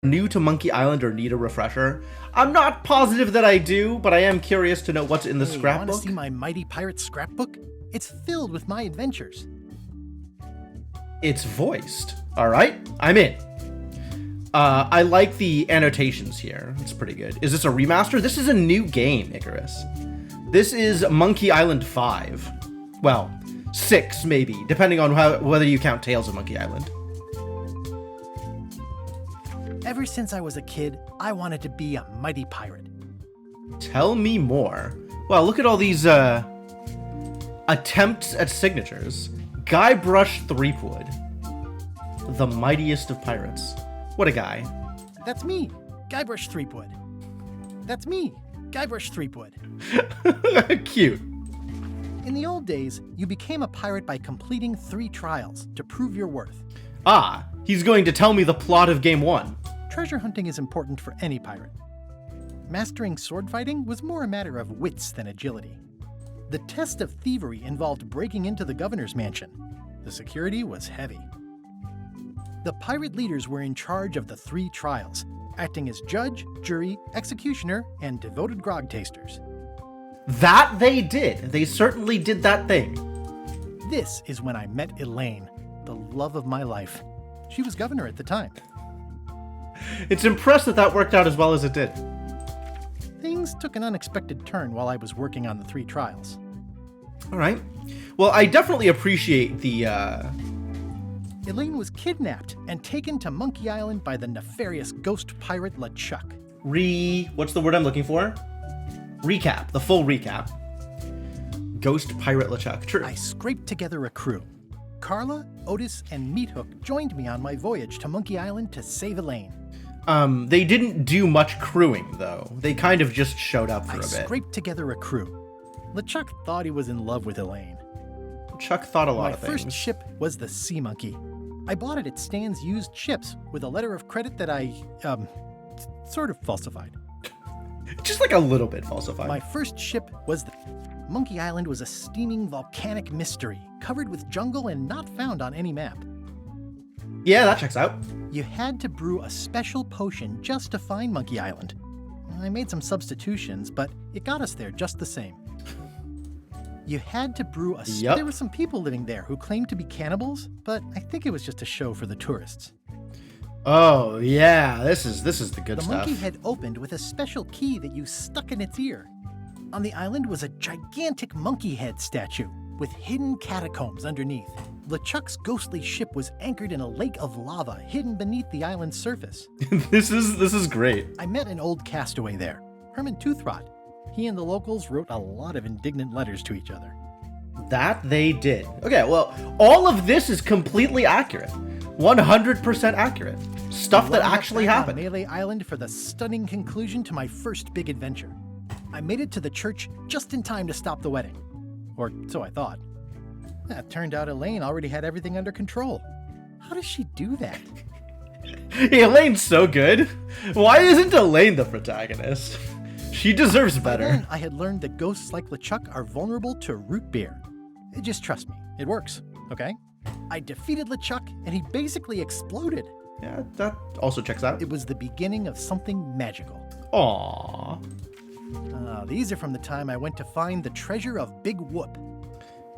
New to Monkey Island or need a refresher? I'm not positive that I do, but I am curious to know what's in the Want scrapbook. to see my Mighty Pirate scrapbook? It's filled with my adventures. It's voiced. All right, I'm in. I like the annotations here. It's pretty good. Is this a remaster? This is a new game, Icarus. This is Monkey Island 5. Well, 6 maybe, depending on whether you count Tales of Monkey Island. Ever since I was a kid, I wanted to be a mighty pirate. Tell me more. Well, look at all these attempts at signatures. Guybrush Threepwood, the mightiest of pirates. What a guy. That's me, Guybrush Threepwood. That's me, Guybrush Threepwood. Cute. In the old days, you became a pirate by completing 3 trials to prove your worth. Ah, he's going to tell me the plot of Game 1. Treasure hunting is important for any pirate. Mastering sword fighting was more a matter of wits than agility. The test of thievery involved breaking into the governor's mansion. The security was heavy. The pirate leaders were in charge of the 3 trials, acting as judge, jury, executioner, and devoted grog tasters. That they did. They certainly did that thing. This is when I met Elaine, the love of my life. She was governor at the time. It's impressive that worked out as well as it did. Things took an unexpected turn while I was working on the 3 trials. All right. Well, I definitely appreciate the, Elaine was kidnapped and taken to Monkey Island by the nefarious ghost pirate LeChuck. What's the word I'm looking for? Recap. The full recap. Ghost Pirate LeChuck. True. I scraped together a crew. Carla, Otis, and Meathook joined me on my voyage to Monkey Island to save Elaine. They didn't do much crewing, though. They kind of just showed up for a bit. I scraped together a crew. LeChuck thought he was in love with Elaine. Chuck thought a lot My of things. first ship was the Sea Monkey. I bought it at Stan's used ships with a letter of credit that I, sort of falsified. Just like a little bit falsified. My first ship was the... Monkey Island was a steaming volcanic mystery, covered with jungle and not found on any map. Yeah, that checks out. You had to brew a special potion just to find Monkey Island. I made some substitutions, but it got us there just the same. You had to brew a... Yep. There were some people living there who claimed to be cannibals, but I think it was just a show for the tourists. Oh, yeah. This is the good The stuff. monkey head opened with a special key that you stuck in its ear. On the island was a gigantic monkey head statue with hidden catacombs underneath. LeChuck's ghostly ship was anchored in a lake of lava hidden beneath the island's surface. This is great. I met an old castaway there, Herman Toothrot. He and the locals wrote a lot of indignant letters to each other. That they did. Okay, well, all of this is completely accurate. 100% accurate. Stuff that actually back on happened. Melee Island for the stunning conclusion to my first big adventure. I made it to the church just in time to stop the wedding. Or so I thought. It turned out Elaine already had everything under control. How does she do that? Elaine's so good. Why isn't Elaine the protagonist? She deserves By better. then, I had learned that ghosts like LeChuck are vulnerable to root beer. Just trust me, it works, okay? I defeated LeChuck, and he basically exploded. Yeah, that also checks out. It was the beginning of something magical. Aww. These are from the time I went to find the treasure of Big Whoop.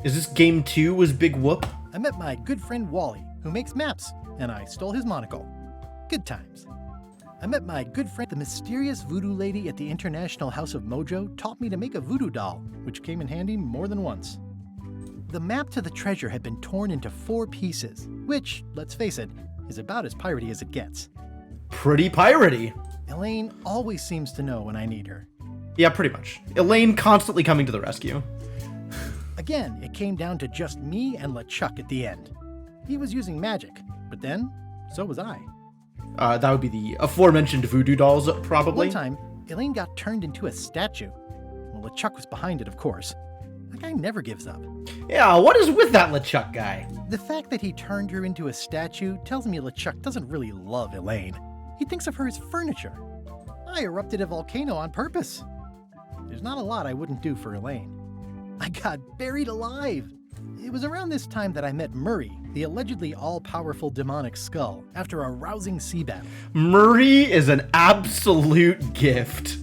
Is this game 2 was Big Whoop? I met my good friend Wally, who makes maps, and I stole his monocle. Good times. I met my good friend, the mysterious voodoo lady at the International House of Mojo, taught me to make a voodoo doll, which came in handy more than once. The map to the treasure had been torn into 4 pieces, which, let's face it, is about as piratey as it gets. Pretty piratey. Elaine always seems to know when I need her. Yeah, pretty much. Elaine constantly coming to the rescue. Again, it came down to just me and LeChuck at the end. He was using magic, but then, so was I. That would be the aforementioned voodoo dolls, probably. One time, Elaine got turned into a statue. Well, LeChuck was behind it, of course. That guy never gives up. Yeah, what is with that LeChuck guy? The fact that he turned her into a statue tells me LeChuck doesn't really love Elaine. He thinks of her as furniture. I erupted a volcano on purpose. There's not a lot I wouldn't do for Elaine. I got buried alive, It was around this time that I met Murray, the allegedly all-powerful demonic skull, after a rousing sea battle. Murray is an absolute gift.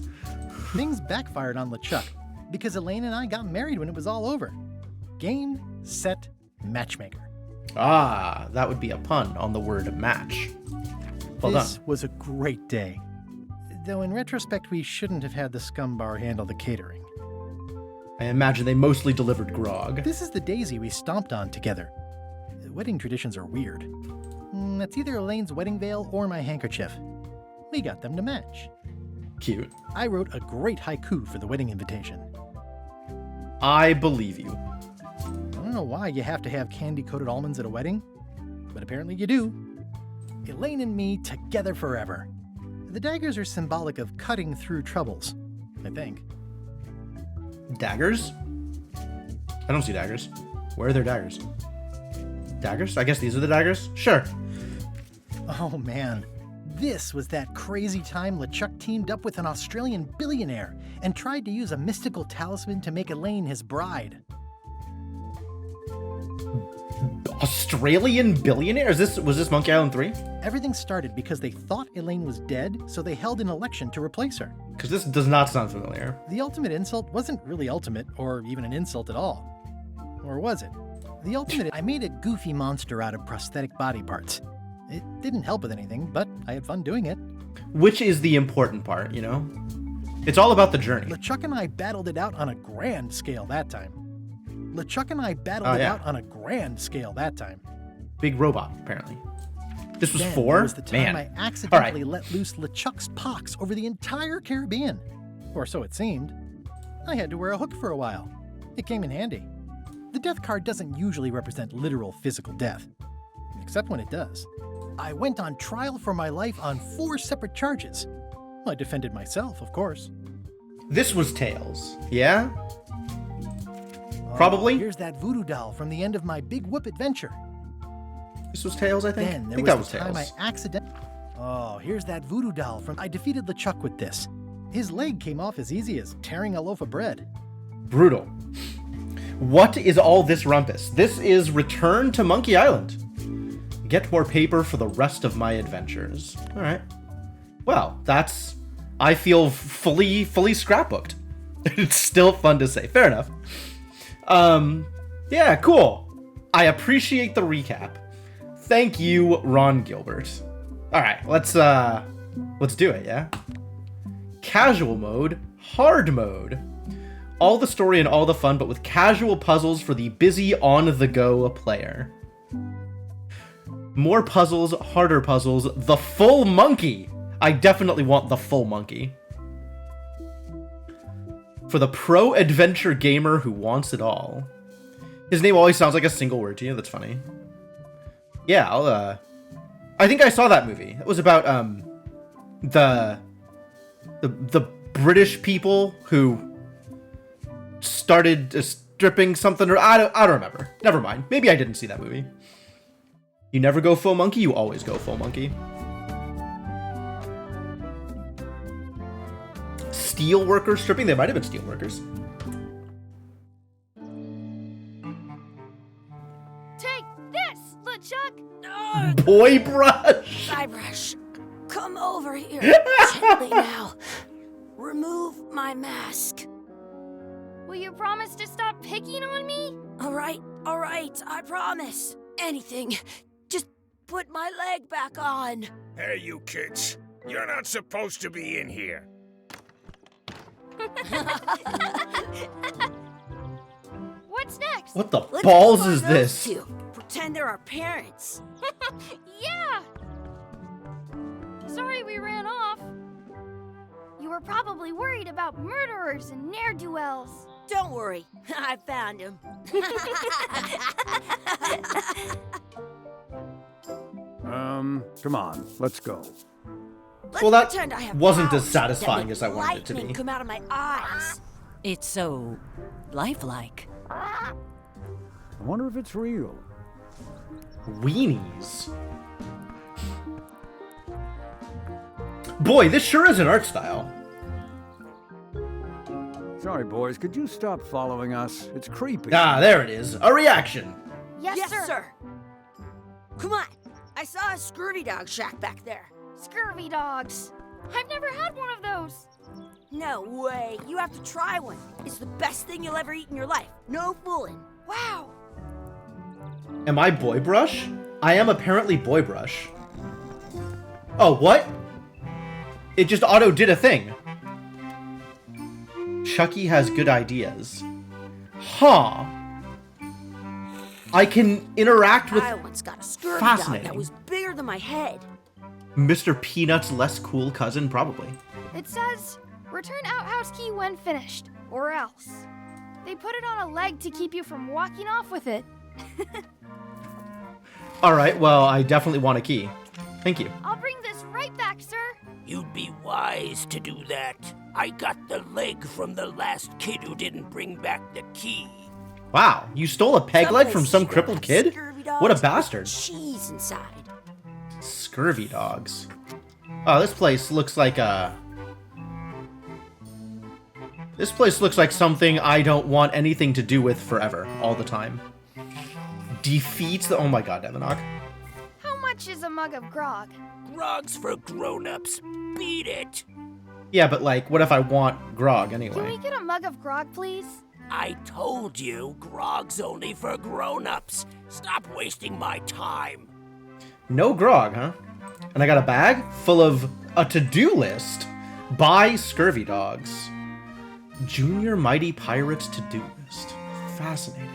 Things backfired on LeChuck, because Elaine and I got married when it was all over. Game, set, matchmaker. Ah, that would be a pun on the word match. Well This done. was a great day. Though in retrospect, we shouldn't have had the scum bar handle the catering. I imagine they mostly delivered grog. This is the daisy we stomped on together. Wedding traditions are weird. That's either Elaine's wedding veil or my handkerchief. We got them to match. Cute. I wrote a great haiku for the wedding invitation. I believe you. I don't know why you have to have candy-coated almonds at a wedding, but apparently you do. Elaine and me together forever. The daggers are symbolic of cutting through troubles, I think. Daggers? I don't see daggers. Where are their daggers? Daggers? I guess these are the daggers? Sure. Oh man, this was that crazy time LeChuck teamed up with an Australian billionaire and tried to use a mystical talisman to make Elaine his bride. Australian billionaire? Was this Monkey Island 3? Everything started because they thought Elaine was dead, so they held an election to replace her. Because this does not sound familiar. The ultimate insult wasn't really ultimate, or even an insult at all. Or was it? The ultimate, I made a goofy monster out of prosthetic body parts. It didn't help with anything, but I had fun doing it. Which is the important part, you know? It's all about the journey. LeChuck and I battled it out on a grand scale that time. LeChuck and I battled it out on a grand scale that time. Big robot, apparently. This was Then 4? there was the time Man. I accidentally let loose LeChuck's pox over the entire Caribbean. Or so it seemed. I had to wear a hook for a while. It came in handy. The death card doesn't usually represent literal physical death. Except when it does. I went on trial for my life on 4 separate charges. I defended myself, of course. This was Tails, yeah? Probably. Oh, here's that voodoo doll from the end of my Big Whoop adventure. This was Tails, I think? Then I there think was that was the time Tails. I accidentally... Oh, here's that voodoo doll from... I defeated LeChuck with this. His leg came off as easy as tearing a loaf of bread. Brutal. What is all this rumpus? This is Return to Monkey Island. Get more paper for the rest of my adventures. All right. Well, that's... I feel fully scrapbooked. It's still fun to say. Fair enough. Yeah, cool. I appreciate the recap. Thank you, Ron Gilbert. All right, let's do it, yeah? Casual mode, hard mode. All the story and all the fun, but with casual puzzles for the busy on-the-go player. More puzzles, harder puzzles, the full monkey. I definitely want the full monkey. For the pro adventure gamer who wants it all. His name always sounds like a single word to you. That's funny. Yeah, I think I saw that movie. It was about the British people who started stripping something, or I don't remember. Never mind. Maybe I didn't see that movie. You never go full monkey. You always go full monkey. Steel workers stripping. They might have been steel workers. Take this, LeChuck! Boy brush. Guybrush, come over here. Gently now. Remove my mask. Will you promise to stop picking on me? All right, I promise. Anything. Just put my leg back on. Hey, you kids. You're not supposed to be in here. What's next? What the Let's balls find is those this? two. Pretend they're our parents. Yeah! Sorry we ran off. You were probably worried about murderers and ne'er-do-wells. Don't worry, I found him. Come on, let's go. Well, that Pretend I have wasn't as powers satisfying that as I make wanted it to lightning be. come out of my eyes. It's so lifelike. I wonder if it's real. Weenies. Boy, this sure is an art style. Sorry, boys, could you stop following us? It's creepy. Ah, there it is. A reaction. Yes, sir. Come on. I saw a scurvy dog shack back there. Scurvy dogs. I've never had one of those. No way. You have to try one. It's the best thing you'll ever eat in your life. No fooling. Wow. Am I Boy Brush? I am apparently Boy Brush. Oh, what? It just auto did a thing. Chucky has good ideas. Huh. I can interact with I once got a scurvy dog Fascinating. that was bigger than my head. Mr. Peanut's less cool cousin, probably. It says, return outhouse key when finished, or else. They put it on a leg to keep you from walking off with it. Alright, well, I definitely want a key. Thank you. I'll bring this right back, sir. You'd be wise to do that. I got the leg from the last kid who didn't bring back the key. Wow, you stole a peg leg from places some don't crippled have kid? scurvy What a dogs bastard. with cheese inside. Scurvy dogs. Oh, this place looks like a... This place looks like something I don't want anything to do with forever, all the time. Defeats the... Oh my god, Devanok. How much is a mug of grog? Grog's for grown-ups. Beat it. Yeah, but like, what if I want grog Can we anyway? get a mug of grog, please? I told you, grog's only for grown-ups. Stop wasting my time. No grog, huh? And I got a bag full of a to-do list by Scurvy Dogs. Junior Mighty Pirates to-do list. Fascinating.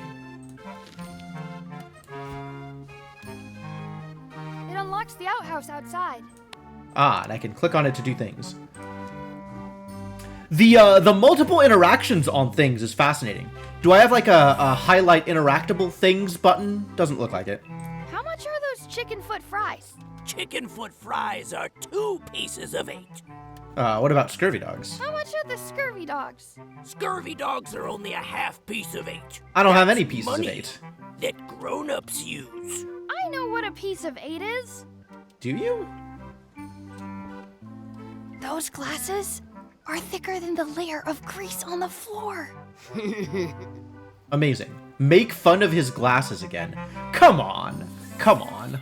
It unlocks the outhouse outside. Ah, and I can click on it to do things. The multiple interactions on things is fascinating. Do I have like a highlight interactable things button? Doesn't look like it. How much are those chicken foot fries? Chicken foot fries are 2 pieces of 8. What about Scurvy Dogs? How much are the scurvy dogs? Scurvy dogs are only a half piece of 8. I don't have That's any pieces of money 8. that grown-ups use. I know what a piece of 8 is. Do you? Those glasses are thicker than the layer of grease on the floor. Amazing. Make fun of his glasses again. Come on. Come on.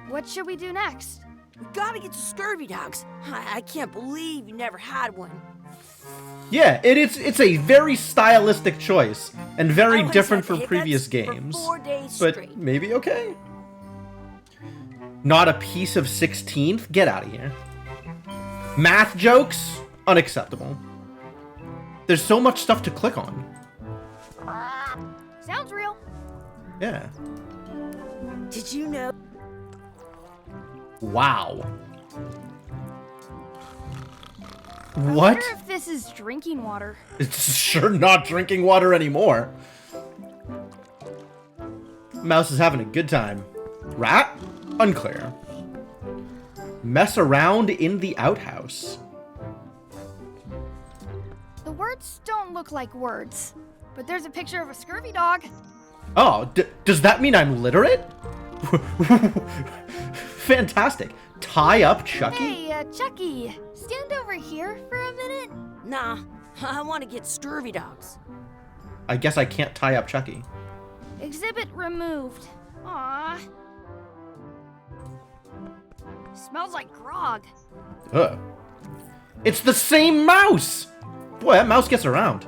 What should we do next? We gotta get to scurvy dogs. I can't believe you never had one. Yeah, it's a very stylistic choice and very I once different had from hiccups previous for games. 4 days But straight. maybe okay. Not a piece of 16th? Get out of here. Math jokes? Unacceptable. There's so much stuff to click on. Sounds real. Yeah. Did you know? Wow. I What? wonder if this is drinking water. It's sure not drinking water anymore. Mouse is having a good time. Rat? Unclear. Mess around in the outhouse. The words don't look like words, but there's a picture of a scurvy dog. Oh, does that mean I'm literate? Fantastic. Tie up Chucky? Hey, Chucky, stand over here for a minute. Nah, I want to get scurvy dogs. I guess I can't tie up Chucky. Exhibit removed. Aww. Smells like grog. Ugh. It's the same mouse! Boy, that mouse gets around.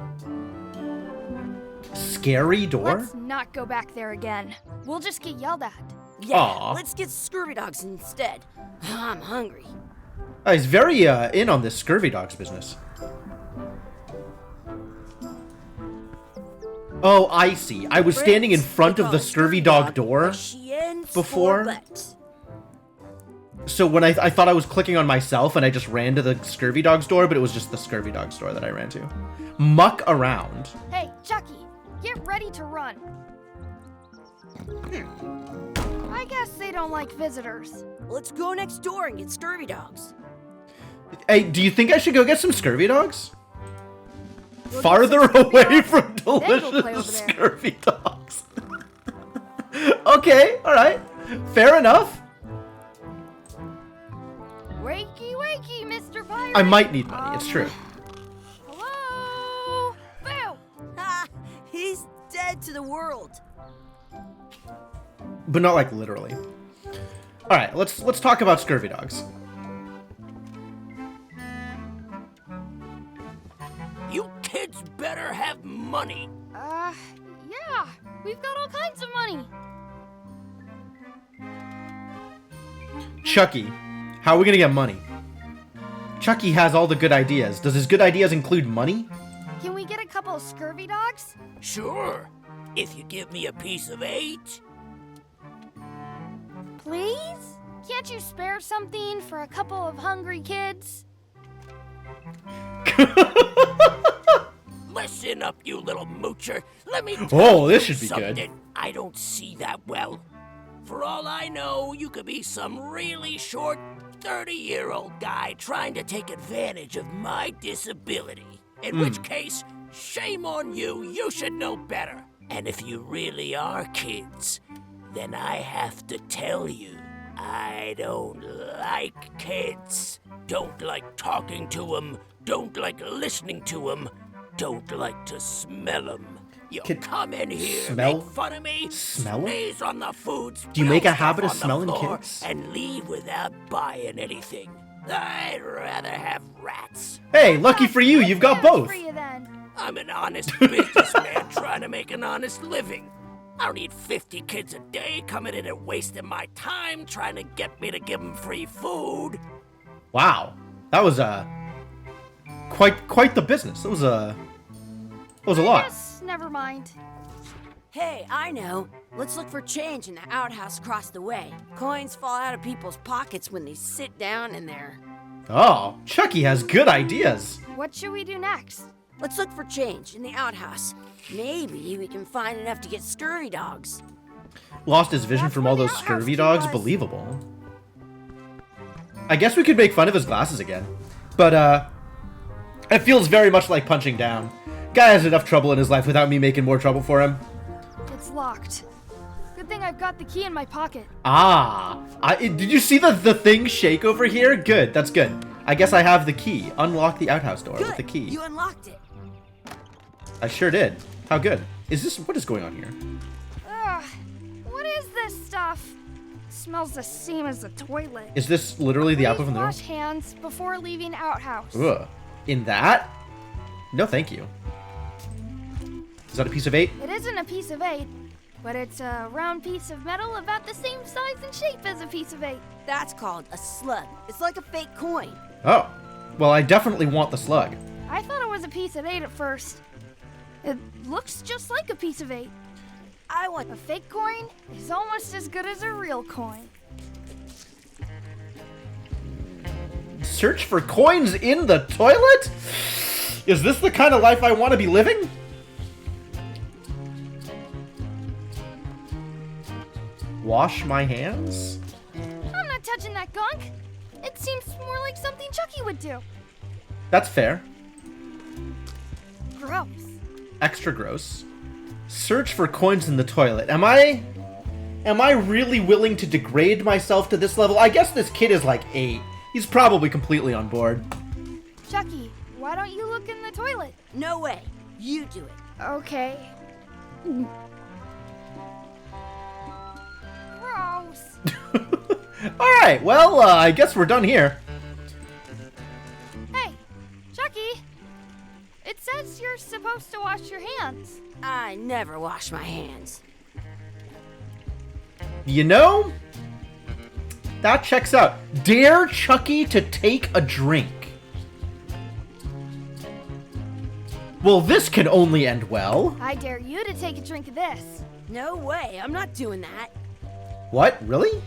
Scary door? Let's not go back there again. We'll just get yelled at. Yeah, Aw. let's get scurvy dogs instead. I'm hungry. He's very in on this Scurvy Dogs business. Oh, I see. I was standing in front of the Scurvy Dog door before. So when I thought I was clicking on myself and I just ran to the Scurvy Dog's door, but it was just the Scurvy Dog's door that I ran to. Muck around. Hey, Chucky, get ready to run. I guess they don't like visitors. Let's go next door and get scurvy dogs. Hey, do you think I should go get some Scurvy Dogs? We'll get Farther some scurvy away dogs, from then go play over delicious there. Scurvy Dogs. Okay, alright. Fair enough. Wakey, wakey, Mr. Pirate. I might need money, it's true. the world. But not like literally. All right, let's talk about scurvy dogs. You kids better have money. Yeah. We've got all kinds of money. Chucky, how are we gonna get money? Chucky has all the good ideas. Does his good ideas include money? Can we get a couple of scurvy dogs? Sure, if you give me a piece of 8. Please? Can't you spare something for a couple of hungry kids? Listen up, you little moocher. Let me tell Oh, this you should be something. good. I don't see that well. For all I know, you could be some really short 30-year-old guy trying to take advantage of my disability. In which case, shame on you. You should know better. And if you really are kids, then I have to tell you, I don't like kids. Don't like talking to them. Don't like listening to them. Don't like to smell them. You Can- come in here, smell- make fun of me, smell 'em? sneeze on the food, Do you make a spill habit of stuff on smelling the floor, kids? and leave without buying anything? I'd rather have rats. Hey, lucky for you, you've got Plans both. For you then. I'm an honest businessman trying to make an honest living. I don't need 50 kids a day coming in and wasting my time trying to get me to give them free food. Wow, that was quite the business. That was a lot. Yes, never mind. Hey, I know. Let's look for change in the outhouse across the way. Coins fall out of people's pockets when they sit down in there. Oh, Chucky has good ideas. What should we do next? Let's look for change in the outhouse. Maybe we can find enough to get scurvy dogs. Lost his vision That's from where all the those outhouse scurvy key dogs. was. Believable. I guess we could make fun of his glasses again, but it feels very much like punching down. Guy has enough trouble in his life without me making more trouble for him. It's locked. Good thing I've got the key in my pocket. Did you see the thing shake over here? Good, that's good. I guess I have the key. Unlock the outhouse door Good. with the key. You unlocked it. I sure did. How good. What is going on here? Ugh. What is this stuff? Smells the same as the toilet. Is this literally the apple Please from the wash hands before leaving outhouse. Ugh. In that? No, thank you. Is that a piece of 8? It isn't a piece of 8, but it's a round piece of metal about the same size and shape as a piece of 8. That's called a slug. It's like a fake coin. Oh. Well, I definitely want the slug. I thought it was a piece of 8 at first. It looks just like a piece of 8. I want A fake coin is almost as good as a real coin. Search for coins in the toilet? Is this the kind of life I want to be living? Wash my hands? I'm not touching that gunk. It seems more like something Chucky would do. That's fair. Gross. Extra gross. Search for coins in the toilet. Am I really willing to degrade myself to this level? I guess this kid is like 8. He's probably completely on board. Chucky, why don't you look in the toilet? no way. You do it. Okay. Gross. Alright, well, I guess we're done here. Hey, Chucky. It says you're supposed to wash your hands. I never wash my hands. You know, that checks out. Dare Chucky to take a drink. Well, this can only end well. I dare you to take a drink of this. No way. I'm not doing that. What? Really?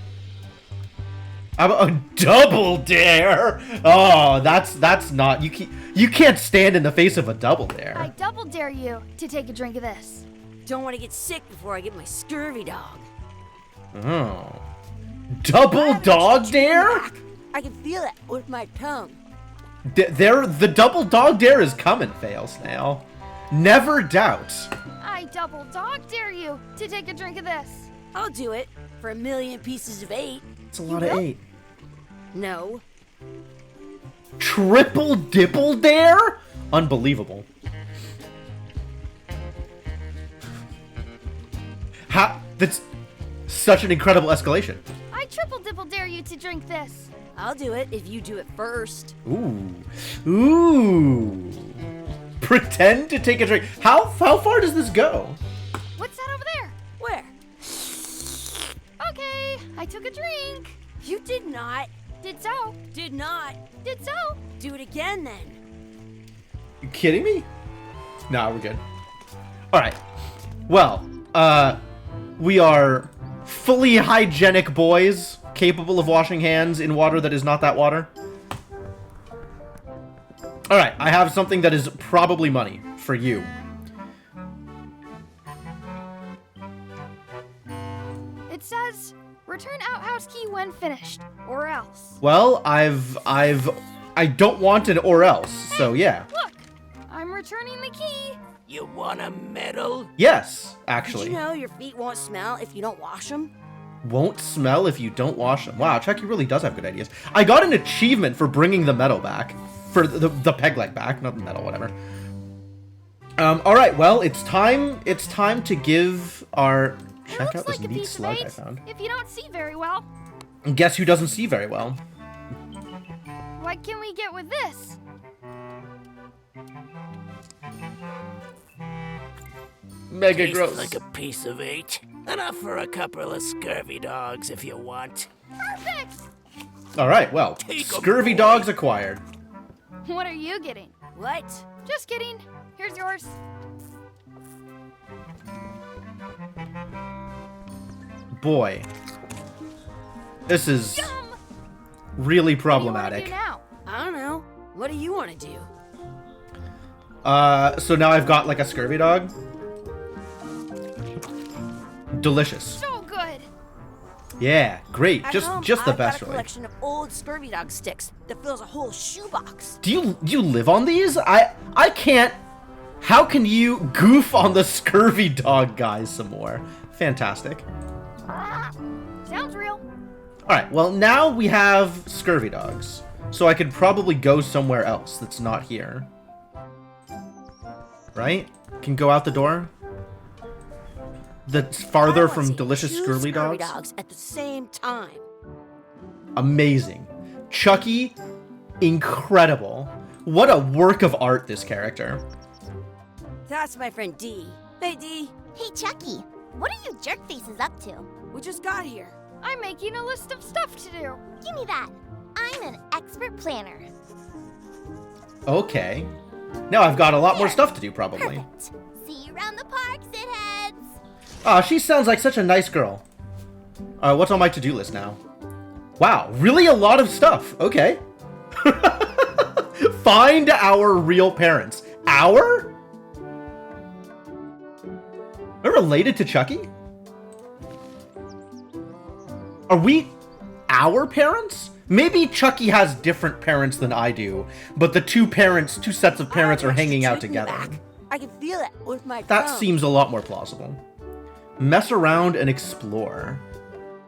How about a double dare? Oh, that's not. You can't stand in the face of a double I dare. double dare you to take a drink of this. Don't want to get sick before I get my scurvy dog. Oh. Double dog dare? I can feel it with my tongue. The double dog dare is coming, Fail Snail. Never doubt. I double dog dare you to take a drink of this. I'll do it for 1,000,000 pieces of 8. It's a lot of 8. No. Triple dipple dare? Unbelievable. That's such an incredible escalation. I triple dipple dare you to drink this. I'll do it if you do it first. Ooh. Ooh. Pretend to take a drink. How far does this go? What's that over there? Where? Okay, I took a drink. You did not. Did so. Did not. Did so. Do it again then. You kidding me? Nah, we're good. Alright. Well, we are fully hygienic boys, capable of washing hands in water that is not that water. Alright, I have something that is probably money for you. It says, return outhouse key when finished, or else. Well, I don't want an or else, so yeah. Look, I'm returning the key. You want a medal? Yes, Did actually. you know your feet won't smell if you don't wash them? Won't smell if you don't wash them. Wow, Chucky really does have good ideas. I got an achievement for bringing the medal back. For the peg leg back, not the medal, whatever. Alright, well, it's time to give our... It Check looks out this like a neat piece of slug I bait, found. if you don't see very well. And guess who doesn't see very well? What can we get with this? Mega Tastes gross. like a piece of 8. Enough for a couple of scurvy dogs if you want. Perfect! Alright, well, Take 'em, scurvy boy. dogs acquired. What are you getting? What? Just kidding. Here's yours. Boy. This is Yum! really What problematic. do you wanna do now? I don't know. What do you want to do? So now I've got like a scurvy dog. Delicious. So good. Yeah, great. At Just home, the I've best, got a really. collection of old scurvy dog sticks that fills a whole shoebox. Do you live on these? I can't. How can you goof on the scurvy dog guys some more? Fantastic. Sounds real. All right. Well, now we have scurvy dogs, so I could probably go somewhere else that's not here. Right? Can go out the door. That's farther I wanna from see delicious two scurvy scurvy dogs. at the same time. Amazing. Chucky, incredible. What a work of art, this character. That's my friend Dee. Hey, Dee. Hey, Chucky, what are you jerk faces up to? We just got here. I'm making a list of stuff to do. Give me that. I'm an expert planner. Okay. Now I've got a lot more Here. stuff to do, probably. Perfect. See you around the park, shitheads. Ah, she sounds like such a nice girl. What's on my to-do list now? Wow, really a lot of stuff. Okay. Find our real parents. Our? We're related to Chucky? Are we our parents? Maybe Chucky has different parents than I do, but the two sets of parents I are want you hanging to out take me together. back. I can feel it with my That thumb. seems a lot more plausible. Mess around and explore.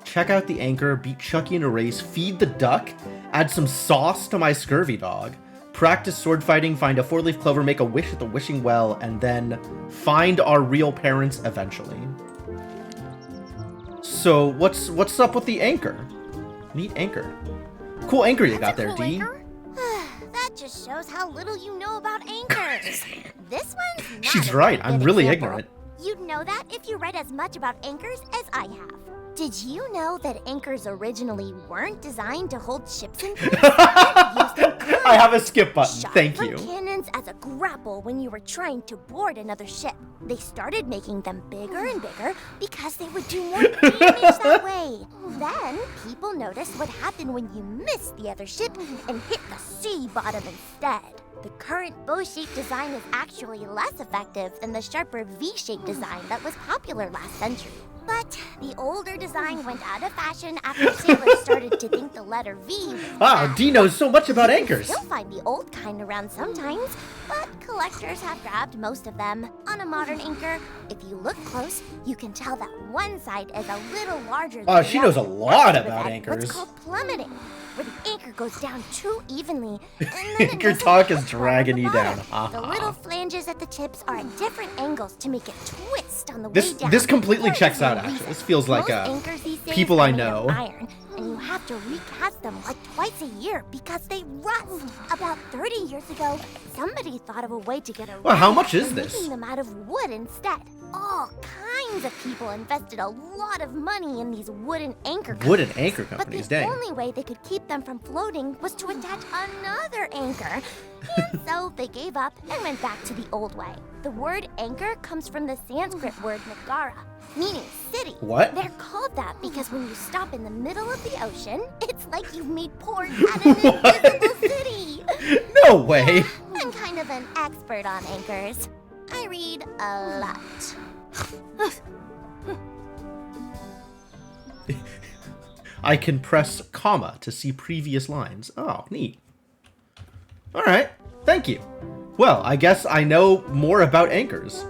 Check out the anchor, beat Chucky in a race, feed the duck, add some sauce to my scurvy dog, practice sword fighting, find a 4-leaf clover, make a wish at the wishing well, and then find our real parents eventually. So what's up with the anchor? Neat anchor. Cool anchor you got there, Cool Dee. anchor. That just shows how little you know about anchors. This one's not She's a right, very I'm good really example. ignorant. You'd know that if you read as much about anchors as I have. Did you know that anchors originally weren't designed to hold ships in place? I have a skip button, Shot thank from you. cannons as a grapple when you were trying to board another ship. They started making them bigger and bigger because they would do more damage that way. Then people noticed what happened when you missed the other ship and hit the sea bottom instead. The current bow-shaped design is actually less effective than the sharper V-shaped design that was popular last century. But the older design went out of fashion after sailors started to think the letter V was Wow, bad. Dee knows so much about You can anchors. still find the old kind around sometimes, but collectors have grabbed most of them. On a modern anchor, if you look close, you can tell that one side is a little larger than Oh, the she knows a other. lot That's about what's anchors. called plummeting, where the anchor goes down too evenly. And then it Anchor doesn't talk is hook flat on dragging the you bottom. down. Ha The ha. little flanges at the tips are at different angles to make it twist just on the This way down. this completely There checks is out. no Actually, reason. this feels like Most anchors these days people are I made of know. iron, and you have to recast them like twice a year because they rust. About 30 years ago, somebody thought of a way to get around Well, how much that is by this? making them out of wood instead. All kinds of people invested a lot of money in these wooden anchor companies. Wooden anchor But companies, the dang. only way they could keep them from floating was to attach another anchor. And so they gave up and went back to the old way. The word anchor comes from the Sanskrit word Nagara, meaning city. What? They're called that because when you stop in the middle of the ocean, it's like you've made port at an invisible city. No way. I'm kind of an expert on anchors. I read a lot. I can press comma to see previous lines. Oh, neat. All right. Thank you. Well, I guess I know more about anchors.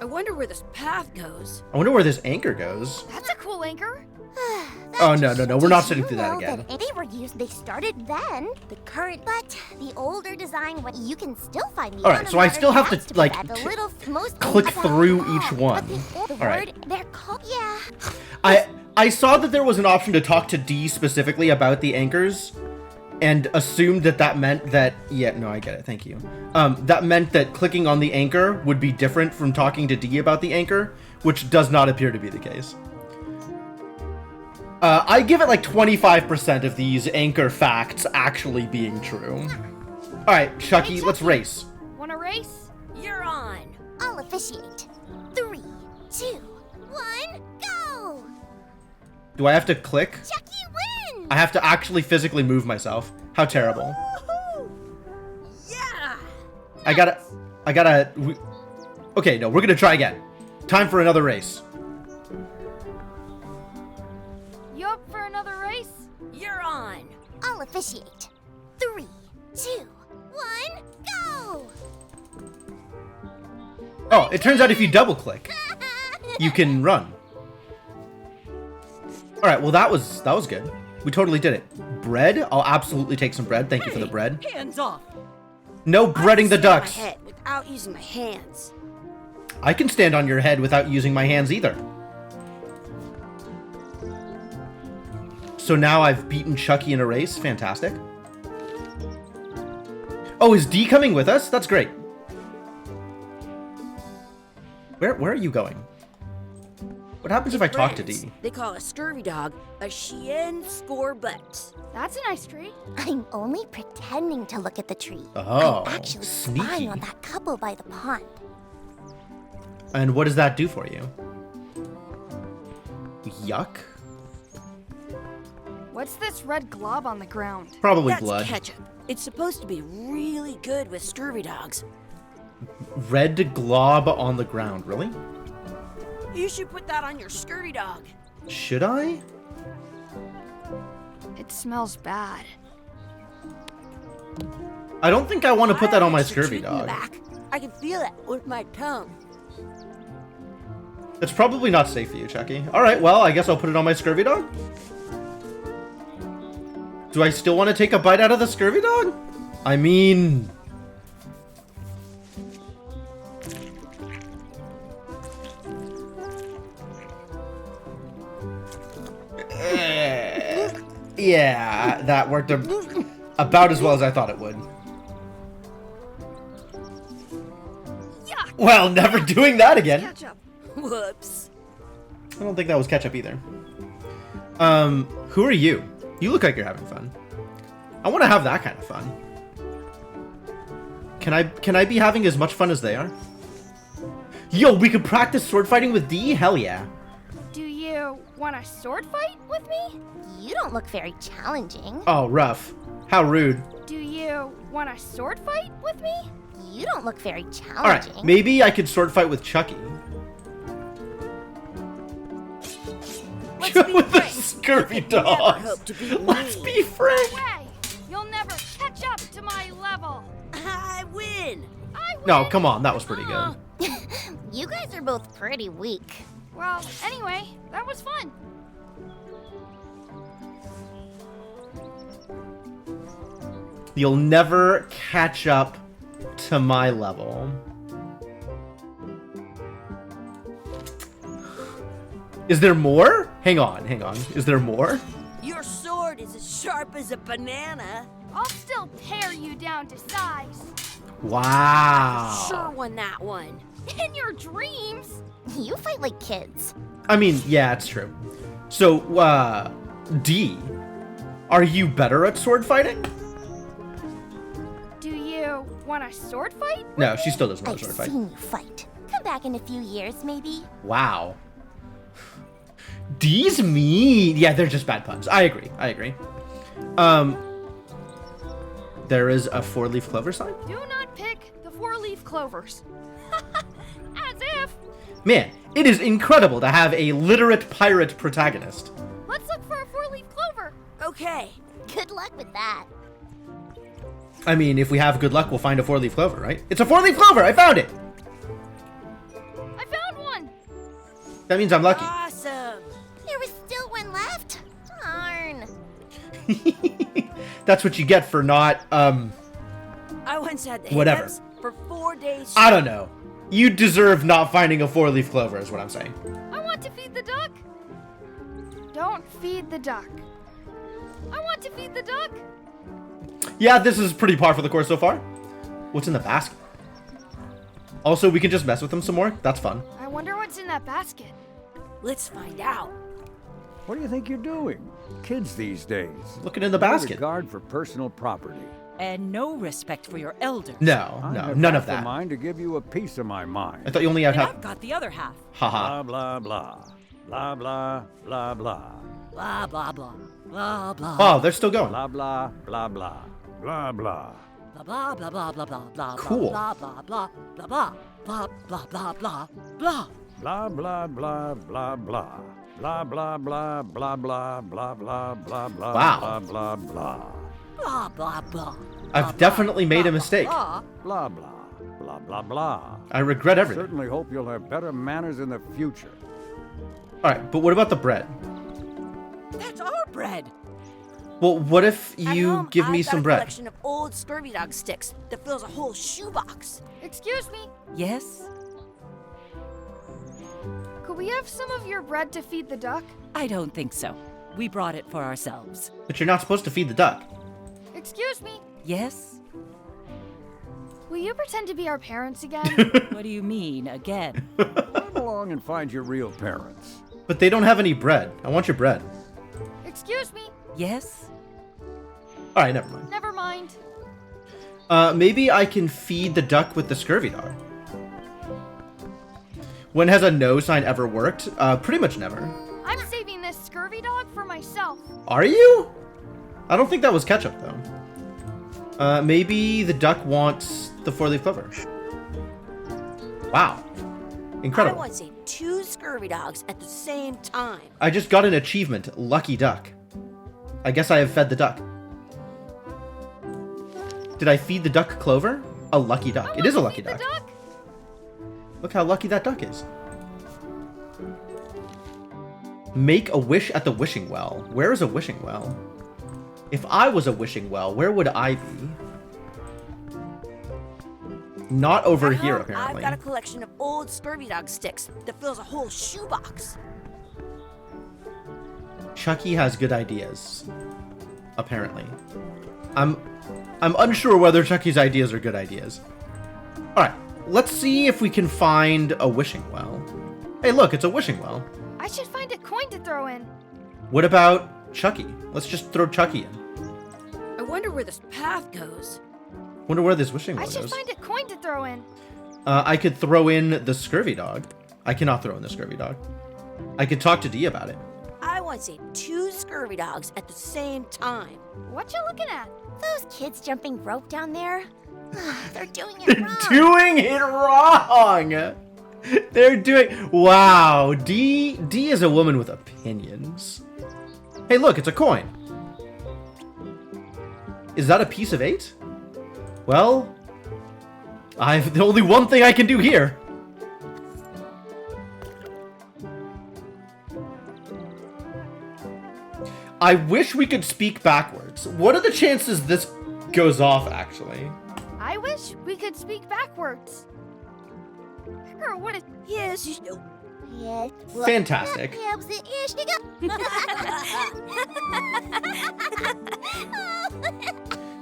I wonder where this path goes. I wonder where this anchor goes. That's a cool anchor. Oh, no, no, no. We're not sitting Did through you that know again. that they were used. They started then. The current, but the older design. What you can still find the. All right, so I still have to, be like, read. The little, most click about through them all. each one. But the All right. word they're called. Yeah. I saw that there was an option to talk to D specifically about the anchors, and assumed that that meant that. Yeah, no, I get it. Thank you. That meant that clicking on the anchor would be different from talking to D about the anchor, which does not appear to be the case. I give it like 25% of these anchor facts actually being true. All right, Chucky, let's race. Wanna race? You're on. I'll officiate. 3, 2, 1, go! Do I have to click? Chucky wins. I have to actually physically move myself. How terrible. Yeah. I gotta. Okay, no, we're gonna try again. Time for another race. You up for another race? You're on. I'll officiate. 3, 2, 1, go! Oh, it turns out if you double click, you can run. All right, well that was good. We totally did it. Bread? I'll absolutely take some bread. Thank you for the bread. Hands off. No I breading can the stand on ducks. my head without using my hands. I can stand on your head without using my hands either. So now I've beaten Chucky in a race. Fantastic. Oh, is D coming with us? That's great. Where are you going? What happens if I talk to Friends, D? They call a scurvy dog a Chien Scorbut. That's a nice tree. I'm only pretending to look at the tree. Oh, I'm actually sneaky. spying on that couple by the pond. And what does that do for you? Yuck. What's this red glob on the ground? Probably That's blood. ketchup. It's supposed to be really good with scurvy dogs. Red glob on the ground. Really? You should put that on your scurvy dog. Should I? It smells bad. I don't think I want to put that on my Extra scurvy treat in the dog. back. I can feel it with my tongue. It's probably not safe for you, Chucky. Alright, well, I guess I'll put it on my scurvy dog. Do I still want to take a bite out of the scurvy dog? I mean... yeah, that worked about as well as I thought it would. Yuck! Well, never doing that again. Ketchup. Whoops. I don't think that was ketchup either. Who are you? You look like you're having fun. I want to have that kind of fun. Can I be having as much fun as they are? Yo, we could practice sword fighting with D? Hell yeah. Do you want a sword fight with me? You don't look very challenging. Oh, rough. How rude. Do you want a sword fight with me? You don't look very challenging. Alright, maybe I could sword fight with Chucky. Let's be with the friends. scurvy Never dogs. hope to beat Let's me. be friends. Way! You'll never catch up to my level. I win. I win. No, come on, that was pretty good. You guys are both pretty weak. Well, anyway, that was fun. You'll never catch up to my level. Is there more? Hang on. Is there more? Your sword is as sharp as a banana. I'll still tear you down to size. Wow. Sure won that one. In your dreams. You fight like kids. I mean, yeah, it's true. So, D, are you better at sword fighting? Do you want a sword fight? No, she still doesn't know I've sword fight. seen you fight. Come back in a few years, maybe. Wow. D's mean. Yeah, they're just bad puns. I agree. There is a 4-leaf clover sign? Do not pick the 4-leaf clovers. As if. Man, it is incredible to have a literate pirate protagonist. Let's look for a 4-leaf clover. Okay. Good luck with that. I mean, if we have good luck, we'll find a 4-leaf clover, right? It's a 4-leaf clover! I found it! I found one. That means I'm lucky. Awesome. There was still one left. Darn. That's what you get for not, I once had the whatever. hiccups for 4 days. I don't know. You deserve not finding a 4-leaf clover, is what I'm saying. I want to feed the duck. Don't feed the duck. I want to feed the duck. Yeah, this is pretty par for the course so far. What's in the basket? Also, we can just mess with them some more. That's fun. I wonder what's in that basket. Let's find out. What do you think you're doing? Kids these days. Looking in the No basket. regard for personal property. And no respect for your elders. No, I no, have none half of that. the mind to give you a piece of my I mind. thought you only had And half. I've got the other half. Haha. Blah, blah, blah. Blah, blah, blah, blah. Blah, blah, blah. Blah, blah. Oh, they're still going. Blah, blah, blah, blah. Blah, blah. Blah, blah, blah, blah, blah, blah, Cool. blah, blah, blah, blah, blah, blah, blah, blah, blah, blah. Blah, blah, blah, blah, blah. Blah, blah, blah, blah, blah, blah, blah, blah, blah, Wow. blah, blah, blah. Blah, blah, blah. I've definitely made a mistake. Blah, Blah, blah, blah, blah, blah. I regret everything. Certainly hope you'll have better manners in the future. All right, but what about the bread? That's our bread. Well, what if At you home, give me I've got some a bread? collection of old scurvy dog sticks that fills a whole shoebox. Excuse me. Yes? Could we have some of your bread to feed the duck? I don't think so. We brought it for ourselves. But you're not supposed to feed the duck. Excuse me. Yes? Will you pretend to be our parents again? What do you mean, again? Run along and find your real parents. But they don't have any bread. I want your bread. Excuse me. Yes? All right, never mind. Never mind. Maybe I can feed the duck with the scurvy dog. When has a no sign ever worked? Pretty much never. I'm saving this scurvy dog for myself. Are you? I don't think that was ketchup, though. Maybe the duck wants the 4-leaf clover. Wow. Incredible. I once ate 2 scurvy dogs at the same time. I just got an achievement, Lucky Duck. I guess I have fed the duck. Did I feed the duck clover? A lucky duck. It is a lucky Feed the duck. duck. Look how lucky that duck is. Make a wish at the wishing well. Where is a wishing well? If I was a wishing well, where would I be? Not over At here, home, apparently. I've got a collection of old scurvy dog sticks that fills a whole shoebox. Chucky has good ideas. Apparently. I'm unsure whether Chucky's ideas are good ideas. Alright, let's see if we can find a wishing well. Hey, look, it's a wishing well. I should find a coin to throw in. What about Chucky? Let's just throw Chucky in. I wonder where this path goes. Wonder where this wishing I well should goes. find a coin to throw in. I could throw in the scurvy dog. I cannot throw in the scurvy dog. I could talk to Dee about it. I once ate 2 scurvy dogs at the same time. What you looking at? Those kids jumping rope down there? They're doing it They're wrong. doing it wrong! They're doing... Wow, Dee is a woman with opinions. Hey, look, it's a coin. Is that a piece of 8? Well, I've the only one thing I can do here. I wish we could speak backwards. What are the chances this goes off, actually? I wish we could speak backwards. Or what if... Yes, you know. Yes. Fantastic.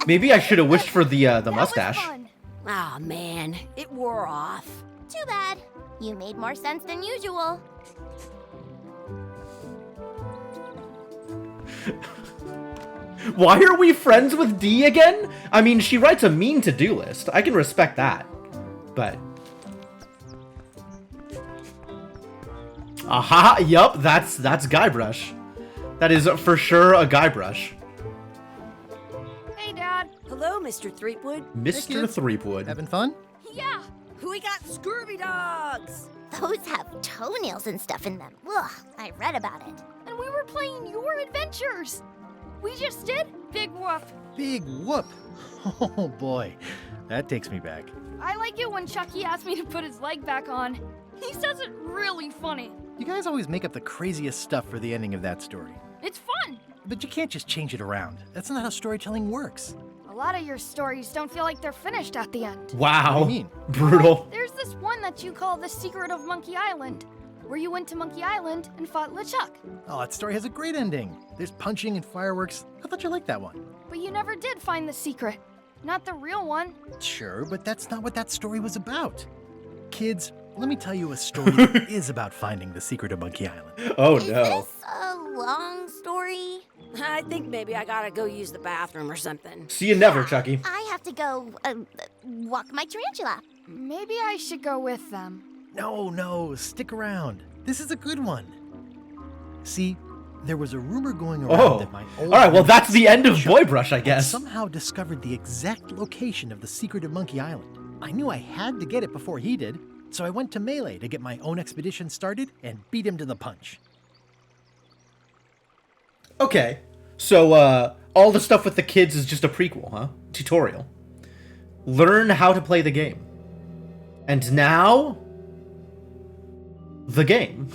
Maybe I should have wished for the mustache. Aw, man, it wore off. Too bad. You made more sense than usual. Why are we friends with Dee again? I mean, she writes a mean to-do list. I can respect that. But... Aha! Yup, that's Guybrush. That is for sure a Guybrush. Hey, Dad. Hello, Mr. Threepwood. Mr. kids. Threepwood. Having fun? Yeah. We got Scurvy dogs. Those have toenails and stuff in them. Ugh, I read about it. And we were playing your adventures. We just did Big Whoop. Big whoop. Oh boy, that takes me back. I like it when Chucky asked me to put his leg back on. He says it really funny. You guys always make up the craziest stuff for the ending of that story. It's fun. But you can't just change it around. That's not how storytelling works. A lot of your stories don't feel like they're finished at the end. Wow. What do you mean? Brutal. There's this one that you call The Secret of Monkey Island, where you went to Monkey Island and fought LeChuck. Oh, that story has a great ending. There's punching and fireworks. I thought you liked that one. But you never did find the secret. Not the real one. Sure, but that's not what that story was about. Kids, let me tell you a story that is about finding the secret of Monkey Island. Oh Is no. this a long story? I think maybe I gotta go use the bathroom or something. See you never, Chucky. I have to go walk my tarantula. Maybe I should go with them. No, stick around. This is a good one. See, there was a rumor going around Oh. that my old Alright, well roommate that's the end of Chuck Boybrush, I had guess. somehow discovered the exact location of the secret of Monkey Island. I knew I had to get it before he did, so I went to Melee to get my own expedition started and beat him to the punch. Okay. So, all the stuff with the kids is just a prequel, huh? Tutorial. Learn how to play the game. And now... the game.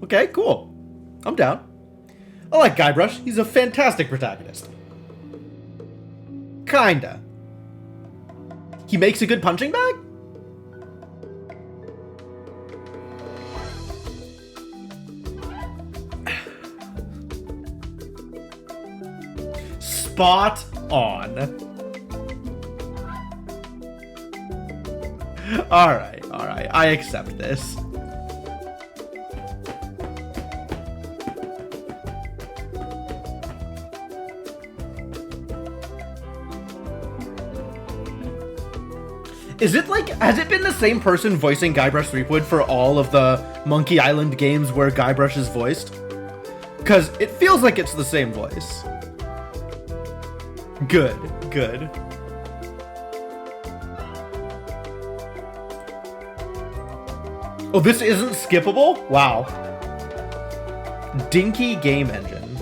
Okay, cool. I'm down. I like Guybrush. He's a fantastic protagonist. Kinda. He makes a good punching bag? Spot on. Alright. I accept this. Is it like, has it been the same person voicing Guybrush Threepwood for all of the Monkey Island games where Guybrush is voiced? Because it feels like it's the same voice. Good. Oh, this isn't skippable? Wow. Dinky Game Engine.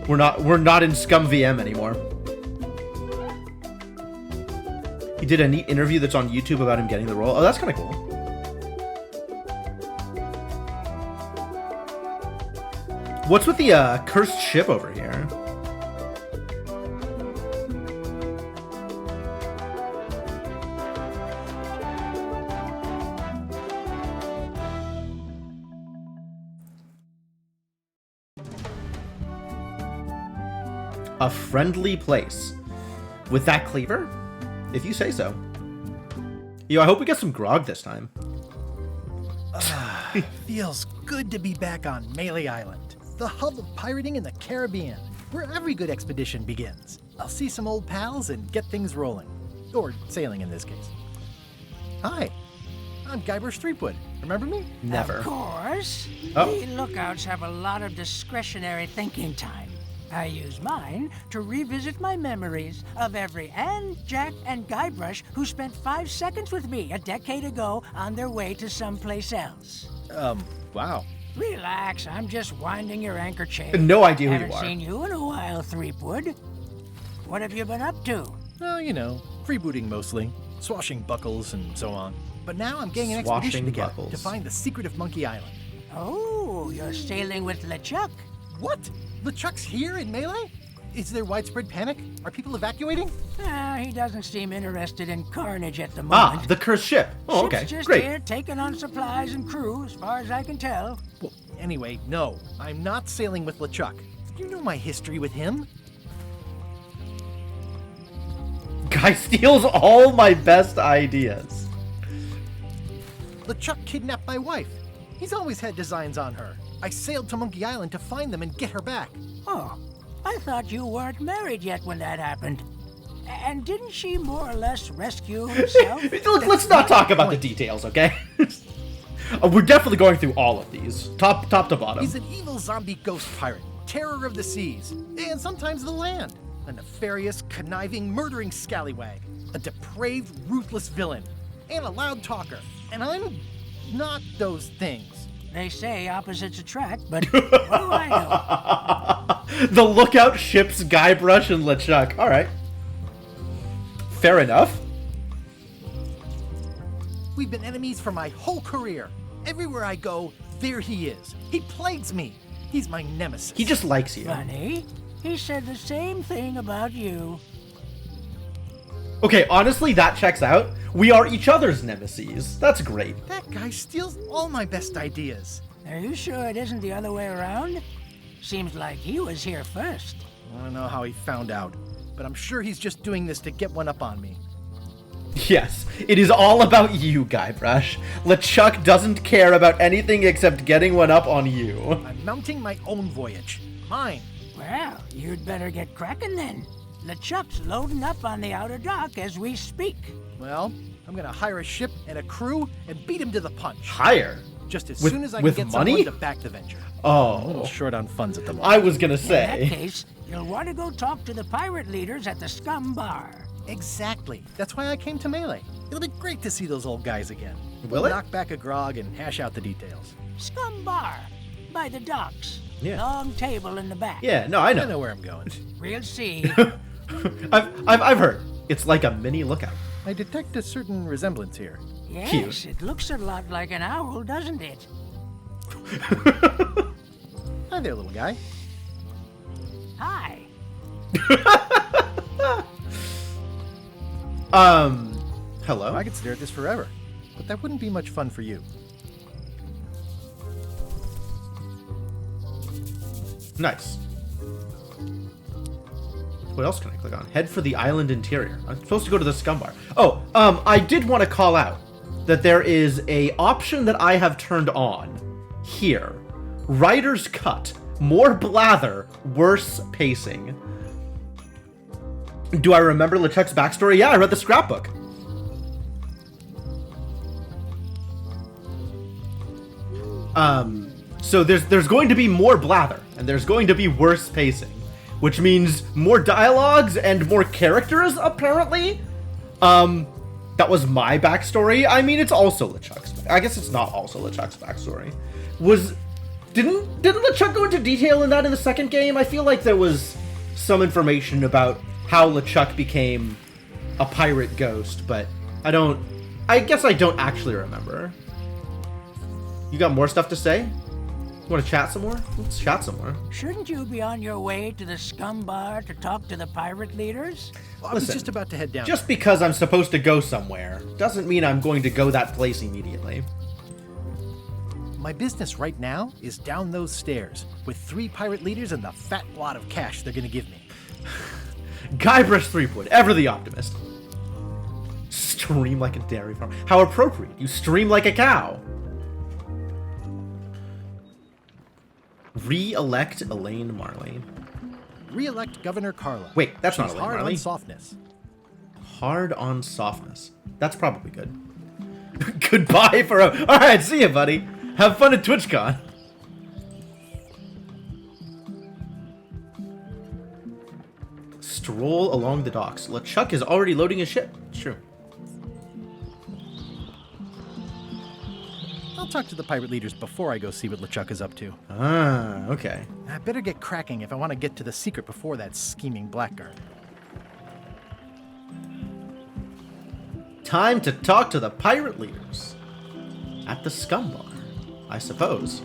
We're not in Scum VM anymore. He did a neat interview that's on YouTube about him getting the role. Oh, that's kind of cool. What's with the cursed ship over here? A friendly place. With that cleaver? If you say so. Yo, I hope we get some grog this time. Feels good to be back on Melee Island, the hub of pirating in the Caribbean, where every good expedition begins. I'll see some old pals and get things rolling. Or sailing in this case. Hi, I'm Guybrush Threepwood. Remember me? Never. Of course. Oh. We lookouts have a lot of discretionary thinking time. I use mine to revisit my memories of every Ann, Jack, and Guybrush who spent 5 seconds with me a decade ago on their way to someplace else. Wow. Relax, I'm just winding your anchor chain. No idea who Haven't you are. seen you in a while, Threepwood. What have you been up to? Well, you know, freebooting mostly, swashing buckles and so on. But now I'm getting an expedition Swashing together buckles. to find the secret of Monkey Island. Oh, you're sailing with LeChuck. What? LeChuck's here in Melee? Is there widespread panic? Are people evacuating? He doesn't seem interested in carnage at the Ah, moment. the cursed ship. Oh, okay. Ship's just Great. here taking on supplies and crew, as far as I can tell. Well, anyway, no. I'm not sailing with LeChuck. You know my history with him. Guy steals all my best ideas. LeChuck kidnapped my wife. He's always had designs on her. I sailed to Monkey Island to find them and get her back. Oh, I thought you weren't married yet when that happened. And didn't she more or less rescue herself? Look, let's not talk about the details, okay? We're definitely going through all of these, top to bottom. He's an evil zombie ghost pirate, terror of the seas, and sometimes the land. A nefarious, conniving, murdering scallywag. A depraved, ruthless villain. And a loud talker. And I'm not those things. They say opposites attract, but what do I know? The lookout ships Guybrush and LeChuck. All right. Fair enough. We've been enemies for my whole career. Everywhere I go, there he is. He plagues me. He's my nemesis. He just likes you. Funny. He said the same thing about you. Okay, honestly, that checks out. We are each other's nemesis. That's great. That guy steals all my best ideas. Are you sure it isn't the other way around? Seems like he was here first. I don't know how he found out, but I'm sure he's just doing this to get one up on me. Yes, it is all about you, Guybrush. LeChuck doesn't care about anything except getting one up on you. I'm mounting my own voyage. Mine. Well, you'd better get cracking then. LeChuck's loading up on the outer dock as we speak. Well, I'm gonna hire a ship and a crew and beat him to the punch. Hire? Just as Soon as I with can get money? someone to back the venture. Oh. I'm a little short on funds at the moment. I was gonna In that say. case, you'll want to go talk to the pirate leaders at the Scum Bar. Exactly. That's why I came to Melee. It'll be great to see those old guys again. Will We'll it? knock back a grog and hash out the details. Scum Bar, by the docks. Yeah. Long table in the back. Yeah, no, I I know. know where I'm going. We'll see. I've heard. It's like a mini lookout. I detect a certain resemblance here. Yes, it looks a lot like an owl, doesn't it? Hi there, little guy. Hi. Hello? I could stare at this forever, but that wouldn't be much fun for you. Nice. What else can I click on? Head for the island interior. I'm supposed to go to the Scum Bar. Oh, I did want to call out that there is a option that I have turned on here. Writer's Cut. More blather, worse pacing. Do I remember LeChuck's backstory? Yeah, I read the scrapbook. So there's going to be more blather, and there's going to be worse pacing, which means more dialogues and more characters, apparently. That was my backstory. I mean, it's also LeChuck's. I guess it's not also LeChuck's backstory. Didn't LeChuck go into detail in that in the second game? I feel like there was some information about how LeChuck became a pirate ghost, but I guess I don't actually remember. You got more stuff to say? You want to chat some more? Let's chat some more. Shouldn't you be on your way to the Scum Bar to talk to the pirate leaders? I was Listen, just about to head down. Just because I'm supposed to go somewhere doesn't mean I'm going to go that place immediately. My business right now is down those stairs with 3 pirate leaders and the fat wad of cash they're gonna give me. Guybrush Threepwood, ever the optimist. Stream like a dairy farm. How appropriate. You stream like a cow. Re-elect Elaine Marley. Re-elect Governor Carla. Wait, that's not She's Elaine hard Marley. on softness. Hard on softness. That's probably good. Goodbye for a... Alright, see ya, buddy. Have fun at TwitchCon. Stroll along the docks. LeChuck is already loading his ship. It's true. I'll talk to the pirate leaders before I go see what LeChuck is up to. Ah, okay. I better get cracking if I want to get to the secret before that scheming blackguard. Time to talk to the pirate leaders. At the Scum Bar, I suppose.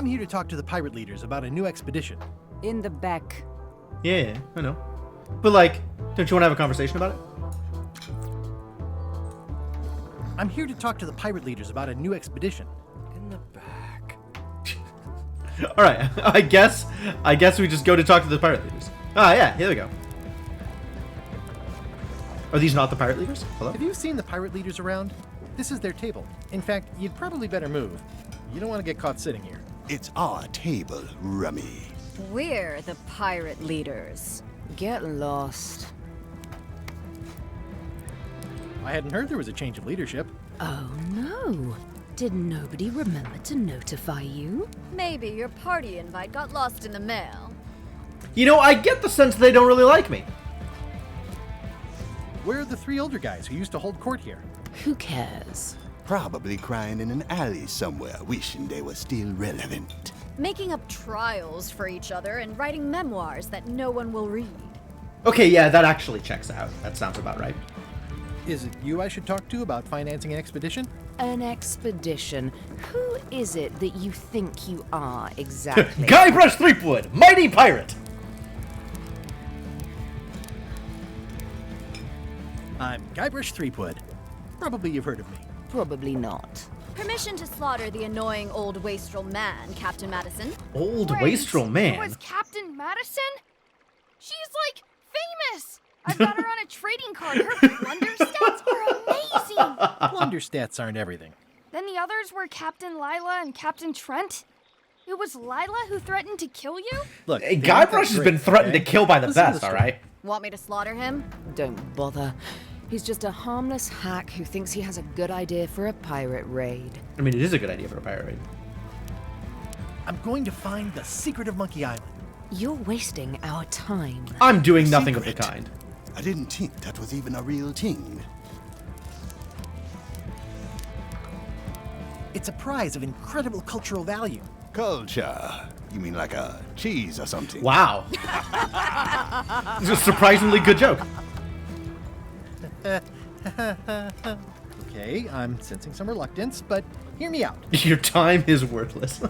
I'm here to talk to the pirate leaders about a new expedition. In the back. Yeah, I know. But like, don't you want to have a conversation about it? I'm here to talk to the pirate leaders about a new expedition. In the back. All right, I guess we just go to talk to the pirate leaders. Ah, yeah, here we go. Are these not the pirate leaders? Hello? Have you seen the pirate leaders around? This is their table. In fact, you'd probably better move. You don't want to get caught sitting here. It's our table, Rummy. We're the pirate leaders. Get lost. I hadn't heard there was a change of leadership. Oh no. Did nobody remember to notify you? Maybe your party invite got lost in the mail. You know, I get the sense they don't really like me. Where are the 3 older guys who used to hold court here? Who cares? Probably crying in an alley somewhere, wishing they were still relevant. Making up trials for each other and writing memoirs that no one will read. Okay, yeah, that actually checks out. That sounds about right. Is it you I should talk to about financing an expedition? An expedition? Who is it that you think you are exactly? Guybrush Threepwood, mighty pirate! I'm Guybrush Threepwood. Probably you've heard of me. Probably not. Permission to slaughter the annoying old wastrel man, Captain Madison. Old Wait, wastrel man? It was Captain Madison? She's like famous! I've got her on a trading card. Her plunder stats are amazing! Plunder stats aren't everything. Then the others were Captain Lila and Captain Trent. It was Lila who threatened to kill you? Look, Hey, Guybrush has been threatened to kill by the Listen to best, the story. alright? Want me to slaughter him? Don't bother. He's just a harmless hack who thinks he has a good idea for a pirate raid. I mean, it is a good idea for a pirate raid. I'm going to find the secret of Monkey Island. You're wasting our time. I'm doing nothing of the Secret? kind. I didn't think that was even a real thing. It's a prize of incredible cultural value. Culture? You mean like a cheese or something? Wow. This is a surprisingly good joke. Okay, I'm sensing some reluctance, but hear me out. Your time is worthless.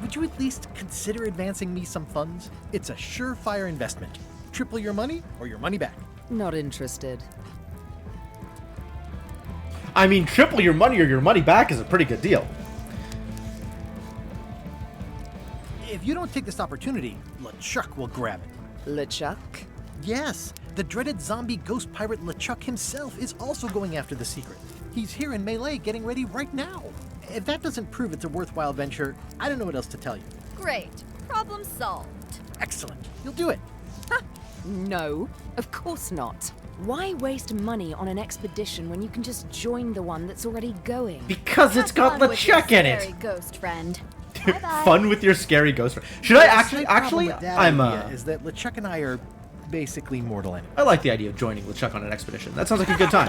Would you at least consider advancing me some funds? It's a surefire investment. Triple your money or your money back. Not interested. I mean, triple your money or your money back is a pretty good deal. If you don't take this opportunity, LeChuck will grab it. LeChuck? Yes, the dreaded zombie ghost pirate LeChuck himself is also going after the secret. He's here in Melee getting ready right now. If that doesn't prove it's a worthwhile venture, I don't know what else to tell you. Great. Problem solved. Excellent. You'll do it. No, of course not. Why waste money on an expedition when you can just join the one that's already going? Because it's got LeChuck in it. Ghost friend. Fun with your scary ghost friend. Should I The actually, problem with that I'm, idea is that LeChuck and I are basically mortal enemies. I like the idea of joining LeChuck on an expedition. That sounds like a good time.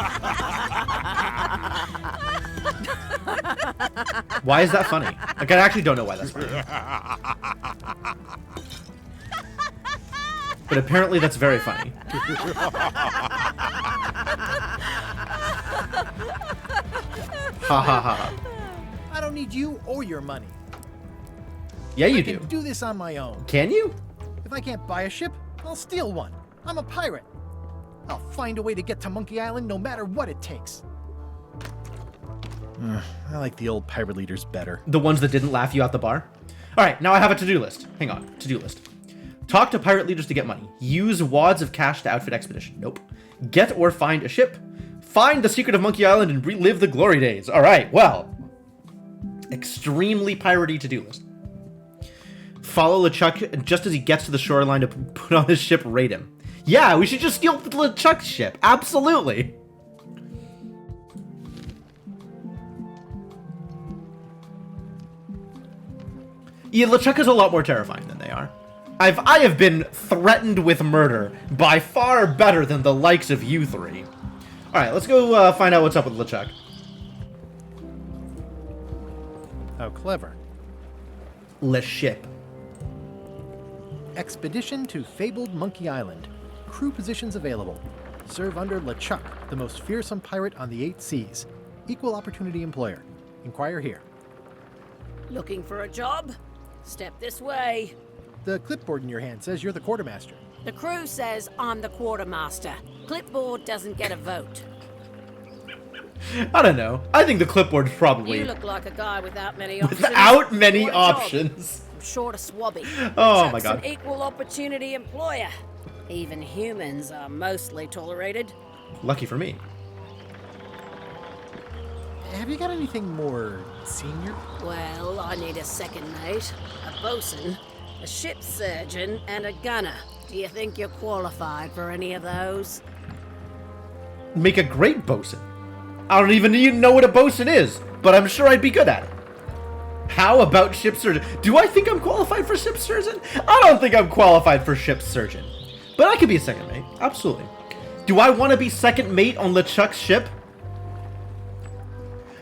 Why is that funny? Like, I actually don't know why that's funny. But apparently that's very funny. Ha ha ha. I don't need you or your money. Yeah, you I do. can do this on my own. Can you? If I can't buy a ship, I'll steal one. I'm a pirate. I'll find a way to get to Monkey Island no matter what it takes. I like the old pirate leaders better. The ones that didn't laugh you out the bar? Alright, now I have a to-do list. Hang on, to-do list. Talk to pirate leaders to get money. Use wads of cash to outfit expedition. Nope. Get or find a ship. Find the secret of Monkey Island and relive the glory days. Alright, well. Extremely piratey to-do list. Follow LeChuck, and just as he gets to the shoreline to put on his ship, raid him. Yeah, we should just steal LeChuck's ship. Absolutely. Yeah, LeChuck is a lot more terrifying than they are. I have been threatened with murder by far better than the likes of you three. Alright, let's go find out what's up with LeChuck. How clever. Le ship. Expedition to fabled Monkey Island. Crew positions available. Serve under LeChuck, the most fearsome pirate on the 8 seas. equal opportunity employer. Inquire here. Looking for a job? Step this way. The clipboard in your hand says you're the quartermaster. The crew says I'm the quartermaster. Clipboard doesn't get a vote. I don't know. I think the clipboard's probably You look like a guy without many options. without many Want a job? options. I'm short of swabby. Oh, my Chuck's God. an equal opportunity employer. Even humans are mostly tolerated. Lucky for me. Have you got anything more senior? Well, I need a second mate, a bosun, a ship surgeon, and a gunner. Do you think you're qualified for any of those? Make a great bosun. I don't even know what a bosun is, but I'm sure I'd be good at it. How about ship surgeon? Do I think I'm qualified for ship surgeon? I don't think I'm qualified for ship surgeon. But I could be a second mate, absolutely. Do I want to be second mate on LeChuck's ship?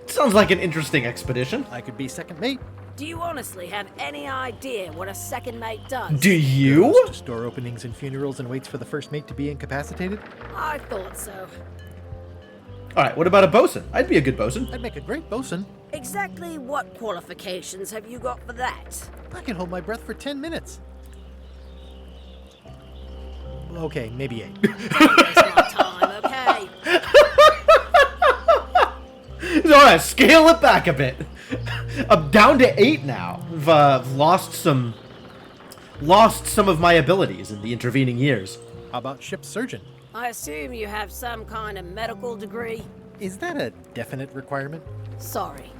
Sounds like an interesting expedition. I could be second mate. Do you honestly have any idea what a second mate does? Do you? Goes to store openings and funerals and waits for the first mate to be incapacitated. I thought so. Alright, what about a bosun? I'd be a good bosun. I'd make a great bosun. Exactly what qualifications have you got for that? I can hold my breath for 10 minutes. Okay, maybe 8. Don't waste my time, okay? Alright, scale it back a bit. I'm down to 8 now. I've lost some of my abilities in the intervening years. How about ship surgeon? I assume you have some kind of medical degree? Is that a definite requirement? Sorry.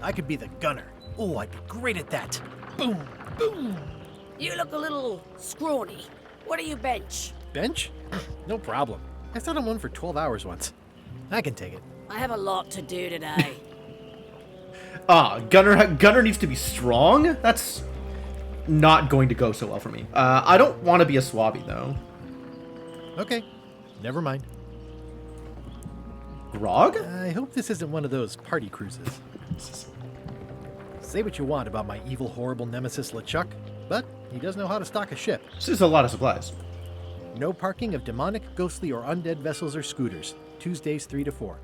I could be the gunner. Oh, I'd be great at that. Boom, boom. You look a little scrawny. What do you bench? Bench? No problem. I sat on one for 12 hours once. I can take it. I have a lot to do today. Gunner needs to be strong? That's not going to go so well for me. I don't want to be a swabby, though. Okay, never mind. Grog? I hope this isn't one of those party cruises. Say what you want about my evil, horrible nemesis LeChuck, but he does know how to stock a ship. This is a lot of supplies. No parking of demonic, ghostly, or undead vessels or scooters. Tuesdays 3 to 4.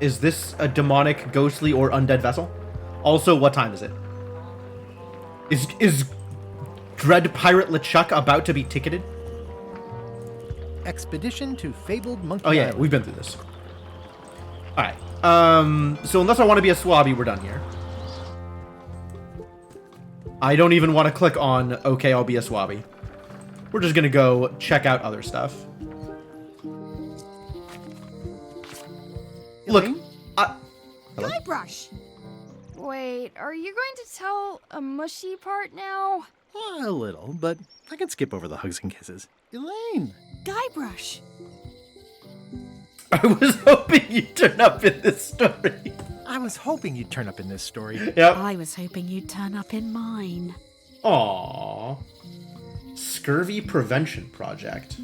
Is this a demonic, ghostly, or undead vessel? Also, what time is it? Is Dread Pirate LeChuck about to be ticketed? Expedition to Fabled Monkey Oh yeah, Island. we've been through this. Alright. So unless I want to be a swabby, we're done here. I don't even want to click on, okay, I'll be a swabby. We're just gonna go check out other stuff. Look, hello? Guybrush! Wait, are you going to tell a mushy part now? A little, but I can skip over the hugs and kisses. Elaine! Guybrush! I was hoping you'd turn up in this story. I was hoping you'd turn up in this story. Yep. I was hoping you'd turn up in mine. Aww. Scurvy Prevention Project.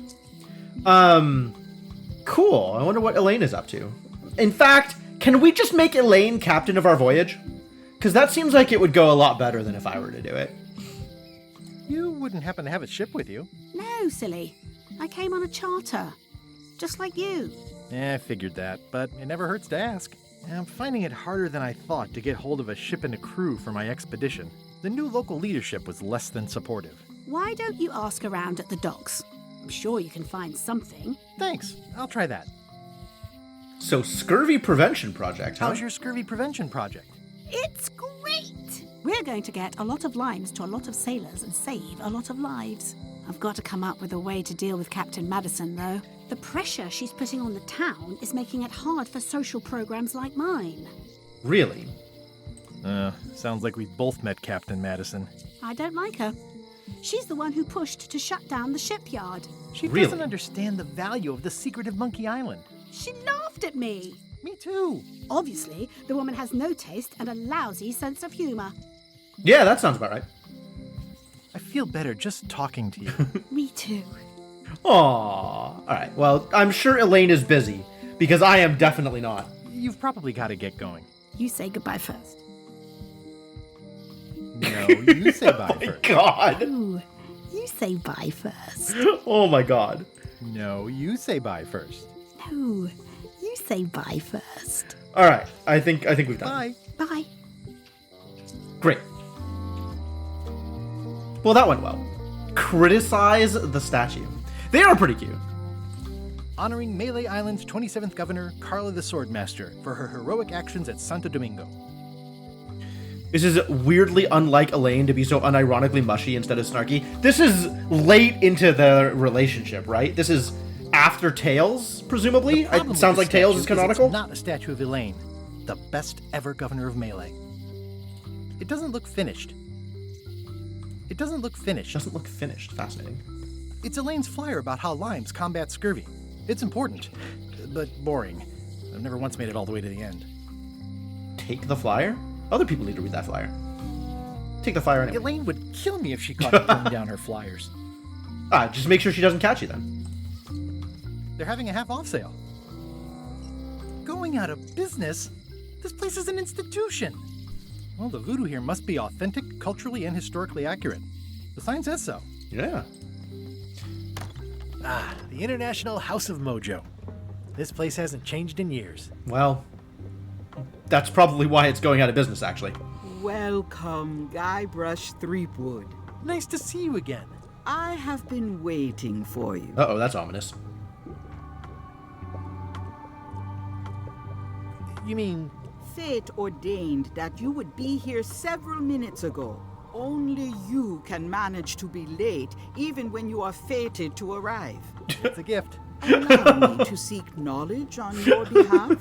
Cool. I wonder what Elaine is up to. In fact, can we just make Elaine captain of our voyage? Because that seems like it would go a lot better than if I were to do it. You wouldn't happen to have a ship with you. No, silly. I came on a charter. Just like you. I figured that, but it never hurts to ask. I'm finding it harder than I thought to get hold of a ship and a crew for my expedition. The new local leadership was less than supportive. Why don't you ask around at the docks? I'm sure you can find something. Thanks, I'll try that. So, Scurvy Prevention Project, huh? How's your scurvy prevention project? It's great! We're going to get a lot of limes to a lot of sailors and save a lot of lives. I've got to come up with a way to deal with Captain Madison, though. The pressure she's putting on the town is making it hard for social programs like mine. Really? Sounds like we both met Captain Madison. I don't like her. She's the one who pushed to shut down the shipyard. She Really? doesn't understand the value of the secret of Monkey Island. She laughed at me. Me too. Obviously, the woman has no taste and a lousy sense of humor. Yeah, that sounds about right. I feel better just talking to you. Me too. Aww. Alright, well, I'm sure Elaine is busy, because I am definitely not. You've probably got to get going. You say goodbye first. No, you say bye first. God. Ooh, you say bye first. Oh my god. No, you say bye first. No, you say bye first. All right, I think we've done. Bye. Bye. Great. Well, that went well. Criticize the statue. They are pretty cute. Honoring Melee Island's 27th governor, Carla the Swordmaster, for her heroic actions at Santo Domingo. This is weirdly unlike Elaine to be so unironically mushy instead of snarky. This is late into the relationship, right? This is after Tails, presumably? It sounds like Tails is canonical? It's not a statue of Elaine, the best ever governor of Melee. It doesn't look finished. Doesn't look finished. Fascinating. It's Elaine's flyer about how limes combat scurvy. It's important, but boring. I've never once made it all the way to the end. Take the flyer? Other people need to read that flyer. Take the flyer anyway. Elaine would kill me if she caught me pulling down her flyers. Just make sure she doesn't catch you then. They're having a half-off sale. Going out of business? This place is an institution. Well, the voodoo here must be authentic, culturally and historically accurate. The sign says so. Yeah. The International House of Mojo. This place hasn't changed in years. Well, that's probably why it's going out of business, actually. Welcome, Guybrush Threepwood. Nice to see you again. I have been waiting for you. Uh-oh, that's ominous. You mean... Fate ordained that you would be here several minutes ago. Only you can manage to be late, even when you are fated to arrive. It's a gift. Allow me to seek knowledge on your behalf.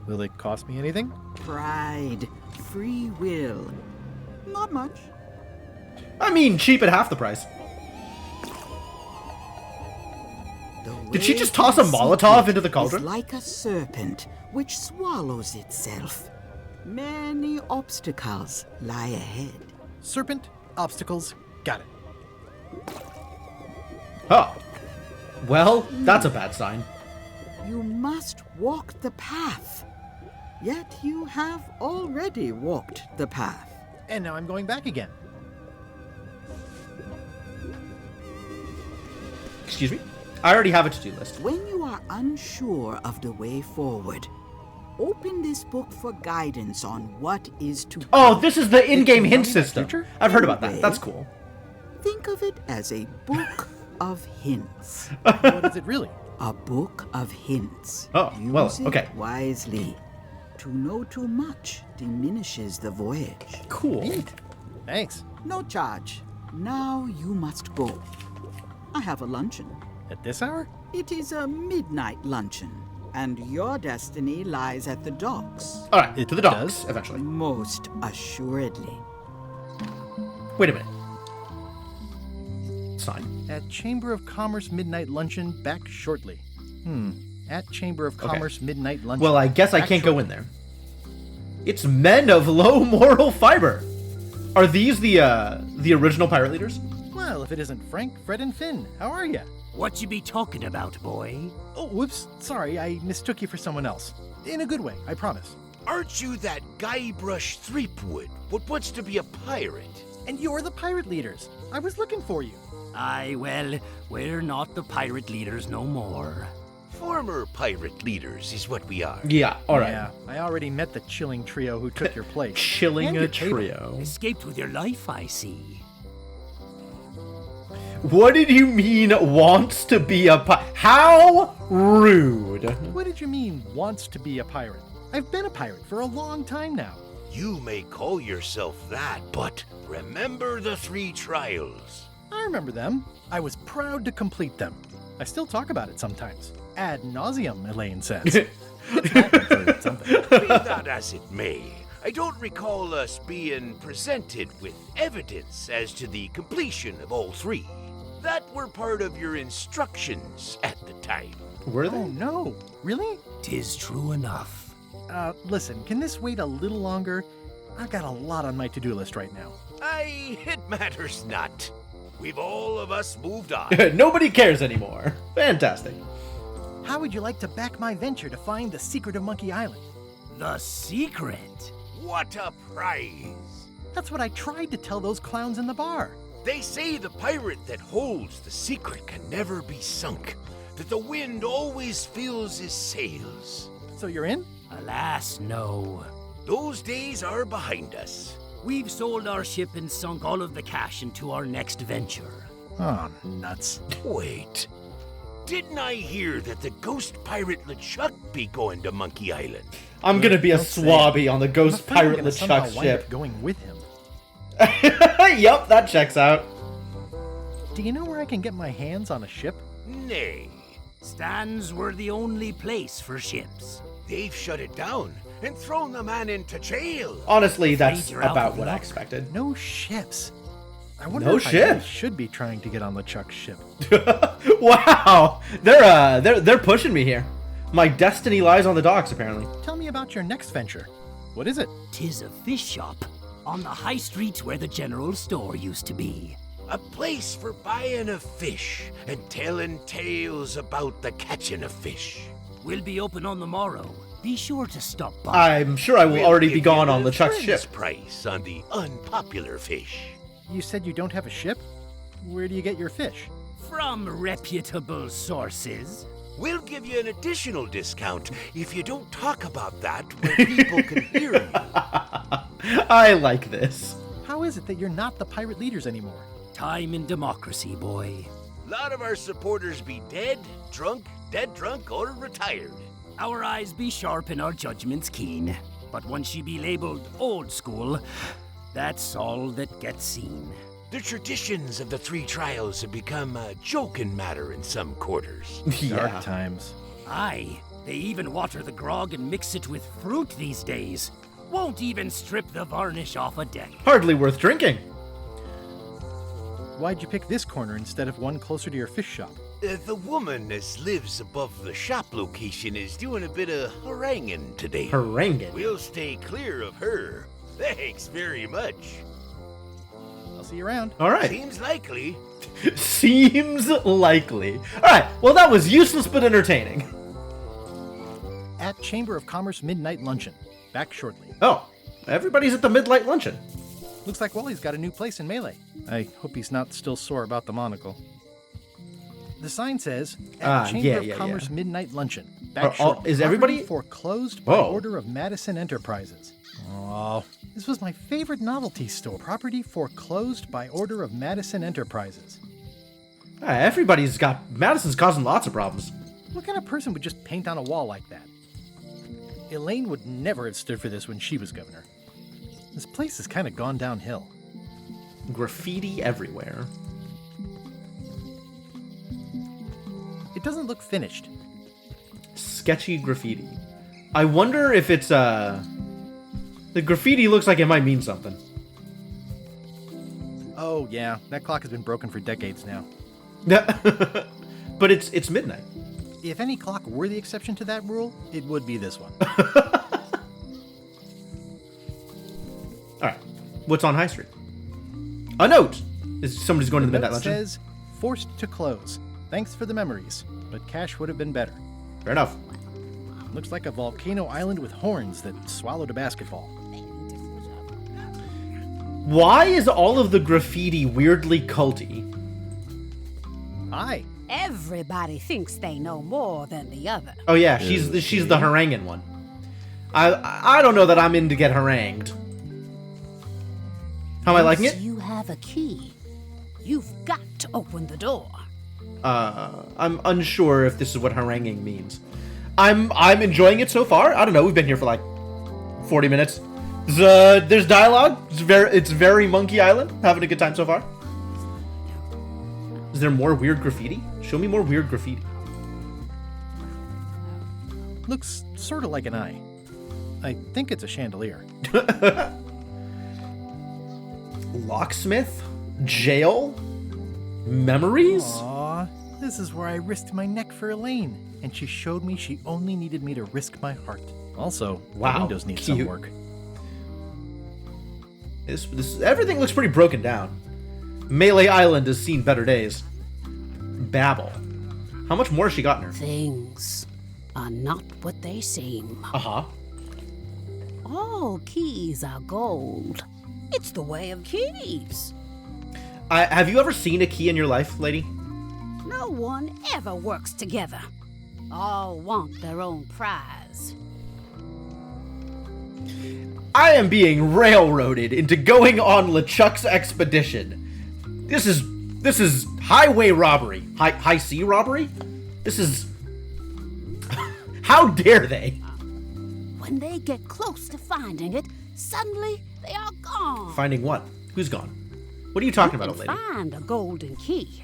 Will it cost me anything? Pride, free will. Not much. I mean, cheap at half the price. Did she just toss a Molotov into the cauldron? It's like a serpent which swallows itself. Many obstacles lie ahead. Serpent, obstacles, got it. Oh. Well, that's a bad sign. You must walk the path. Yet you have already walked the path. And now I'm going back again. Excuse me? I already have a to-do list. When you are unsure of the way forward, open this book for guidance on what is to come. Oh, this is the in-game hint system. I've heard about that. That's cool. Think of it as a book of hints. What is it really? A book of hints. Oh, well, okay. Use it wisely. To know too much diminishes the voyage. Cool. Neat. Thanks. No charge. Now you must go. I have a luncheon. At this hour? It is a midnight luncheon, and your destiny lies at the docks. All right, to the docks, eventually. Most assuredly. Wait a minute. Sign. At Chamber of Commerce Midnight Luncheon, back shortly. At Chamber of Commerce Midnight Luncheon. Well, I guess I can't go in there. It's men of low moral fiber. Are these the original pirate leaders? Well, if it isn't Frank, Fred, and Finn, how are you? What you be talking about, boy? Oh, whoops. Sorry, I mistook you for someone else. In a good way, I promise. Aren't you that Guybrush Threepwood, what wants to be a pirate? And you're the pirate leaders. I was looking for you. Aye, well, we're not the pirate leaders no more. Former pirate leaders is what we are. Yeah, all right. Yeah, I already met the chilling trio who took your place. Chilling And a your table. trio. Escaped with your life, I see. What did you mean wants to be a pirate? How rude. What did you mean, wants to be a pirate? I've been a pirate for a long time now. You may call yourself that, but remember the 3 trials. I remember them. I was proud to complete them. I still talk about it sometimes. Ad nauseum, Elaine says. It's happened for something. Be that as it may, I don't recall us being presented with evidence as to the completion of all 3. That were part of your instructions at the time. Were they? Oh, no. Really? 'Tis true enough. Listen, can this wait a little longer? I've got a lot on my to-do list right now. It matters not. We've all of us moved on. Nobody cares anymore. Fantastic. How would you like to back my venture to find the secret of Monkey Island? The secret? What a prize! That's what I tried to tell those clowns in the bar. They say the pirate that holds the secret can never be sunk, that the wind always fills his sails. So you're in? Alas, no. Those days are behind us. We've sold our ship and sunk all of the cash into our next venture. Oh, nuts. Wait. Didn't I hear that the ghost pirate LeChuck be going to Monkey Island? I'm gonna be a Don't say. swabby on the I'm ghost afraid I'm pirate gonna somehow LeChuck wind up ship. going with him. Yup, that checks out. Do you know where I can get my hands on a ship? Nay. Stands were the only place for ships. They've shut it down and thrown the man into jail. Honestly, that's you're out about of what I luck. expected. No ships. I wonder No if I really ship? should be trying to get on LeChuck's ship. Wow, they're pushing me here. My destiny lies on the docks, apparently. Tell me about your next venture. What is it? 'Tis a fish shop on the high street where the general store used to be. A place for buying of fish and telling tales about the catching of fish. We'll be open on the morrow. Be sure to stop by. I'm sure I will We'll already give be gone you on the LeChuck's friend's ship. price on the unpopular fish. You said you don't have a ship? Where do you get your fish? From reputable sources. We'll give you an additional discount if you don't talk about that where people can hear you. I like this. How is it that you're not the pirate leaders anymore? Time and democracy, boy. A lot of our supporters be dead drunk, or retired. Our eyes be sharp and our judgments keen. But once you be labeled old school, that's all that gets seen. The traditions of the three trials have become a joking matter in some quarters. Dark times. Aye, they even water the grog and mix it with fruit these days. Won't even strip the varnish off a deck. Hardly worth drinking. Why'd you pick this corner instead of one closer to your fish shop? The woman as lives above the shop location is doing a bit of haranguing today. Haranguing? We'll stay clear of her. Thanks very much. I'll see you around. All right. Seems likely. Seems likely. All right. Well, that was useless but entertaining. At Chamber of Commerce Midnight Luncheon. Back shortly. Oh, everybody's at the midnight luncheon. Looks like Wally's got a new place in Melee. I hope he's not still sore about the monocle. The sign says, at Chamber of Commerce Midnight Luncheon. Back shortly. Is everybody foreclosed by order of Madison Enterprises? Oh, this was my favorite novelty store. Property foreclosed by order of Madison Enterprises. Everybody's got... Madison's causing lots of problems. What kind of person would just paint on a wall like that? Elaine would never have stood for this when she was governor. This place has kind of gone downhill. Graffiti everywhere. It doesn't look finished. Sketchy graffiti. I wonder if it's, The graffiti looks like it might mean something. Oh, yeah. That clock has been broken for decades now. But it's midnight. If any clock were the exception to that rule, it would be this one. All right. What's on High Street? A note! Is somebody's going to the midnight Note luncheon? says, forced to close. Thanks for the memories, but cash would have been better. Fair enough. Looks like a volcano island with horns that swallowed a basketball. Why is all of the graffiti weirdly culty? Hi. Everybody thinks they know more than the other. Oh yeah, she's the haranguing one. I don't know that I'm in to get harangued. How am I liking it? You have a key. You've got to open the door. I'm unsure if this is what haranguing means. I'm enjoying it so far. I don't know. We've been here for like 40 minutes. There's dialogue. It's very Monkey Island. Having a good time so far. Is there more weird graffiti? Show me more weird graffiti. Looks sort of like an eye. I think it's a chandelier. Locksmith? Jail? Memories? Aw, this is where I risked my neck for Elaine, and she showed me she only needed me to risk my heart. Also, Wow, the windows need some cute. work. This everything looks pretty broken down. Melee Island has seen better days. Babel. How much more has she got in her? Things are not what they seem. Uh-huh. All keys are gold. It's the way of keys. Have you ever seen a key in your life, lady? No one ever works together. All want their own prize. I am being railroaded into going on LeChuck's expedition. This is highway robbery. High sea robbery? This is... How dare they? When they get close to finding it, suddenly they are gone. Finding what? Who's gone? What are you talking about, You old can lady? find a golden key,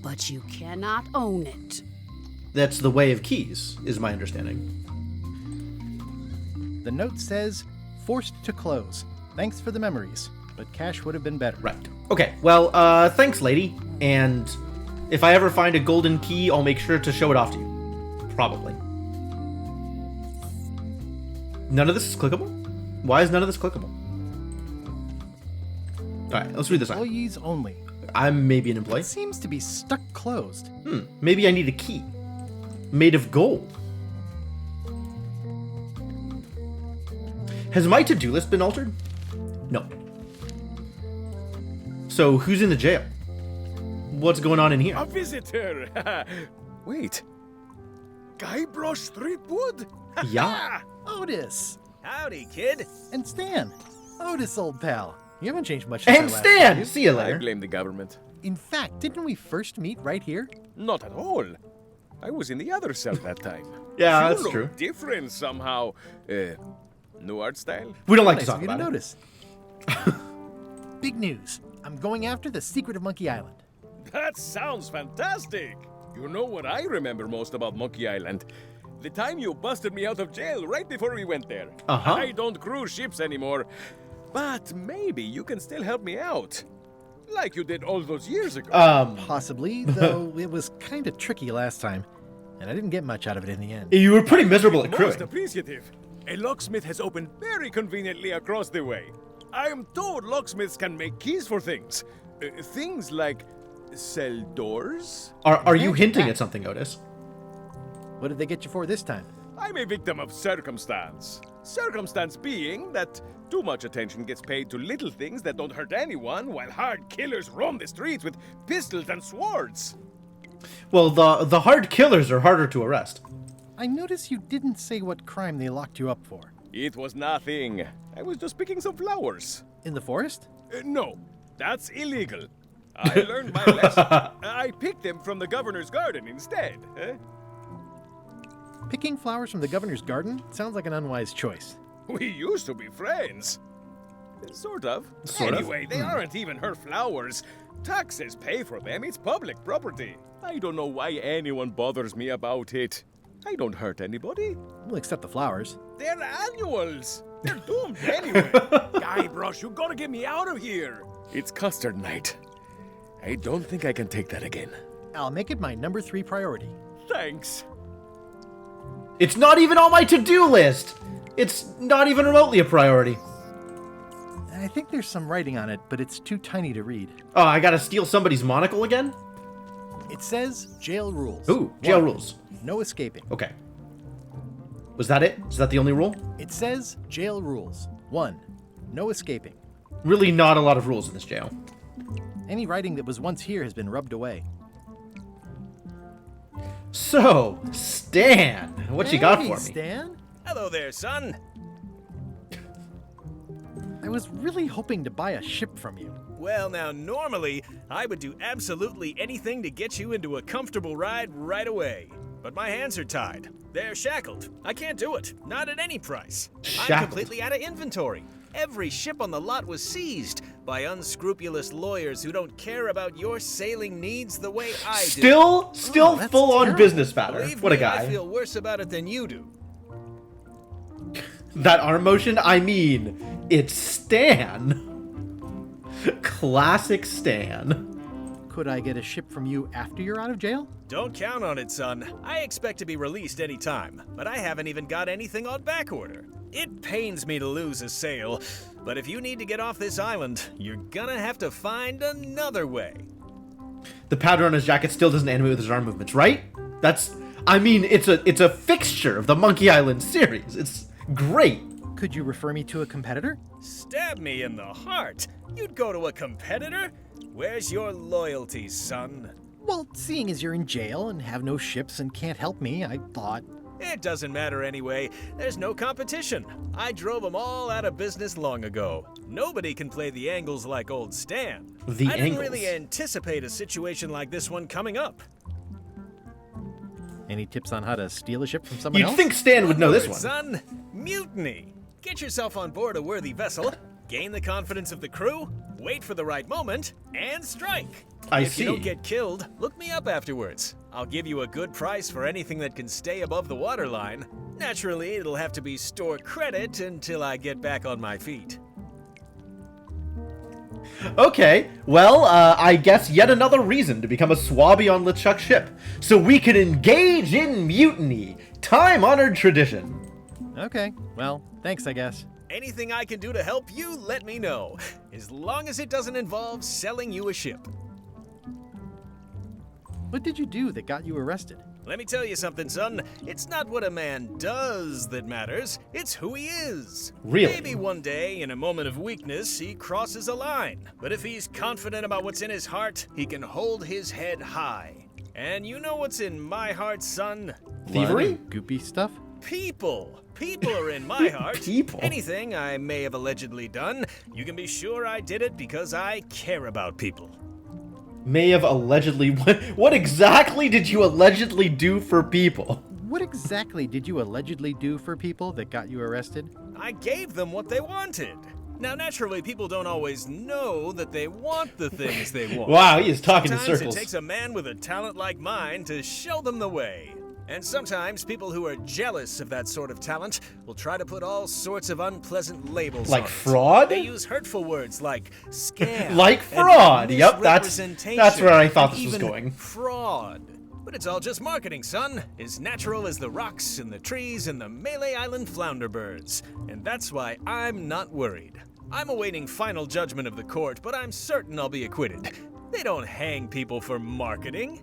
but you cannot own it. That's the way of keys, is my understanding. The note says, forced to close. Thanks for the memories, but cash would have been better. Right. Okay, well, thanks, lady. And if I ever find a golden key, I'll make sure to show it off to you. Probably. None of this is clickable? Why is none of this clickable? Alright, let's read this out. Employees only. I'm maybe an employee. It seems to be stuck closed. Maybe I need a key. Made of gold. Has my to-do list been altered? No. So, who's in the jail? What's going on in here? A visitor! Wait. Guybrush Threepwood? Yeah. Otis! Howdy, kid. And Stan! Otis, old pal. You haven't changed much since And I last Stan! saw you. See you I later. blame the government. In fact, didn't we first meet right here? Not at all. I was in the other cell that time. Yeah, You that's look true. different somehow. New art style? We don't like Nice to of talk you to about it. notice. Big news. I'm going after the secret of Monkey Island. That sounds fantastic. You know what I remember most about Monkey Island? The time you busted me out of jail right before we went there. Uh-huh. I don't cruise ships anymore. But maybe you can still help me out. Like you did all those years ago. Possibly, though it was kind of tricky last time, and I didn't get much out of it in the end. You were pretty miserable at Most crewing. appreciative. A locksmith has opened very conveniently across the way. I am told locksmiths can make keys for things. Things like cell doors. Are you hinting at something, Otis? What did they get you for this time? I'm a victim of circumstance. Circumstance being that too much attention gets paid to little things that don't hurt anyone, while hard killers roam the streets with pistols and swords. Well, the hard killers are harder to arrest. I notice you didn't say what crime they locked you up for. It was nothing. I was just picking some flowers. In the forest? No, that's illegal. I learned my lesson. I picked them from the governor's garden instead. Picking flowers from the governor's garden sounds like an unwise choice. We used to be friends. Sort of. Sort of? Anyway, they aren't even her flowers. Taxes pay for them. It's public property. I don't know why anyone bothers me about it. I don't hurt anybody. We'll accept the flowers. They're annuals. They're doomed anyway. Guybrush, you gotta get me out of here. It's custard night. I don't think I can take that again. I'll make it my number 3 priority. Thanks. It's not even on my to-do list. It's not even remotely a priority. I think there's some writing on it, but it's too tiny to read. Oh, I gotta steal somebody's monocle again? It says jail rules. Ooh, jail 1, rules. No escaping. Okay. Was that it? Is that the only rule? It says jail rules. 1, no escaping. Really not a lot of rules in this jail. Any writing that was once here has been rubbed away. So, Stan, what you got for me? Stan? Hello there, son. I was really hoping to buy a ship from you. Well, now, normally, I would do absolutely anything to get you into a comfortable ride right away. But my hands are tied. They're shackled. I can't do it. Not at any price. I'm Shackled. completely out of inventory. Every ship on the lot was seized by unscrupulous lawyers who don't care about your sailing needs the way I do. Still that's full-on terrible. business matter. Believe What a me, I guy. feel worse about it than you do. That arm motion, I mean, it's Stan. Classic Stan. Could I get a ship from you after you're out of jail? Don't count on it, son. I expect to be released any time, but I haven't even got anything on back order. It pains me to lose a sail, but if you need to get off this island, you're gonna have to find another way. The pattern on his jacket still doesn't animate with his arm movements, right? It's a fixture of the Monkey Island series. It's great. Could you refer me to a competitor? Stab me in the heart. You'd go to a competitor? Where's your loyalty, son? Well, seeing as you're in jail and have no ships and can't help me, I thought... It doesn't matter anyway. There's no competition. I drove them all out of business long ago. Nobody can play the angles like old Stan. I didn't really anticipate a situation like this one coming up. Any tips on how to steal a ship from someone else? You'd think Stan would know this one. Son, mutiny. Get yourself on board a worthy vessel, gain the confidence of the crew, wait for the right moment, and strike. If you don't get killed, look me up afterwards. I'll give you a good price for anything that can stay above the waterline. Naturally, it'll have to be store credit until I get back on my feet. Okay, well, I guess yet another reason to become a swabby on LeChuck's ship, so we can engage in mutiny. Time-honored tradition. Okay, well, thanks, I guess. Anything I can do to help you, let me know. As long as it doesn't involve selling you a ship. What did you do that got you arrested? Let me tell you something, son. It's not what a man does that matters. It's who he is. Really? Maybe one day, in a moment of weakness, he crosses a line. But if he's confident about what's in his heart, he can hold his head high. And you know what's in my heart, son? Thievery? Goopy stuff? People. People are in my heart. People. Anything I may have allegedly done, you can be sure I did it because I care about people. May have allegedly... What exactly did you allegedly do for people? What exactly did you allegedly do for people that got you arrested? I gave them what they wanted. Now, naturally, people don't always know that they want the things they want. Wow, he is talking Sometimes in circles. It takes a man with a talent like mine to show them the way. And sometimes people who are jealous of that sort of talent will try to put all sorts of unpleasant labels on Like it. fraud? They use hurtful words like scam. Like fraud. Yep, that's where I thought this was even going. Fraud. But it's all just marketing, son. As natural as the rocks and the trees and the Malay Island flounder birds. And that's why I'm not worried. I'm awaiting final judgment of the court, but I'm certain I'll be acquitted. They don't hang people for marketing.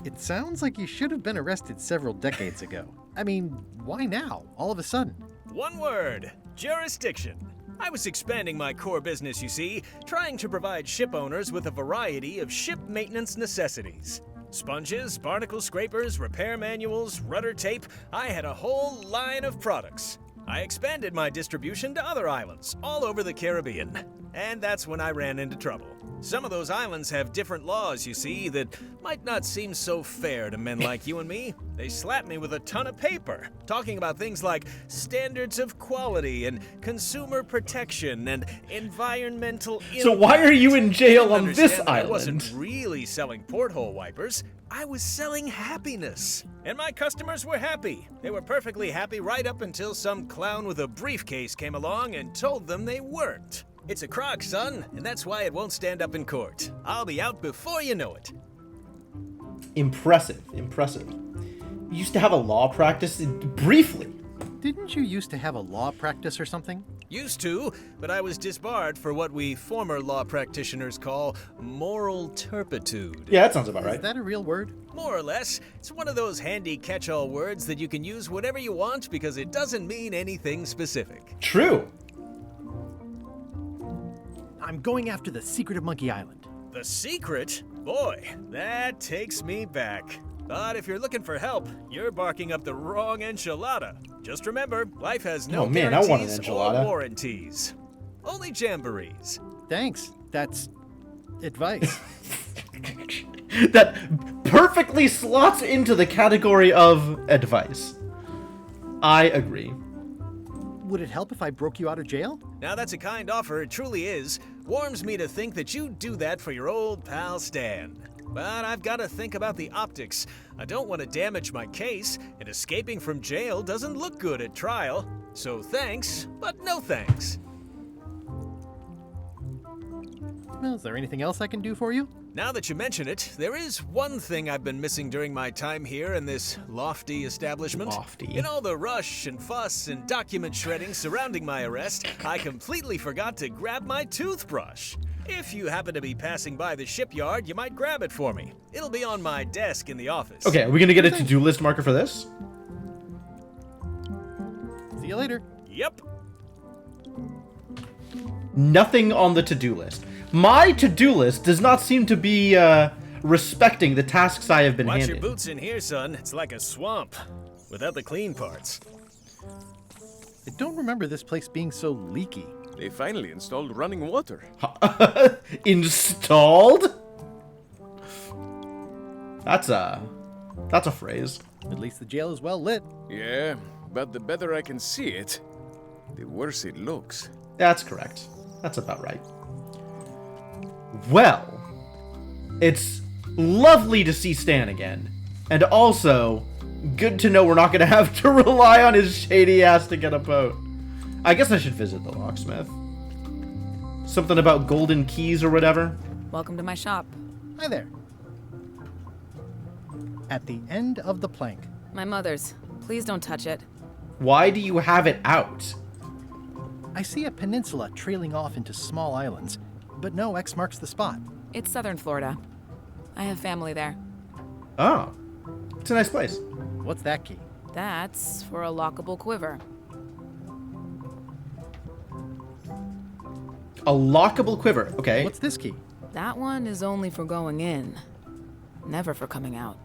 It sounds like you should have been arrested several decades ago. I mean, why now, all of a sudden? One word, jurisdiction. I was expanding my core business, you see, trying to provide ship owners with a variety of ship maintenance necessities. Sponges, barnacle scrapers, repair manuals, rudder tape. I had a whole line of products. I expanded my distribution to other islands all over the Caribbean. And that's when I ran into trouble. Some of those islands have different laws, you see, that might not seem so fair to men like you and me. They slapped me with a ton of paper, talking about things like standards of quality and consumer protection and environmental impact. So why are you in jail on this I island? wasn't really selling porthole wipers. I was selling happiness. And my customers were happy. They were perfectly happy right up until some clown with a briefcase came along and told them they weren't. It's a crock, son, and that's why it won't stand up in court. I'll be out before you know it. Impressive, impressive. You used to have a law practice briefly. Didn't you used to have a law practice or something? Used to, but I was disbarred for what we former law practitioners call moral turpitude. Yeah, that sounds about right. Is that a real word? More or less. It's one of those handy catch-all words that you can use whatever you want because it doesn't mean anything specific. True. I'm going after the secret of Monkey Island. The secret? Boy, that takes me back. But if you're looking for help, you're barking up the wrong enchilada. Just remember, life has no man, I want an guarantees enchilada. or warranties. Only jamborees. Thanks. That's advice. That perfectly slots into the category of advice. I agree. Would it help if I broke you out of jail? Now that's a kind offer, it truly is. Warms me to think that you'd do that for your old pal Stan. But I've got to think about the optics. I don't want to damage my case, and escaping from jail doesn't look good at trial. So thanks, but no thanks. Well, is there anything else I can do for you? Now that you mention it, there is one thing I've been missing during my time here in this lofty establishment. Lofty. In all the rush and fuss and document shredding surrounding my arrest, I completely forgot to grab my toothbrush. If you happen to be passing by the shipyard, you might grab it for me. It'll be on my desk in the office. Okay, are we gonna get a to-do list marker for this? See you later. Yep. Nothing on the to-do list. My to-do list does not seem to be respecting the tasks I have been Watch handed. your boots in here, son. It's like a swamp. Without the clean parts. I don't remember this place being so leaky. They finally installed running water. Installed? That's a phrase. At least the jail is well lit. Yeah, but the better I can see it, the worse it looks. That's correct. That's about right. Well, it's lovely to see Stan again. And also, good to know we're not going to have to rely on his shady ass to get a boat. I guess I should visit the locksmith. Something about golden keys or whatever. Welcome to my shop. Hi there. At the end of the plank. My mother's. Please don't touch it. Why do you have it out? I see a peninsula trailing off into small islands, but no X marks the spot. It's southern Florida. I have family there. Oh, it's a nice place. What's that key? That's for a lockable quiver. A lockable quiver, okay. What's this key? That one is only for going in, never for coming out.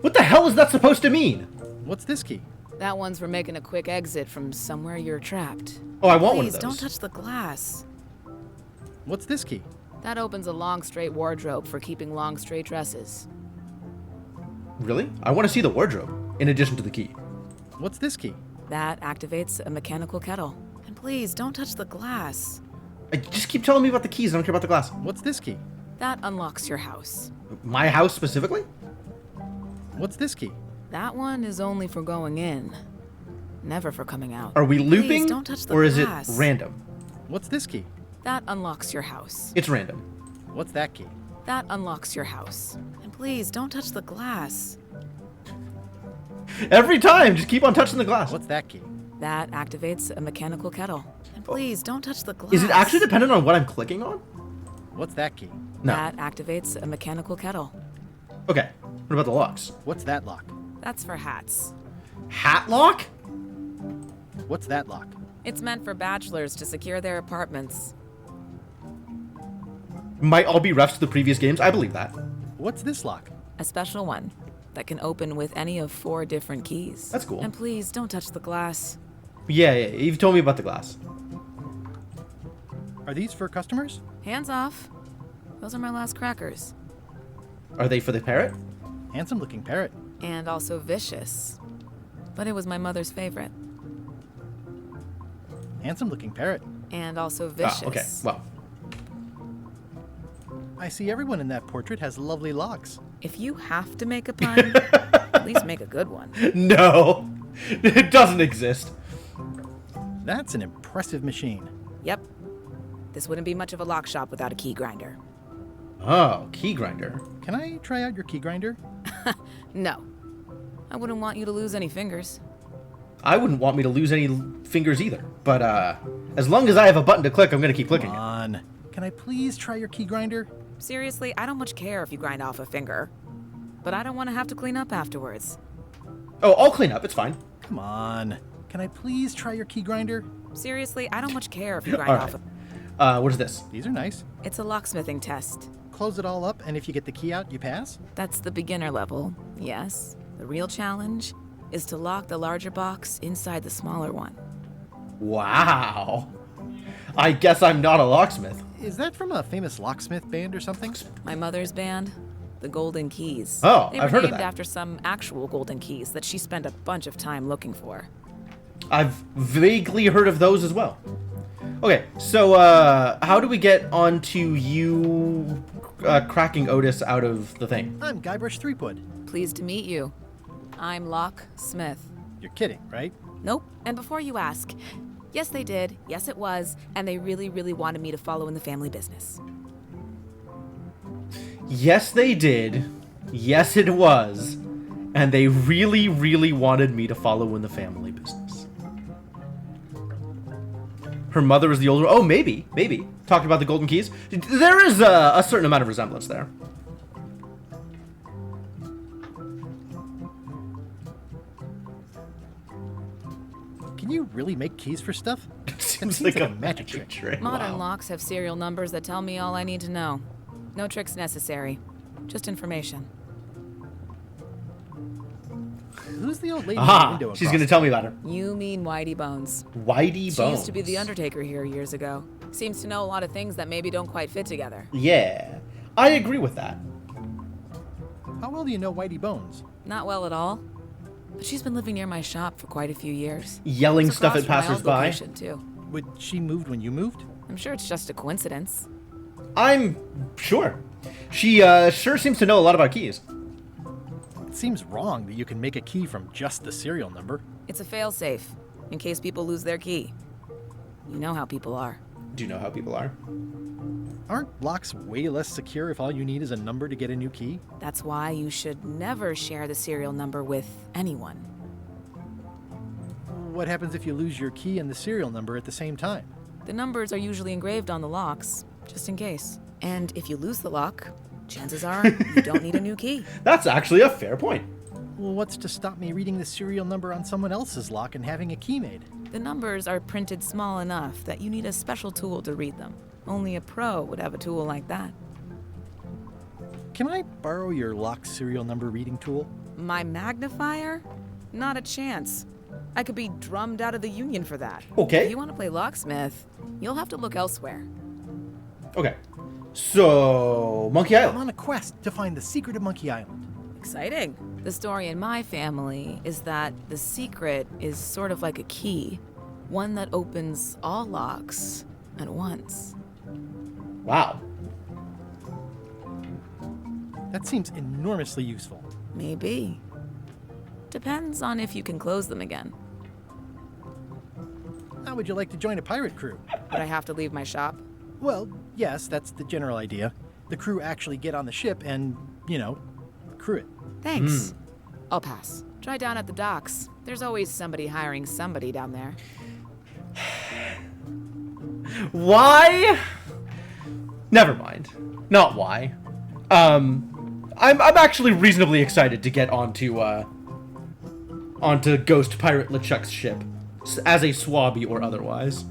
What the hell is that supposed to mean? What's this key? That one's for making a quick exit from somewhere you're trapped. Oh, I want one of Please, those. don't touch the glass. What's this key? That opens a long, straight wardrobe for keeping long, straight dresses. Really? I want to see the wardrobe, in addition to the key. What's this key? That activates a mechanical kettle. And please, don't touch the glass. Just keep telling me about the keys. I don't care about the glass. What's this key? That unlocks your house. My house specifically? What's this key? That one is only for going in, never for coming out. Are we looping, Please, don't touch the or is it glass. random? What's this key? That unlocks your house. It's random. What's that key? That unlocks your house. And please, don't touch the glass. Every time, just keep on touching the glass. What's that key? That activates a mechanical kettle. And please, don't touch the glass. Is it actually dependent on what I'm clicking on? What's that key? No. That activates a mechanical kettle. Okay. What about the locks? What's that lock? That's for hats. Hat lock? What's that lock? It's meant for bachelors to secure their apartments. Might all be refs to the previous games. I believe that. What's this lock? A special one that can open with any of 4 different keys. That's cool. And please, don't touch the glass. Yeah, you've told me about the glass. Are these for customers? Hands off. Those are my last crackers. Are they for the parrot? Handsome looking parrot. And also vicious. But it was my mother's favorite. Handsome looking parrot. And also vicious. Ah, okay, well. I see everyone in that portrait has lovely locks. If you have to make a pun, at least make a good one. No, it doesn't exist. That's an impressive machine. Yep. This wouldn't be much of a lock shop without a key grinder. Oh, key grinder. Can I try out your key grinder? No. I wouldn't want you to lose any fingers. I wouldn't want me to lose any fingers either. But as long as I have a button to click, I'm going to keep clicking. Come on. Can I please try your key grinder? Seriously, I don't much care if you grind off a finger. But I don't want to have to clean up afterwards. Oh, I'll clean up. It's fine. Come on. Can I please try your key grinder? Seriously, I don't much care if you grind All off right. What is this? These are nice. It's a locksmithing test. Close it all up, and if you get the key out, you pass? That's the beginner level, yes. The real challenge is to lock the larger box inside the smaller one. Wow. I guess I'm not a locksmith. Is that from a famous locksmith band or something? My mother's band, the Golden Keys. Oh, they I've were heard of named that. after some actual golden keys that she spent a bunch of time looking for. I've vaguely heard of those as well. Okay, so how do we get onto you cracking Otis out of the thing? I'm Guybrush Threepwood. Pleased to meet you. I'm Locke Smith. You're kidding, right? Nope. And before you ask, yes, they did. Yes, it was. And they really, really wanted me to follow in the family business. Yes, they did. Yes, it was. And they really, really wanted me to follow in the family business. Her mother is the older... Oh, maybe. Talking about the Golden Keys. There is a certain amount of resemblance there. Can you really make keys for stuff? Seems like like a magic trick. Modern Wow. locks have serial numbers that tell me all I need to know. No tricks necessary. Just information. Who's the old lady in the window? She's gonna tell me about her. You mean Whitey Bones. Whitey She Bones. used to be the Undertaker here years ago. Seems to know a lot of things that maybe don't quite fit together. Yeah, I agree with that. How well do you know Whitey Bones? Not well at all. But she's been living near my shop for quite a few years. Yelling It's stuff across at from my old passersby. location, too. Would she moved when you moved? I'm sure it's just a coincidence. I'm sure. She sure seems to know a lot about keys. It seems wrong that you can make a key from just the serial number. It's a failsafe, in case people lose their key. You know how people are. Do you know how people are? Aren't locks way less secure if all you need is a number to get a new key? That's why you should never share the serial number with anyone. What happens if you lose your key and the serial number at the same time? The numbers are usually engraved on the locks, just in case. And if you lose the lock, chances are you don't need a new key. That's actually a fair point. Well, what's to stop me reading the serial number on someone else's lock and having a key made? The numbers are printed small enough that you need a special tool to read them. Only a pro would have a tool like that. Can I borrow your lock serial number reading tool? My magnifier? Not a chance. I could be drummed out of the union for that. Okay. If you want to play locksmith, you'll have to look elsewhere. Okay. So, Monkey Island. I'm on a quest to find the secret of Monkey Island. Exciting. The story in my family is that the secret is sort of like a key, one that opens all locks at once. Wow. That seems enormously useful. Maybe. Depends on if you can close them again. How would you like to join a pirate crew? Would I have to leave my shop? Well, yes, that's the general idea. The crew actually get on the ship and, crew it. Thanks. I'll pass. Try down at the docks. There's always somebody hiring somebody down there. Why? Never mind. Not why. I'm actually reasonably excited to get onto Ghost Pirate LeChuck's ship, as a swabby or otherwise.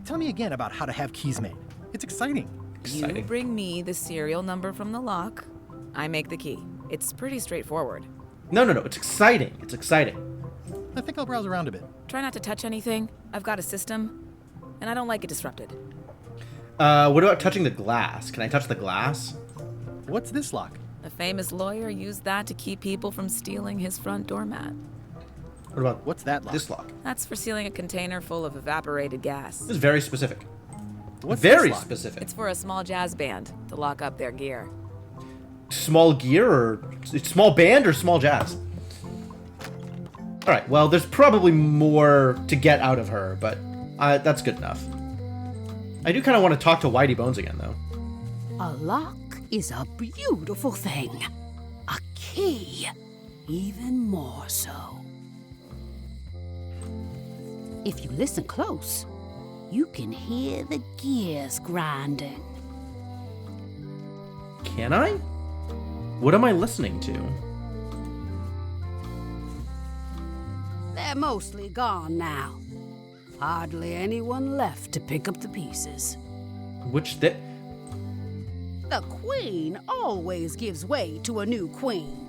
Tell me again about how to have keys made. It's exciting. You bring me the serial number from the lock. I make the key. It's pretty straightforward. No. It's exciting. It's exciting. I think I'll browse around a bit. Try not to touch anything. I've got a system, and I don't like it disrupted. What about touching the glass? Can I touch the glass? What's this lock? A famous lawyer used that to keep people from stealing his front doormat. What about what's that lock? This lock. That's for sealing a container full of evaporated gas. This is very specific. What's very this lock? specific. It's for a small jazz band to lock up their gear. Small gear or small band or small jazz? All right. Well, there's probably more to get out of her, but that's good enough. I do kind of want to talk to Whitey Bones again, though. A lock is a beautiful thing. A key, even more so. If you listen close, you can hear the gears grinding. Can I? What am I listening to? They're mostly gone now. Hardly anyone left to pick up the pieces. The queen always gives way to a new queen.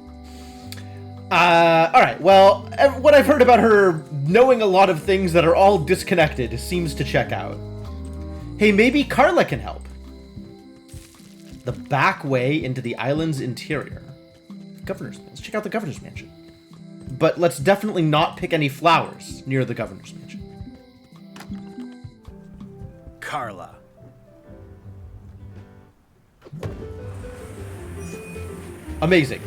Alright, well, what I've heard about her knowing a lot of things that are all disconnected seems to check out. Hey, maybe Carla can help. The back way into the island's interior. Let's check out the governor's mansion. But let's definitely not pick any flowers near the governor's mansion. Carla. Amazing.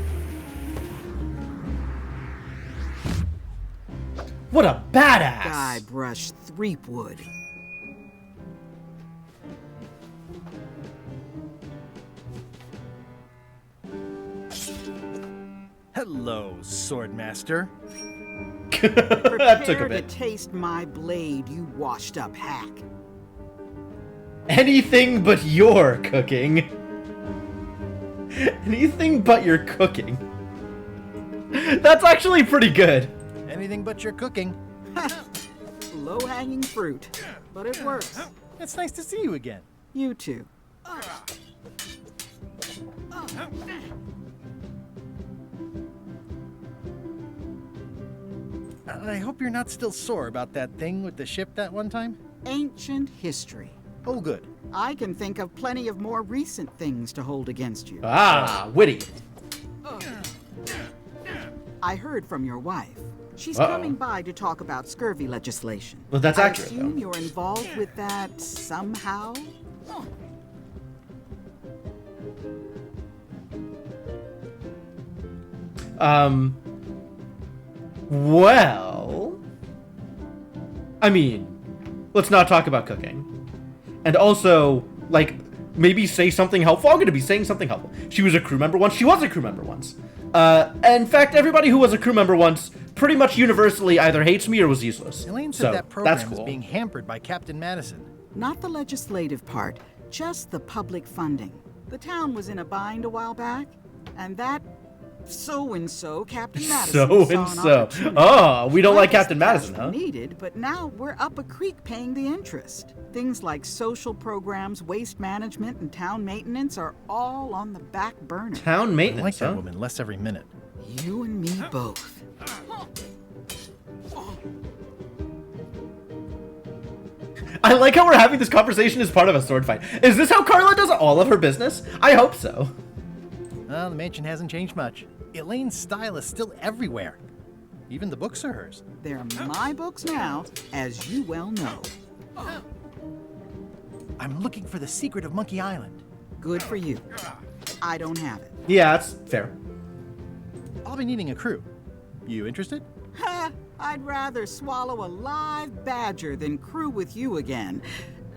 What a badass! Guybrush Threepwood. Hello, Swordmaster. That took a Prepare to bit. taste my blade, you washed-up hack. Anything but your cooking. Anything but your cooking. That's actually pretty good. Anything but your cooking. Low-hanging fruit, but it works. It's nice to see you again. You too. I hope you're not still sore about that thing with the ship that one time. Ancient history. Oh, good. I can think of plenty of more recent things to hold against you. Ah, witty. I heard from your wife. She's Uh-oh. coming by to talk about scurvy legislation. Well, that's accurate, I assume though. you're involved with that somehow? Well, I mean, let's not talk about cooking. And also, like, maybe say something helpful. I'm going to be saying something helpful. She was a crew member once. She was a crew member once. In fact, everybody who was a crew member once pretty much universally either hates me or was useless. Elaine said So, that program that's cool. is being hampered by Captain Madison. Not the legislative part, just the public funding. The town was in a bind a while back, and that so-and-so, Captain Madison, saw an So-and-so. opportunity. Oh, we don't like Well, Captain Madison, huh? Needed, but now we're up a creek paying the interest. Things like social programs, waste management, and town maintenance are all on the back burner. Town I maintenance, like that huh? woman less every minute. You and me both. I like how we're having this conversation as part of a sword fight. Is this how Carla does all of her business? I hope so. Well, the mansion hasn't changed much. Elaine's style is still everywhere. Even the books are hers. They're my books now, as you well know. I'm looking for the secret of Monkey Island. Good for you. I don't have it. Yeah, that's fair. I'll be needing a crew. You interested? Ha! I'd rather swallow a live badger than crew with you again.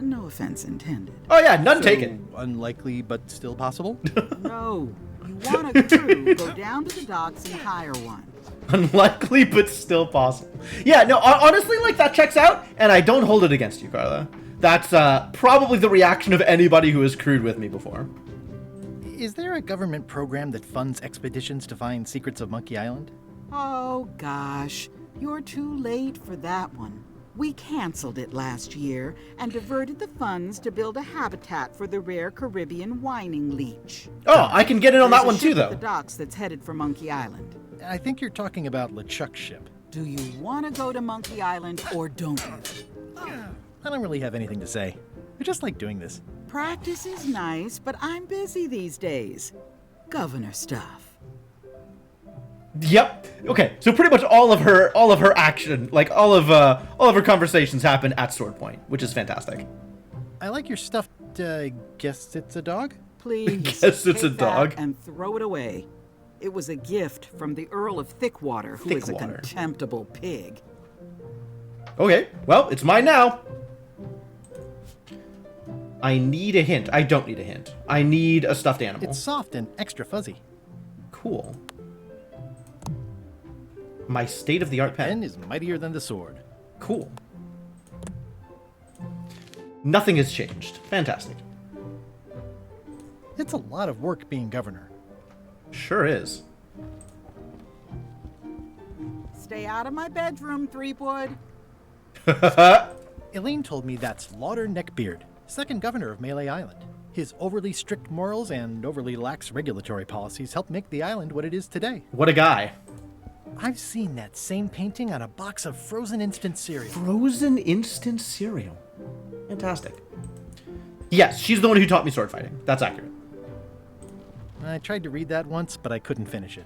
No offense intended. Oh yeah, none taken. Unlikely, but still possible? No. You want a crew, go down to the docks and hire one. Unlikely, but still possible. Yeah, no, honestly, like, that checks out, and I don't hold it against you, Carla. That's probably the reaction of anybody who has crewed with me before. Is there a government program that funds expeditions to find secrets of Monkey Island? Oh, gosh. You're too late for that one. We canceled it last year and diverted the funds to build a habitat for the rare Caribbean whining leech. Oh, I can get in on that one too, There's a ship at though. the docks that's headed for Monkey Island. I think you're talking about LeChuck's ship. Do you want to go to Monkey Island or don't you? I don't really have anything to say. I just like doing this. Practice is nice, but I'm busy these days. Governor stuff. Yep. Okay, so pretty much all of her action, like all of her conversations happen at Sword Point, which is fantastic. I like your stuffed, guess it's a dog? Please, Guess it's a take that dog. and throw it away. It was a gift from the Earl of Thickwater, who is a Thickwater. contemptible pig. Okay, well, it's mine now. I need a hint. I don't need a hint. I need a stuffed animal. It's soft and extra fuzzy. Cool. My state-of-the-art pen. Pen is mightier than the sword. Cool. Nothing has changed. Fantastic. It's a lot of work being governor. Sure is. Stay out of my bedroom, Threepwood. Elaine told me that's Lauder Neckbeard, second governor of Melee Island. His overly strict morals and overly lax regulatory policies helped make the island what it is today. What a guy. I've seen that same painting on a box of frozen instant cereal. Frozen instant cereal. Fantastic. Yes, she's the one who taught me sword fighting. That's accurate. I tried to read that once, but I couldn't finish it.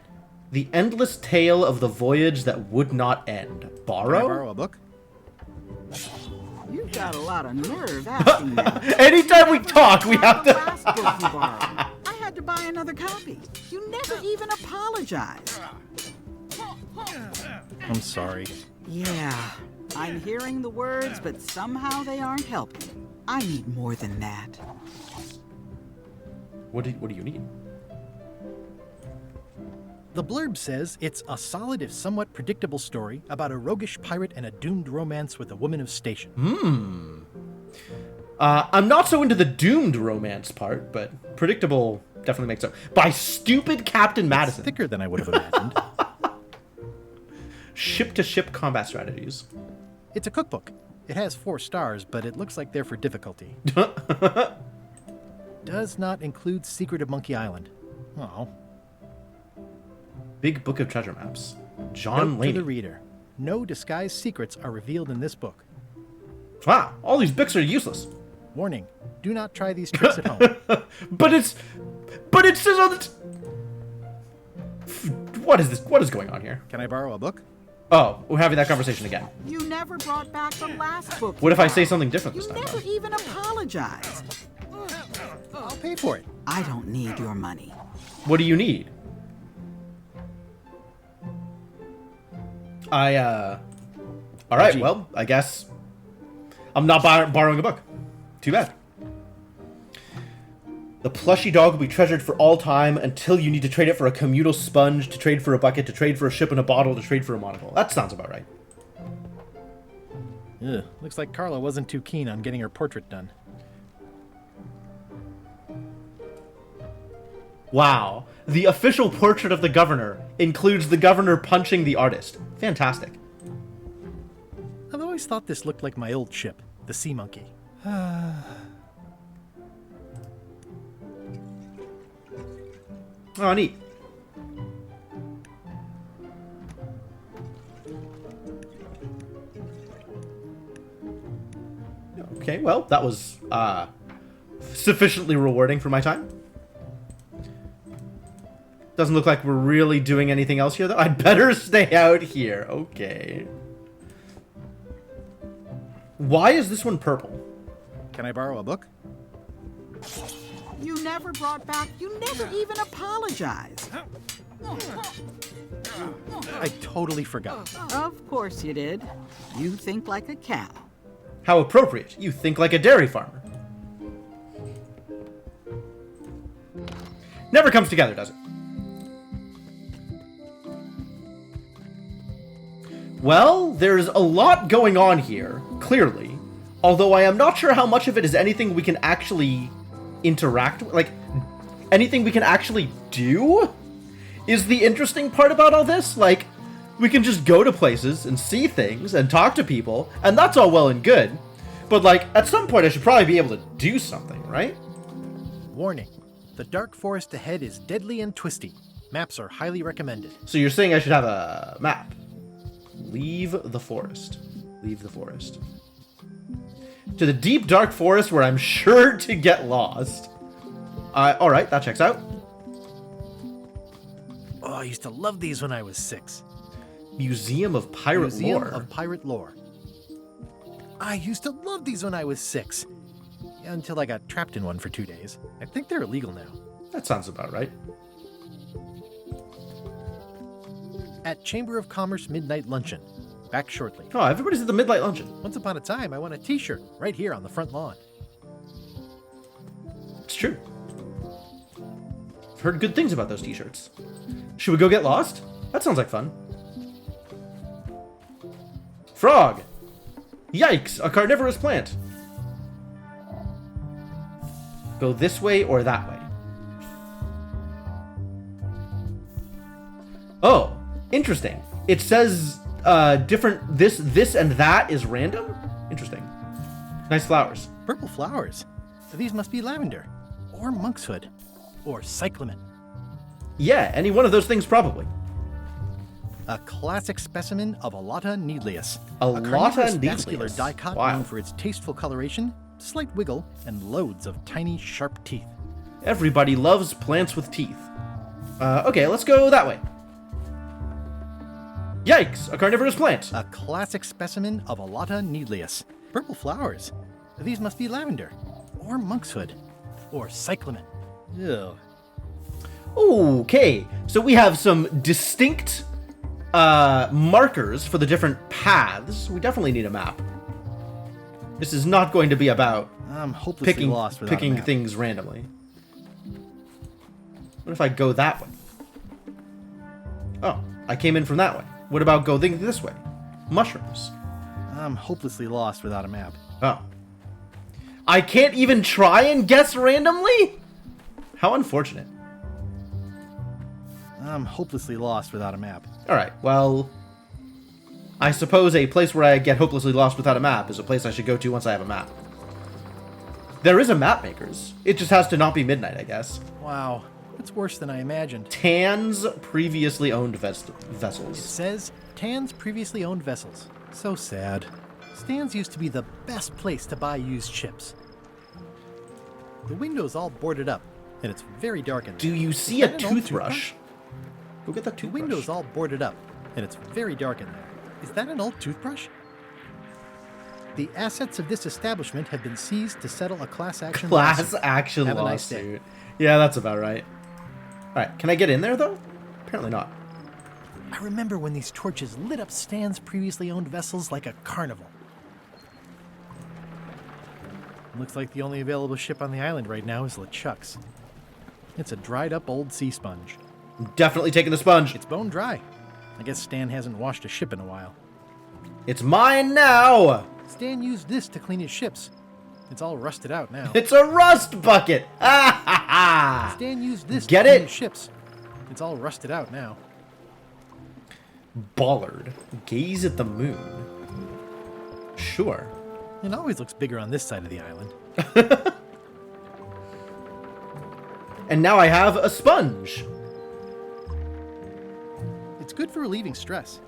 The endless tale of the voyage that would not end. Can I Borrow? borrow a book? You've got a lot of nerve asking that. Anytime we talk, we have to... Last book you borrowed. I had to buy another copy. You never even apologized. I'm sorry. Yeah, I'm hearing the words, but somehow they aren't helping. I need more than that. What do you need? The blurb says it's a solid if somewhat predictable story about a roguish pirate and a doomed romance with a woman of station. I'm not so into the doomed romance part, but predictable definitely makes sense. By stupid Captain Madison. Thicker than I would have imagined. Ship-to-ship combat strategies. It's a cookbook. It has 4 stars, but it looks like they're for difficulty. Does not include Secret of Monkey Island. Oh. Big Book of Treasure Maps. John Note Laney. to the reader. No disguised secrets are revealed in this book. Wow, all these books are useless. Warning, do not try these tricks at home. But it says on the what is this? What is going on here? Can I borrow a book? Oh, we're having that conversation again. You never brought back the last book. What if I say something different this You time? never even apologized. I'll pay for it. I don't need your money. What do you need? All right, Gee. well, I guess I'm not borrowing a book. Too bad. The plushy dog will be treasured for all time until you need to trade it for a communal sponge, to trade for a bucket, to trade for a ship in a bottle, to trade for a monocle. That sounds about right. Ugh, looks like Carla wasn't too keen on getting her portrait done. Wow. The official portrait of the governor includes the governor punching the artist. Fantastic. I've always thought this looked like my old ship, the Sea Monkey. Oh, neat. Okay, well, that was sufficiently rewarding for my time. Doesn't look like we're really doing anything else here, though. I'd better stay out here. Okay. Why is this one purple? Can I borrow a book? You never brought back. You never even apologized. I totally forgot. Of course you did. You think like a cow. How appropriate. You think like a dairy farmer. Never comes together, does it? Well, there's a lot going on here, clearly. Although I am not sure how much of it is anything we can actually interact with. Like, anything we can actually do? Is the interesting part about all this? Like, we can just go to places and see things and talk to people, and that's all well and good. But, like, at some point I should probably be able to do something, right? Warning. The dark forest ahead is deadly and twisty. Maps are highly recommended. So you're saying I should have a map. Leave the forest. Leave the forest. To the deep, dark forest where I'm sure to get lost. Alright, that checks out. Oh, I used to love these when I was 6. Museum of Pirate Museum Lore. of Pirate Lore. I used to love these when I was 6. Until I got trapped in one for 2 days. I think they're illegal now. That sounds about right. At Chamber of Commerce Midnight Luncheon. Back shortly. Oh, everybody's at the Midnight Luncheon. Once upon a time, I won a t-shirt right here on the front lawn. It's true. I've heard good things about those t-shirts. Should we go get lost? That sounds like fun. Frog! Yikes, a carnivorous plant. Go this way or that way? Oh, interesting. It says different, this and that is random? Interesting. Nice flowers. Purple flowers. These must be lavender. Or monkshood. Or cyclamen. Yeah, any one of those things probably. A classic specimen of Alata needleus. Alata carnivorous needleus. vascular dicot Wow. known for its tasteful coloration, slight wiggle, and loads of tiny, sharp teeth. Everybody loves plants with teeth. Okay, let's go that way. Yikes, a carnivorous plant. A classic specimen of Alata needleus. Purple flowers. These must be lavender. Or monkshood. Or cyclamen. Ew. Okay, so we have some distinct markers for the different paths. We definitely need a map. This is not going to be about I'm hopelessly lost without a picking map. things randomly. What if I go that way? Oh, I came in from that way. What about going this way? Mushrooms. I'm hopelessly lost without a map. Oh. I can't even try and guess randomly? How unfortunate. I'm hopelessly lost without a map. Alright, well, I suppose a place where I get hopelessly lost without a map is a place I should go to once I have a map. There is a map makers. It just has to not be midnight, I guess. Wow, that's worse than I imagined. Tan's previously owned It vessels. says Tan's previously owned vessels. So sad. Stan's used to be the best place to buy used ships. The window's all boarded up, and it's very dark in there. Do you see Is a that an old toothbrush? Go get that The toothbrush. window's all boarded up, and it's very dark in there. Is that an old toothbrush? The assets of this establishment have been seized to settle a class action Class lawsuit. action Have a nice day. lawsuit. Yeah, that's about right. Alright, can I get in there, though? Apparently not. I remember when these torches lit up Stan's previously owned vessels like a carnival. Looks like the only available ship on the island right now is LeChuck's. It's a dried up old sea sponge. I'm definitely taking the sponge. It's bone dry. I guess Stan hasn't washed a ship in a while. It's mine now! Stan used this to clean his ships. It's all rusted out now. It's a rust bucket! Ah ha ha! Stan used this Get to clean it? his ships. It's all rusted out now. Bollard. Gaze at the moon. Sure. It always looks bigger on this side of the island. And now I have a sponge. It's good for relieving stress.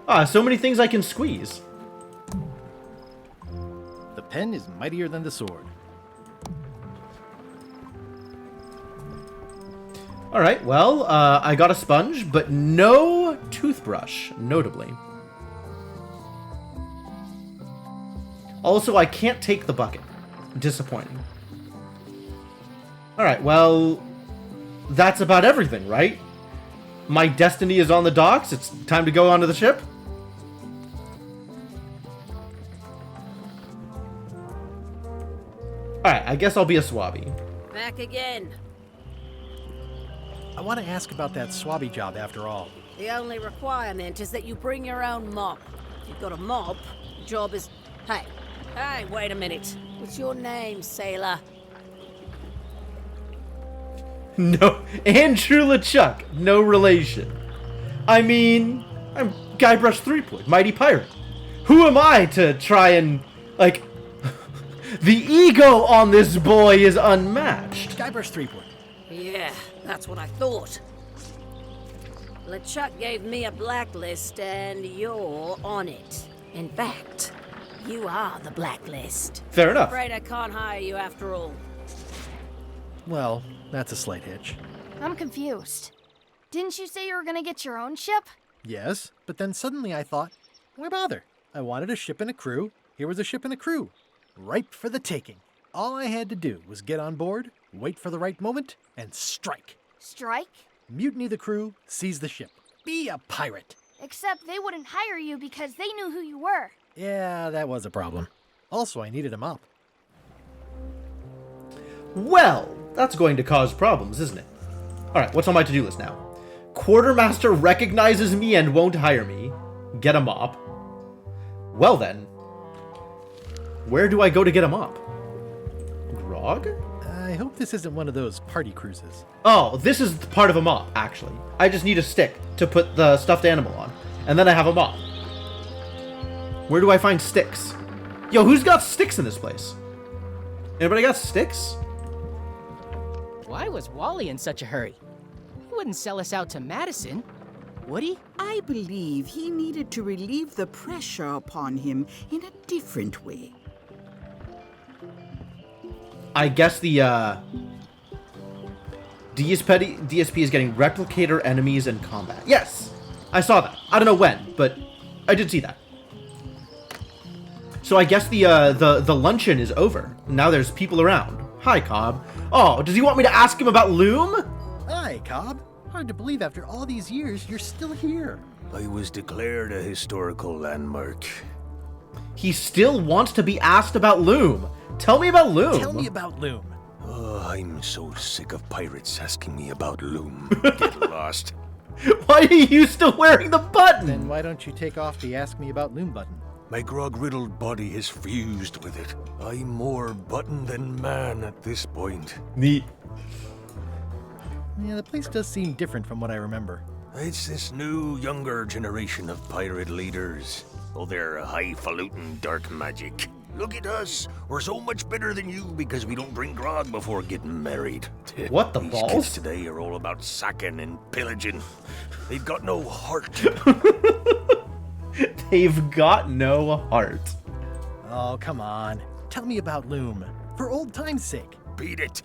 Ah, so many things I can squeeze. The pen is mightier than the sword. Alright, well, I got a sponge, but no toothbrush, notably. Also, I can't take the bucket. Disappointing. Alright, well, that's about everything, right? My destiny is on the docks. It's time to go onto the ship. Alright, I guess I'll be a swabby. Back again. I want to ask about that swabby job after all. The only requirement is that you bring your own mop. If you've got a mop, the job is... Hey, wait a minute. What's your name, sailor? No, Andrew LeChuck, no relation. I mean, I'm Guybrush Threepwood, mighty pirate. Who am I to try and, like, the ego on this boy is unmatched. Guybrush Threepwood. Yeah, that's what I thought. LeChuck gave me a blacklist, and you're on it. In fact, you are the blacklist. Fair enough. I'm afraid I can't hire you after all. Well, that's a slight hitch. I'm confused. Didn't you say you were gonna get your own ship? Yes, but then suddenly I thought, why bother? I wanted a ship and a crew. Here was a ship and a crew. Ripe for the taking. All I had to do was get on board, wait for the right moment, and strike. Strike? Mutiny the crew, seize the ship. Be a pirate. Except they wouldn't hire you because they knew who you were. Yeah, that was a problem. Also, I needed a mop. Well, that's going to cause problems, isn't it? Alright, what's on my to-do list now? Quartermaster recognizes me and won't hire me. Get a mop. Well then, where do I go to get a mop? Grog? I hope this isn't one of those party cruises. Oh, this is part of a mop, actually. I just need a stick to put the stuffed animal on, and then I have a mop. Where do I find sticks? Yo, who's got sticks in this place? Anybody got sticks? Why was Wally in such a hurry? He wouldn't sell us out to Madison, would he? I believe he needed to relieve the pressure upon him in a different way. I guess the DSP is getting replicator enemies in combat. Yes, I saw that. I don't know when, but I did see that. So I guess the luncheon is over. Now there's people around. Hi, Cobb. Oh, does he want me to ask him about Loom? Hi, Cobb. Hard to believe after all these years you're still here. I was declared a historical landmark. He still wants to be asked about Loom. Tell me about Loom. Tell me about Loom. Oh, I'm so sick of pirates asking me about Loom. Get lost. Why are you still wearing the button? Then why don't you take off the Ask Me About Loom button? My grog-riddled body has fused with it. I'm more button than man at this point. Neat. Yeah, the place does seem different from what I remember. It's this new, younger generation of pirate leaders. Oh, they're highfalutin dark magic. Look at us. We're so much better than you because we don't drink grog before getting married. What the These balls? kids today are all about sacking and pillaging. They've got no heart. They've got no heart. Oh, come on. Tell me about Loom. For old time's sake. Beat it.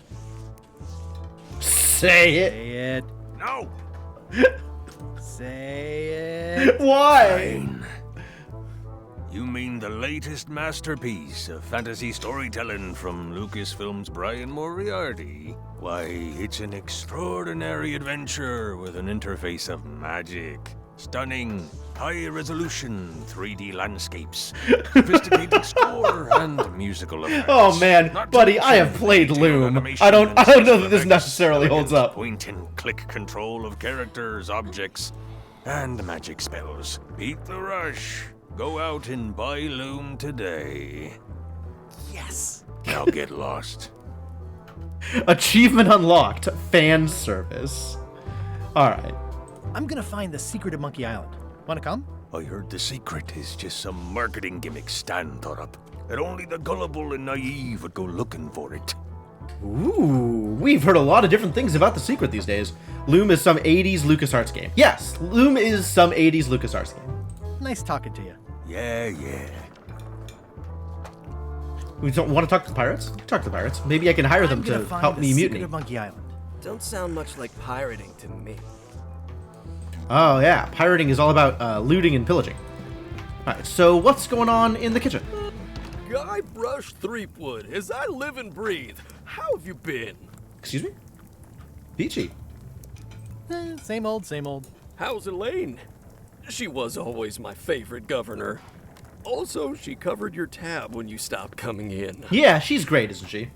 Say it. Say it. No. Say it. Why? Fine. You mean the latest masterpiece of fantasy storytelling from Lucasfilm's Brian Moriarty? Why, it's an extraordinary adventure with an interface of magic. Stunning, high-resolution 3D landscapes, sophisticated score, and musical effects. Oh man, Not to buddy, I have mention played detailed Loom. animation I don't and know special that this effects, necessarily holds elegant up. Point-and-click control of characters, objects, and magic spells. Beat the rush. Go out and buy Loom today. Yes. Now get lost. Achievement unlocked. Fan service. Alright. I'm gonna find the secret of Monkey Island. Wanna come? I heard the secret is just some marketing gimmick Stan thought up. That only the gullible and naive would go looking for it. Ooh, we've heard a lot of different things about The Secret these days. Loom is some 80s LucasArts game. Yes, Loom is some 80s LucasArts game. Nice talking to you. Yeah. We don't want to talk to the pirates? Talk to the pirates. Maybe I can hire them to help me the mutiny. secret of Monkey Island. Don't sound much like pirating to me. Oh yeah, pirating is all about looting and pillaging. Alright, so what's going on in the kitchen? Guy Brush Threepwood, as I live and breathe. How have you been? Excuse me? Peachy. Same old, same old. How's Elaine? She was always my favorite governor. Also, she covered your tab when you stopped coming in. Yeah, she's great, isn't she?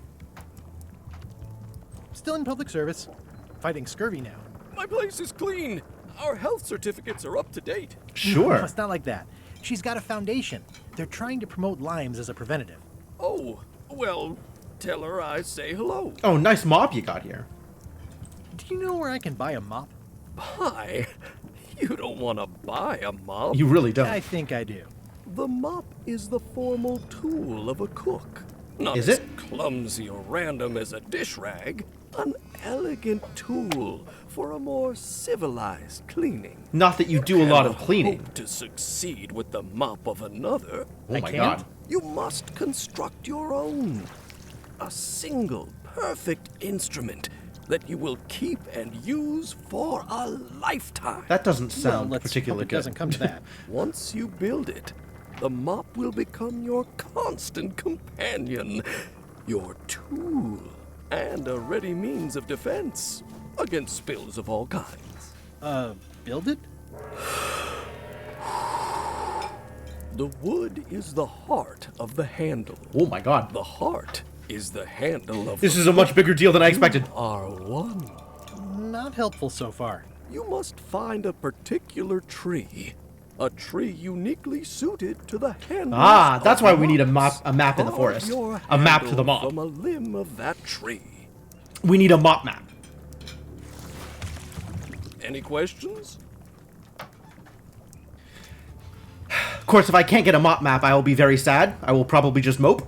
Still in public service. Fighting scurvy now. My place is clean. Our health certificates are up to date. Sure. No, it's not like that. She's got a foundation. They're trying to promote limes as a preventative. Oh, well, tell her I say hello. Oh, nice mop you got here. Do you know where I can buy a mop? Buy? You don't want to buy a mop. You really don't. I think I do. The mop is the formal tool of a cook. Not Is as it? clumsy or random as a dish rag. An elegant tool for a more civilized cleaning. Not that you do a lot of Cannot cleaning. hope to succeed with the mop of another. Oh my god. You must construct your own. A single, perfect instrument that you will keep and use for a lifetime. That doesn't sound let's particularly hope it good. doesn't come to that. Once you build it, the mop will become your constant companion, your tool, and a ready means of defense against spills of all kinds. Build it? The wood is the heart of the handle. Oh my god. The heart is the handle of This the is a much bigger deal than I expected. You are one. Not helpful so far. You must find a particular tree. A tree uniquely suited to the handle. Ah, that's why we need a map in the Carve forest. your A map to handle the mop. From a limb of that tree. We need a mop map. Any questions? Of course, if I can't get a mop map, I will be very sad. I will probably just mope.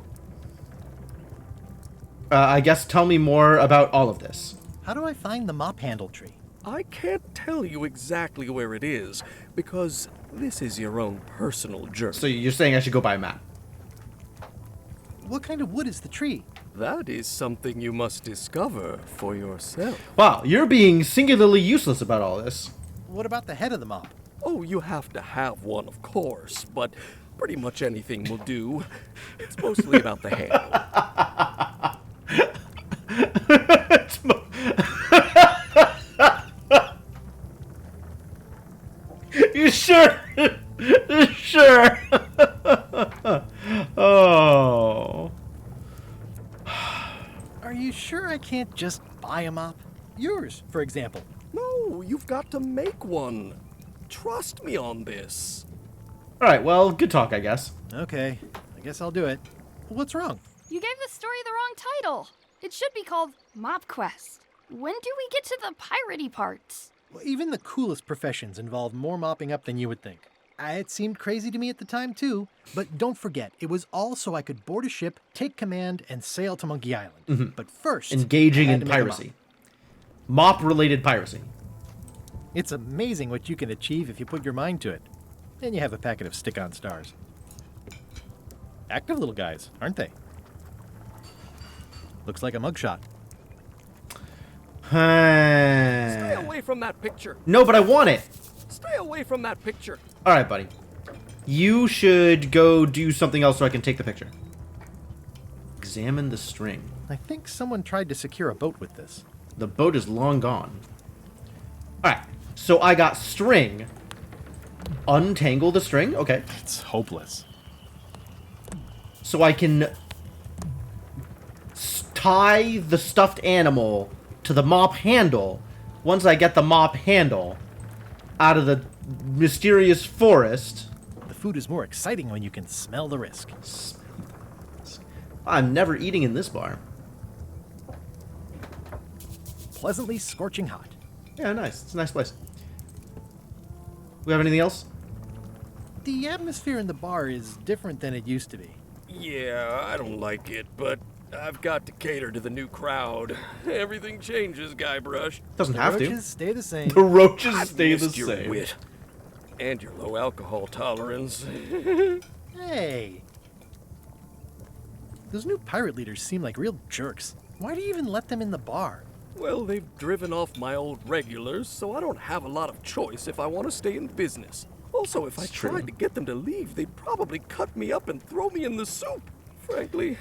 I guess tell me more about all of this. How do I find the mop handle tree? I can't tell you exactly where it is, because this is your own personal journey. So you're saying I should go buy a map? What kind of wood is the tree? That is something you must discover for yourself. Wow, you're being singularly useless about all this. What about the head of the mop? Oh, you have to have one, of course, but pretty much anything will do. It's mostly about the handle. You sure? Sure. Oh. Are you sure I can't just buy a mop? Yours, for example. No, you've got to make one. Trust me on this. Alright, well, good talk, I guess. Okay, I guess I'll do it. What's wrong? You gave the story the wrong title. It should be called Mop Quest. When do we get to the piratey parts? Well, even the coolest professions involve more mopping up than you would think. It seemed crazy to me at the time, too. But don't forget, it was all so I could board a ship, take command, and sail to Monkey Island. Mhm. But first, Engaging I in had to make a piracy. Mop-related piracy. It's amazing what you can achieve if you put your mind to it. And you have a packet of stick-on stars. Active little guys, aren't they? Looks like a mugshot. Stay away from that picture. No, but I want it. Stay away from that picture. All right, buddy. You should go do something else so I can take the picture. Examine the string. I think someone tried to secure a boat with this. The boat is long gone. All right. So I got string. Untangle the string. Okay. It's hopeless. So I can tie the stuffed animal to the mop handle. Once I get the mop handle out of the mysterious forest. The food is more exciting when you can smell the risk. I'm never eating in this bar. Pleasantly scorching hot. Yeah, nice. It's a nice place. We have anything else? The atmosphere in the bar is different than it used to be. Yeah, I don't like it, but I've got to cater to the new crowd. Everything changes, Guybrush. Doesn't The have to. roaches stay the same. The roaches I've stay the missed your same. wit and your low alcohol tolerance. Hey! Those new pirate leaders seem like real jerks. Why do you even let them in the bar? Well, they've driven off my old regulars, so I don't have a lot of choice if I want to stay in business. Also, if I tried to get them to leave, they'd probably cut me up and throw me in the soup. Frankly,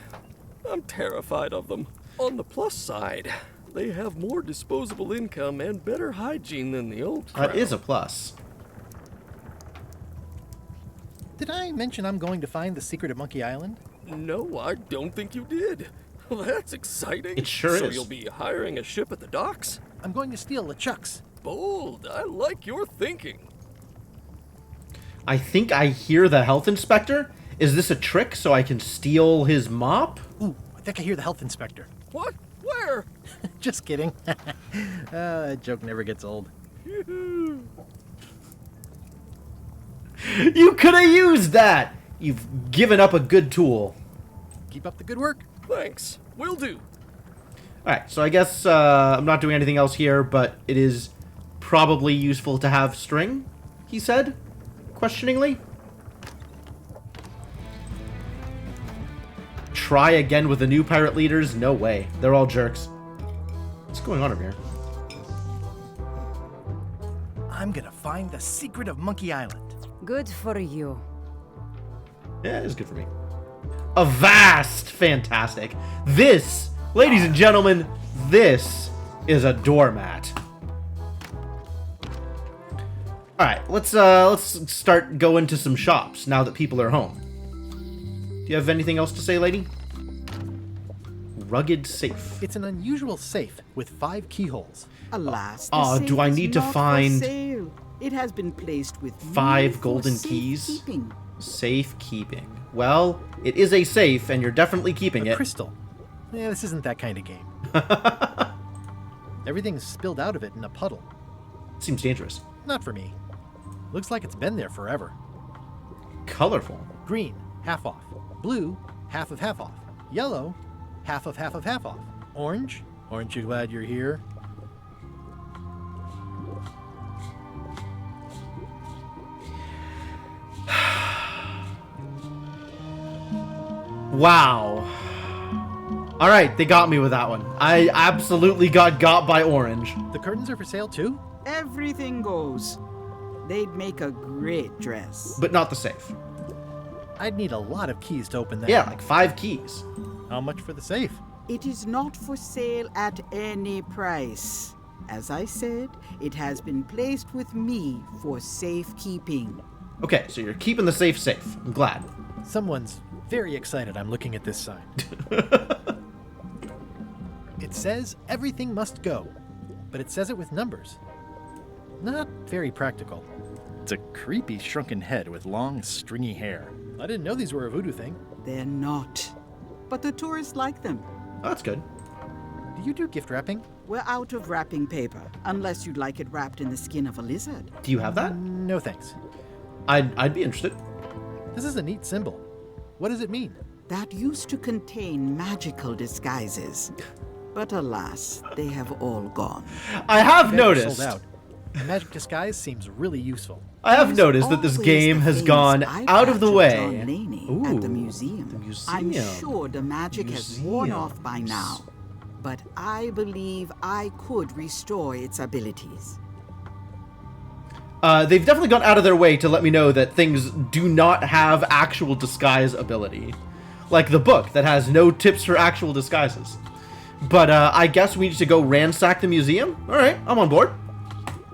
I'm terrified of them. On the plus side, they have more disposable income and better hygiene than the old crowd. That is a plus. Did I mention I'm going to find the secret of Monkey Island? No, I don't think you did. Well, that's exciting. It sure so is. you'll be hiring a ship at the docks? I'm going to steal LeChuck's. Bold. I like your thinking. I think I hear the health inspector. Is this a trick so I can steal his mop? Ooh, I think I hear the health inspector. What? Where? Just kidding. That joke never gets old. You could have used that! You've given up a good tool. Keep up the good work. Thanks. Will do. Alright, so I guess I'm not doing anything else here, but it is probably useful to have string, he said, questioningly. Try again with the new pirate leaders? No way. They're all jerks. What's going on over here? I'm gonna find the secret of Monkey Island. Good for you. Yeah, it is good for me. Avast! Fantastic. This, ladies and gentlemen, this is a doormat. Alright, let's start going to some shops now that people are home. Do you have anything else to say, lady? Rugged safe. It's an unusual safe with 5 keyholes. Alas, Oh, do I need to find sale. It has been placed with 5 golden keys? Safekeeping. Safekeeping. Well, it is a safe, and you're definitely keeping it. Crystal. Yeah, this isn't that kind of game. Everything's spilled out of it in a puddle. Seems dangerous. Not for me. Looks like it's been there forever. Colorful. Green, half off. Blue, half of half off. Yellow, half of half of half off. Orange, aren't you glad you're here? Wow. Alright, they got me with that one. I absolutely got by orange. The curtains are for sale too? Everything goes. They'd make a great dress. But not the safe. I'd need a lot of keys to open that. Yeah, like 5 keys. How much for the safe? It is not for sale at any price. As I said, it has been placed with me for safekeeping. Okay, so you're keeping the safe safe. I'm glad. Someone's very excited I'm looking at this sign. It says everything must go, but it says it with numbers. Not very practical. It's a creepy shrunken head with long, stringy hair. I didn't know these were a voodoo thing. They're not. But the tourists like them. Oh, that's good. Do you do gift wrapping? We're out of wrapping paper, unless you'd like it wrapped in the skin of a lizard. Do you have that? No thanks. I'd be interested. This is a neat symbol. What does it mean? That used to contain magical disguises. But alas, they have all gone. I have They're noticed. sold out. A magic disguise seems really useful. I have noticed that this game has gone out of the way. At the museum. I'm sure the magic has worn off by now. But I believe I could restore its abilities. They've definitely gone out of their way to let me know that things do not have actual disguise ability. Like the book that has no tips for actual disguises. But I guess we need to go ransack the museum? Alright, I'm on board.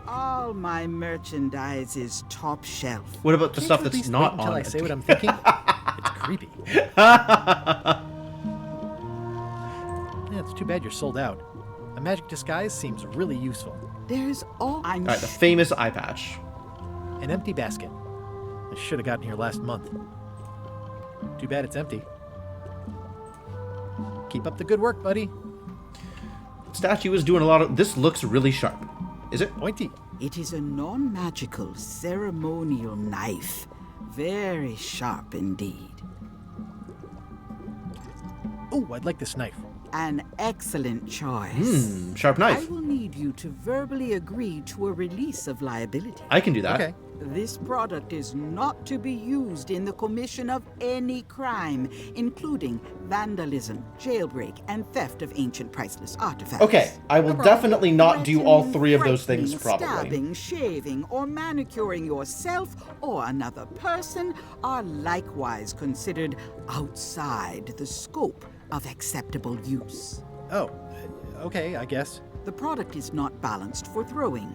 All my merchandise is top shelf. What about the Can't stuff you at that's least not wait until on I it? say what I'm thinking? It's creepy. Yeah, it's too bad you're sold out. A magic disguise seems really useful. There's all I'm Alright, the famous eye patch. An empty basket. I should have gotten here last month. Too bad it's empty. Keep up the good work, buddy. Statue is doing a lot of... This looks really sharp. Is it? Pointy. It is a non-magical ceremonial knife. Very sharp indeed. Oh, I'd like this knife. An excellent choice. Sharp knife. I will need you to verbally agree to a release of liability. I can do that. Okay. This product is not to be used in the commission of any crime, including vandalism, jailbreak, and theft of ancient priceless artifacts. Okay, I will definitely not do all three of those things, probably. Stabbing, shaving, or manicuring yourself or another person are likewise considered outside the scope of acceptable use. Oh, okay, I guess. The product is not balanced for throwing.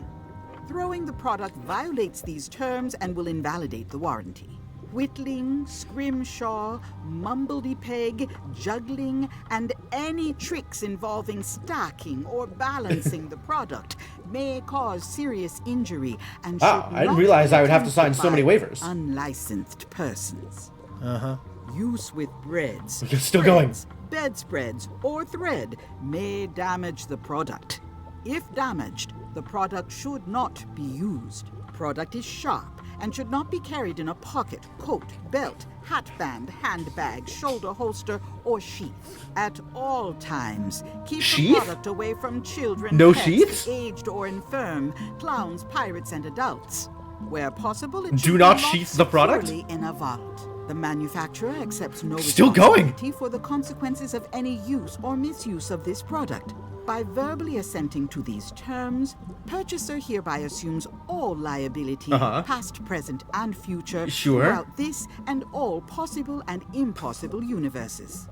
Throwing the product violates these terms and will invalidate the warranty. Whittling, scrimshaw, mumbledy-peg, juggling, and any tricks involving stacking or balancing the product may cause serious injury and should I didn't not realize be I would have to sign attempted so many by waivers. Unlicensed persons. Uh-huh. Use with breads, You're still going. bedspreads, or thread may damage the product. If damaged, the product should not be used. Product is sharp and should not be carried in a pocket, coat, belt, hatband, handbag, shoulder holster, or sheath. At all times, keep Sheath? the product away from children, No pets, sheaths? aged or infirm, clowns, pirates, and adults. Where possible, it Do should not be locked sheath the product? securely in a vault. The manufacturer accepts no Still going. responsibility for the consequences of any use or misuse of this product. By verbally assenting to these terms, purchaser hereby assumes all liability, past, present, and future, Sure. throughout this and all possible and impossible universes.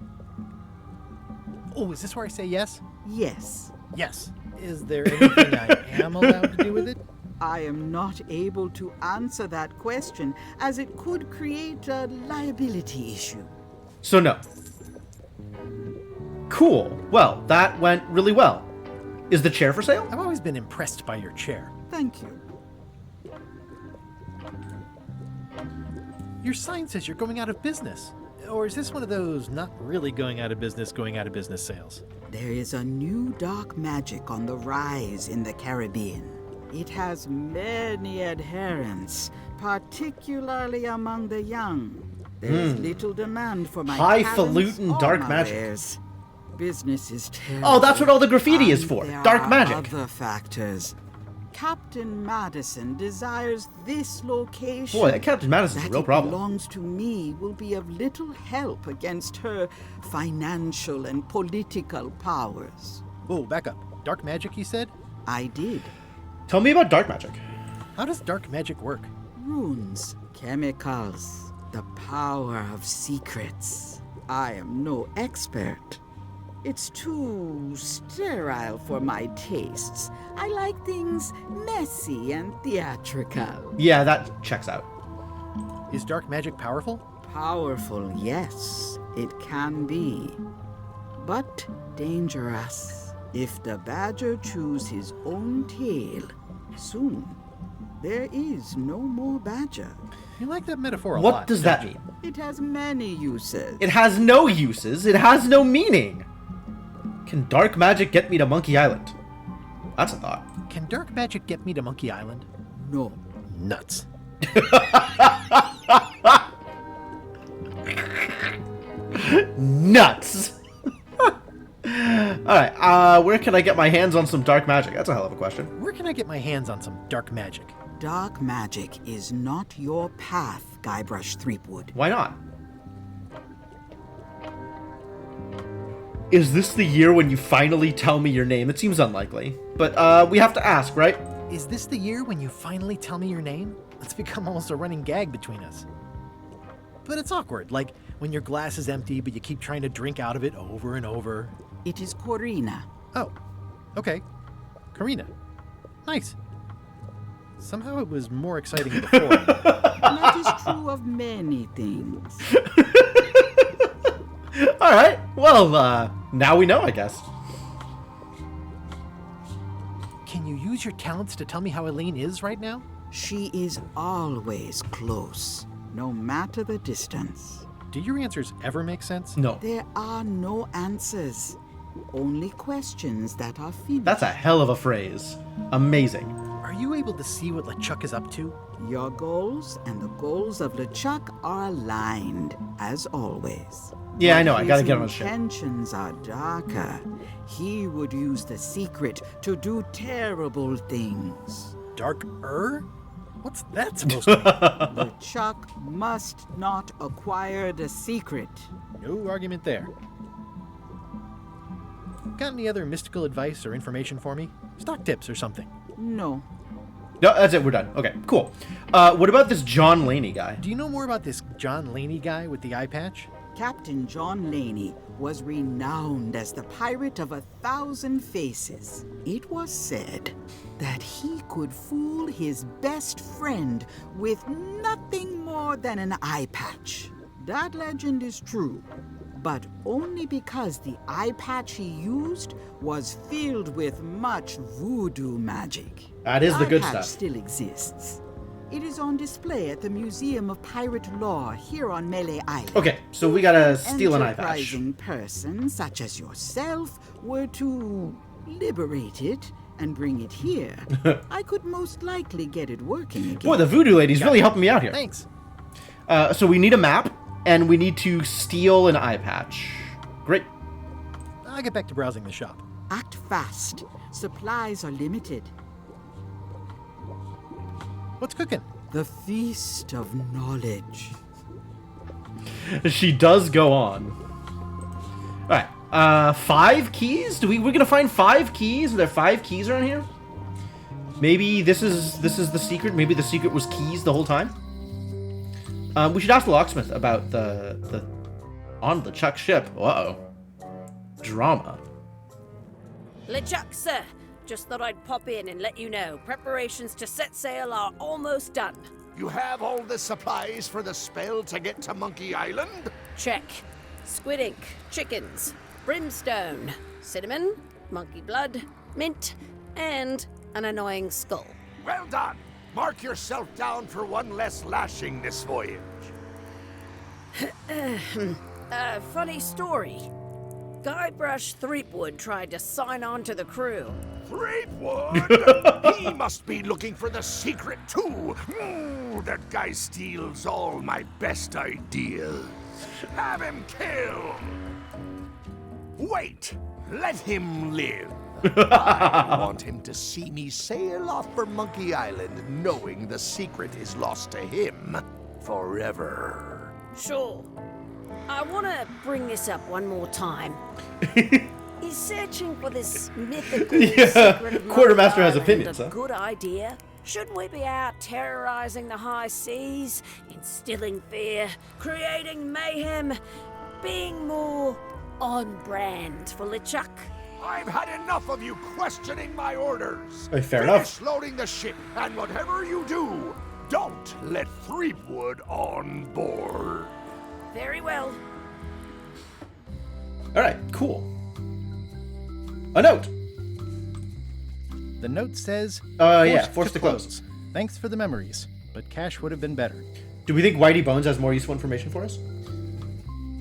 Oh, is this where I say yes? Yes. Yes. Is there anything I am allowed to do with it? I am not able to answer that question, as it could create a liability issue. So no. Cool. Well, that went really well. Is the chair for sale? I've always been impressed by your chair. Thank you. Your sign says you're going out of business. Or is this one of those not really going out of business sales? There is a new dark magic on the rise in the Caribbean. It has many adherents, particularly among the young. There is little demand for my Highfalutin talents or dark my magic. wares. Business is terrible. Oh, that's what all the graffiti is and for. there Dark are magic. Other factors. Captain Madison desires this location. Boy, that Captain Madison's a That real it problem. belongs to me will be of little help against her financial and political powers. Oh, back up. Dark magic, you said? I did. Tell me about dark magic. How does dark magic work? Runes, chemicals, the power of secrets. I am no expert. It's too sterile for my tastes. I like things messy and theatrical. Yeah, that checks out. Is dark magic powerful? Powerful, yes, it can be. But dangerous. If the badger chews his own tail, soon there is no more badger. You like that metaphor a What lot. does don't that you? mean? It has many uses. It has no uses. It has no meaning. Can dark magic get me to Monkey Island? That's a thought. Can dark magic get me to Monkey Island? No. Nuts. Nuts. Alright, where can I get my hands on some dark magic? That's a hell of a question. Where can I get my hands on some dark magic? Dark magic is not your path, Guybrush Threepwood. Why not? Is this the year when you finally tell me your name? It seems unlikely. But we have to ask, right? Is this the year when you finally tell me your name? It's become almost a running gag between us. But it's awkward, like when your glass is empty but you keep trying to drink out of it over and over. It is Corina. Oh, okay. Corina. Nice. Somehow it was more exciting before. That is true of many things. Alright, well, now we know, I guess. Can you use your talents to tell me how Elaine is right now? She is always close, no matter the distance. Do your answers ever make sense? No. There are no answers, only questions that are finished. That's a hell of a phrase. Amazing. Are you able to see what LeChuck is up to? Your goals and the goals of LeChuck are aligned, as always. Yeah, I know. I gotta get on his ship. His intentions are darker. He would use the secret to do terrible things. Darker? What's that supposed to mean? LeChuck must not acquire the secret. No argument there. Got any other mystical advice or information for me? Stock tips or something? No. No, that's it. We're done. Okay, cool. What about this John Laney guy? Do you know more about this John Laney guy with the eye patch? Captain John Laney was renowned as the pirate of 1,000 faces. It was said that he could fool his best friend with nothing more than an eye patch. That legend is true, but only because the eye patch he used was filled with much voodoo magic. That is the good eye stuff. patch still exists. It is on display at the Museum of Pirate Lore here on Melee Island. Okay, so we gotta steal an eye patch. Enterprising person such as yourself were to liberate it and bring it here. I could most likely get it working again. Boy, the voodoo lady's really helping me out here. Thanks. So we need a map, and we need to steal an eye patch. Great. I'll get back to browsing the shop. Act fast. Supplies are limited. What's cooking? The Feast of Knowledge. She does go on. Alright, 5 keys? We're gonna find 5 keys? Are there 5 keys around here? Maybe this is the secret? Maybe the secret was keys the whole time? We should ask the locksmith about the on LeChuck ship. Uh-oh. Drama. LeChuck, sir. Just thought I'd pop in and let you know. Preparations to set sail are almost done. You have all the supplies for the spell to get to Monkey Island? Check. Squid ink, chickens, brimstone, cinnamon, monkey blood, mint, and an annoying skull. Well done. Mark yourself down for one less lashing this voyage. Funny story. Guybrush Threepwood tried to sign on to the crew. Threepwood? He must be looking for the secret, too. That guy steals all my best ideas. Have him killed. Wait. Let him live. I want him to see me sail off for Monkey Island knowing the secret is lost to him forever. Sure. I want to bring this up one more time. Is searching for this mythical secret of Quartermaster has Monkey opinions, Island huh? a good idea? Shouldn't we be out terrorizing the high seas, instilling fear, creating mayhem, being more on brand for LeChuck? I've had enough of you questioning my orders. Hey, fair Finish enough. loading the ship, and whatever you do, don't let Threepwood on board. Very well. Alright, cool. A note. The note says, forced to close. Thanks for the memories, but cash would have been better. Do we think Whitey Bones has more useful information for us?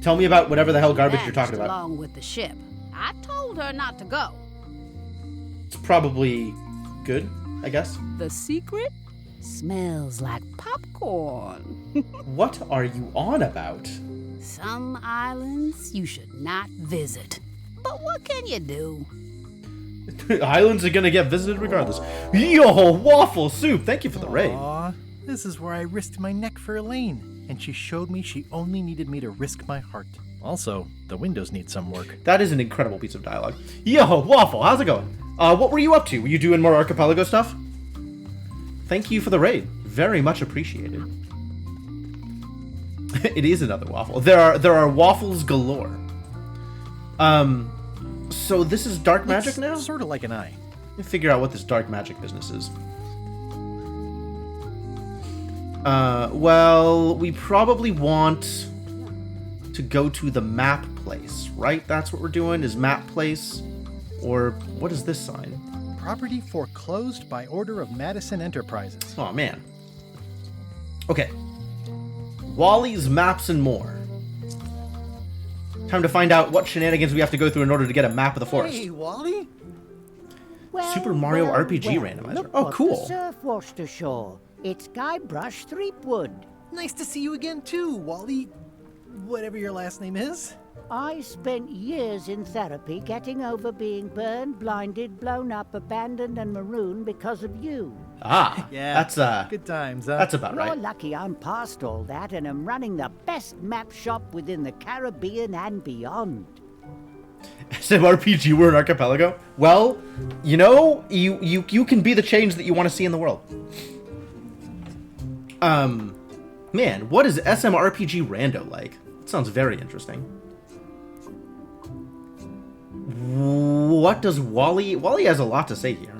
Tell me about whatever the hell garbage you're talking about. Along with the ship. I told her not to go. It's probably good, I guess. The secret? Smells like popcorn. What are you on about? Some islands you should not visit. But what can you do? Islands are gonna get visited regardless. Yo, waffle soup! Thank you for the raid. Aw, this is where I risked my neck for Elaine, and she showed me she only needed me to risk my heart. Also, the windows need some work. That is an incredible piece of dialogue. Yo, waffle, how's it going? What were you up to? Were you doing more archipelago stuff? Thank you for the raid. Very much appreciated. It is another waffle. There are waffles galore. So this is dark magic now? Sort of like an eye. Let me figure out what this dark magic business is. Well, we probably want to go to the map place, right? That's what we're doing, is map place. Or what is this sign? Property foreclosed by order of Madison Enterprises. Oh, man. Okay. Wally's Maps and More. Time to find out what shenanigans we have to go through in order to get a map of the forest. Hey, Wally. Super Mario RPG randomizer. Look Oh, what cool. The surf washed ashore. It's Guybrush Threepwood. Nice to see you again, too, Wally. Whatever your last name is. I spent years in therapy getting over being burned, blinded, blown up, abandoned, and marooned because of you. Ah, Yeah, that's good times, huh? that's about You're right. lucky I'm past all that and am running the best map shop within the Caribbean and beyond. SMRPG, we're an archipelago. Well, you know, you can be the change that you want to see in the world. Man, what is SMRPG rando like? It sounds very interesting. What does Wally... Wally has a lot to say here.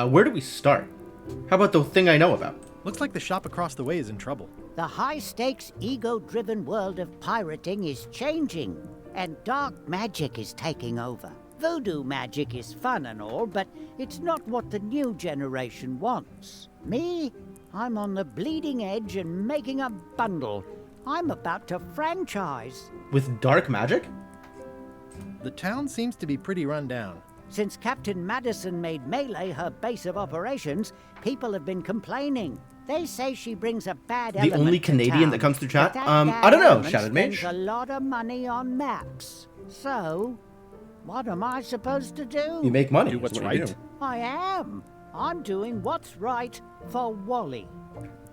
Where do we start? How about the thing I know about? Looks like the shop across the way is in trouble. The high-stakes, ego-driven world of pirating is changing, and dark magic is taking over. Voodoo magic is fun and all, but it's not what the new generation wants. Me? I'm on the bleeding edge and making a bundle. I'm about to franchise. With dark magic? The town seems to be pretty run down. Since Captain Madison made Melee her base of operations, people have been complaining. They say she brings a bad The element only to Canadian town, that comes through but chat? that I bad don't know, element Shattered Mage. spends a lot of money on maps. So, what am I supposed to do? You make money. Do is what's what you right. do. I am. I'm doing what's right for Wally.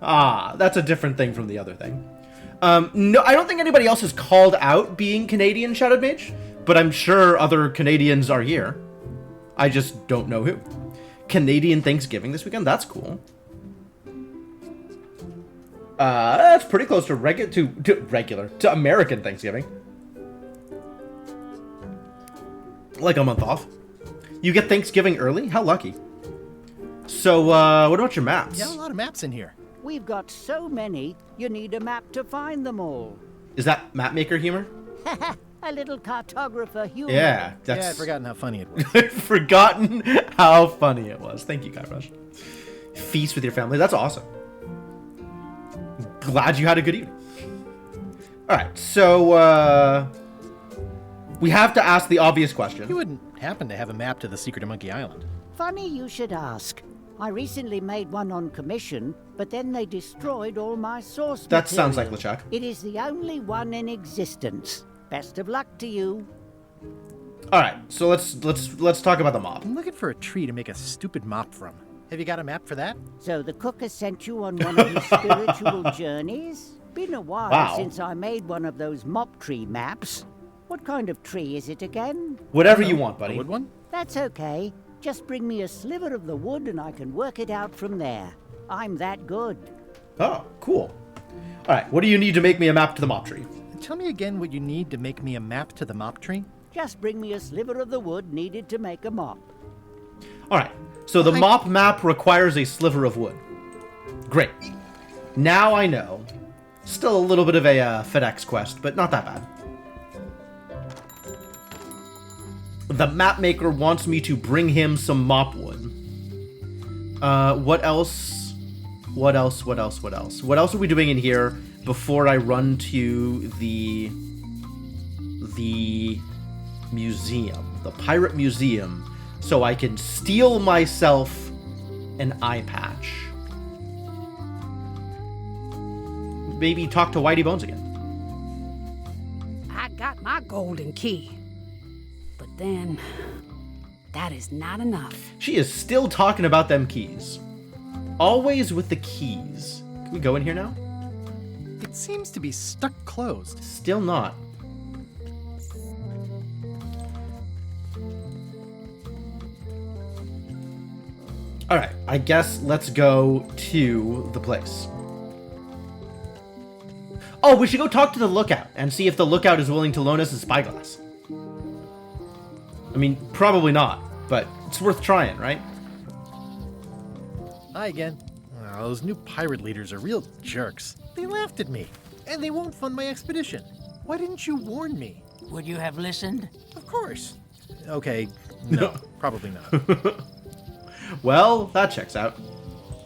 Ah, that's a different thing from the other thing. No, I don't think anybody else has called out being Canadian, Shadowed Mage, but I'm sure other Canadians are here. I just don't know who. Canadian Thanksgiving this weekend? That's cool. That's pretty close to to American Thanksgiving. Like a month off. You get Thanksgiving early? How lucky. So, what about your maps? Yeah, a lot of maps in here. We've got so many, you need a map to find them all. Is that map maker humor? A little cartographer humor. Yeah, that's... Yeah, I'd forgotten how funny it was. Forgotten how funny it was. Thank you, Guybrush. Feast with your family. That's awesome. Glad you had a good evening. Alright, so, we have to ask the obvious question. You wouldn't happen to have a map to the secret of Monkey Island. Funny you should ask. I recently made one on commission, but then they destroyed all my source That sounds like material. LeChuck. It is the only one in existence. Best of luck to you. Alright, so let's talk about the mob. I'm looking for a tree to make a stupid mop from. Have you got a map for that? So the cook has sent you on one of his spiritual journeys? Been a while Wow. since I made one of those mop tree maps. What kind of tree is it again? Whatever you want, buddy. A wood one? That's okay. Just bring me a sliver of the wood and I can work it out from there. I'm that good. Oh, cool. Alright, what do you need to make me a map to the mop tree? Tell me again what you need to make me a map to the mop tree. Just bring me a sliver of the wood needed to make a mop. Alright, so the mop map requires a sliver of wood. Great. Now I know. Still a little bit of a FedEx quest, but not that bad. The map maker wants me to bring him some mop wood. What else? What else are we doing in here before I run to the museum, the pirate museum, so I can steal myself an eye patch? maybe talk to Whitey Bones again. I got my golden key. But then, that is not enough. She is still talking about them keys. Always with the keys. Can we go in here now? It seems to be stuck closed. Still not. Alright, I guess let's go to the place. Oh, we should go talk to the lookout and see if the lookout is willing to loan us a spyglass. I mean, probably not, but it's worth trying, right? Hi again. Oh, those new pirate leaders are real jerks. They laughed at me, and they won't fund my expedition. Why didn't you warn me? Would you have listened? Of course. Okay, no, probably not. Well, that checks out.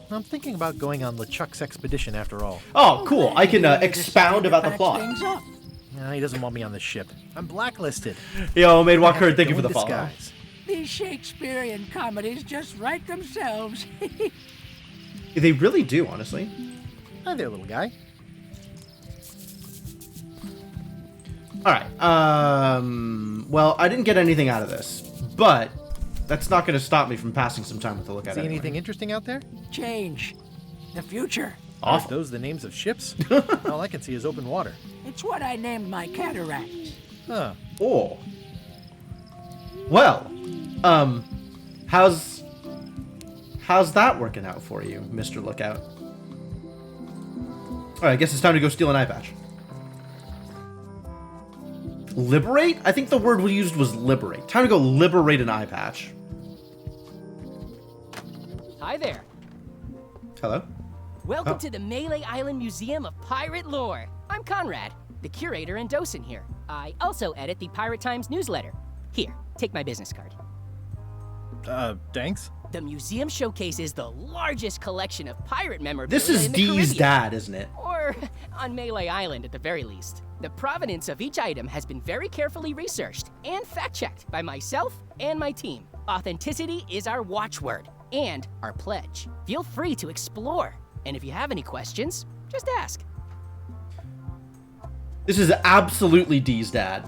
I'm thinking about going on LeChuck's expedition after all. Oh, cool. I can expound about the plot. He doesn't want me on the ship. I'm blacklisted. Yo, Maid Walker, thank you for the follow. Disguise. These Shakespearean comedies just write themselves. They really do, honestly. Hi there, little guy. Alright, well, I didn't get anything out of this, but that's not going to stop me from passing some time with the lookout. See anything interesting out there? Change. The future. Are those the names of ships? All I can see is open water. It's what I named my cataracts. Huh. Oh. Well, how's that working out for you, Mr. Lookout? Alright, I guess it's time to go steal an eye patch. Liberate? I think the word we used was liberate. Time to go liberate an eye patch. Hi there. Hello? Welcome to the Melee Island Museum of Pirate Lore. I'm Conrad, the curator and docent here. I also edit the Pirate Times newsletter. Here, take my business card. Thanks. The museum showcases the largest collection of pirate memorabilia This is in the Dee's Caribbean. dad, isn't it? Or on Melee Island at the very least. The provenance of each item has been very carefully researched and fact-checked by myself and my team. Authenticity is our watchword and our pledge. Feel free to explore. And if you have any questions, just ask. This is absolutely Dee's dad.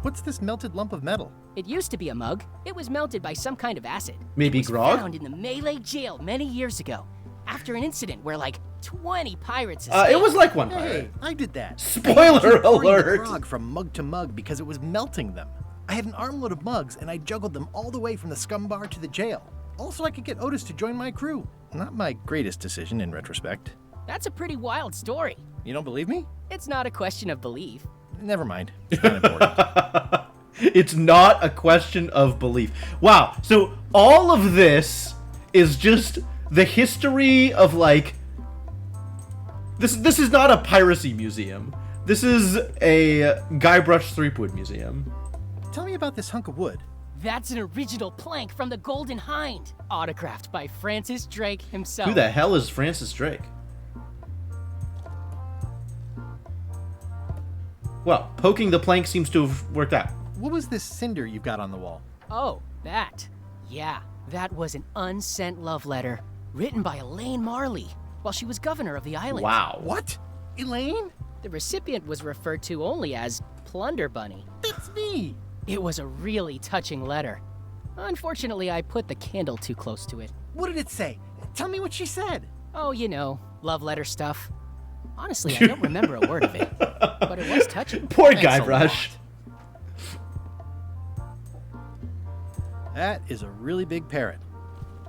What's this melted lump of metal? It used to be a mug. It was melted by some kind of acid. Maybe it was grog? found in the Melee jail many years ago, after an incident where like 20 pirates escaped. It was like one Hey, pirate. I did that. Spoiler I pouring the alert! grog from mug to mug because it was melting them. I had an armload of mugs and I juggled them all the way from the scum bar to the jail. Also, I could get Otis to join my crew. Not my greatest decision in retrospect. That's a pretty wild story. You don't believe me? It's not a question of belief. Never mind. It's not important. It's not a question of belief. Wow. So all of this is just the history of like this is not a piracy museum. This is a Guybrush Threepwood museum. Tell me about this hunk of wood. That's an original plank from the Golden Hind, autographed by Francis Drake himself. Who the hell is Francis Drake? Well, poking the plank seems to have worked out. What was this cinder you've got on the wall? Oh, that. Yeah, that was an unsent love letter written by Elaine Marley while she was governor of the island. Wow. What? Elaine? The recipient was referred to only as Plunder Bunny. That's me. It was a really touching letter. Unfortunately, I put the candle too close to it. What did it say? Tell me what she said. Oh, you know, love letter stuff. Honestly, I don't remember a word of it, but it was touching. Poor Thanks a Guybrush. That is a really big parrot.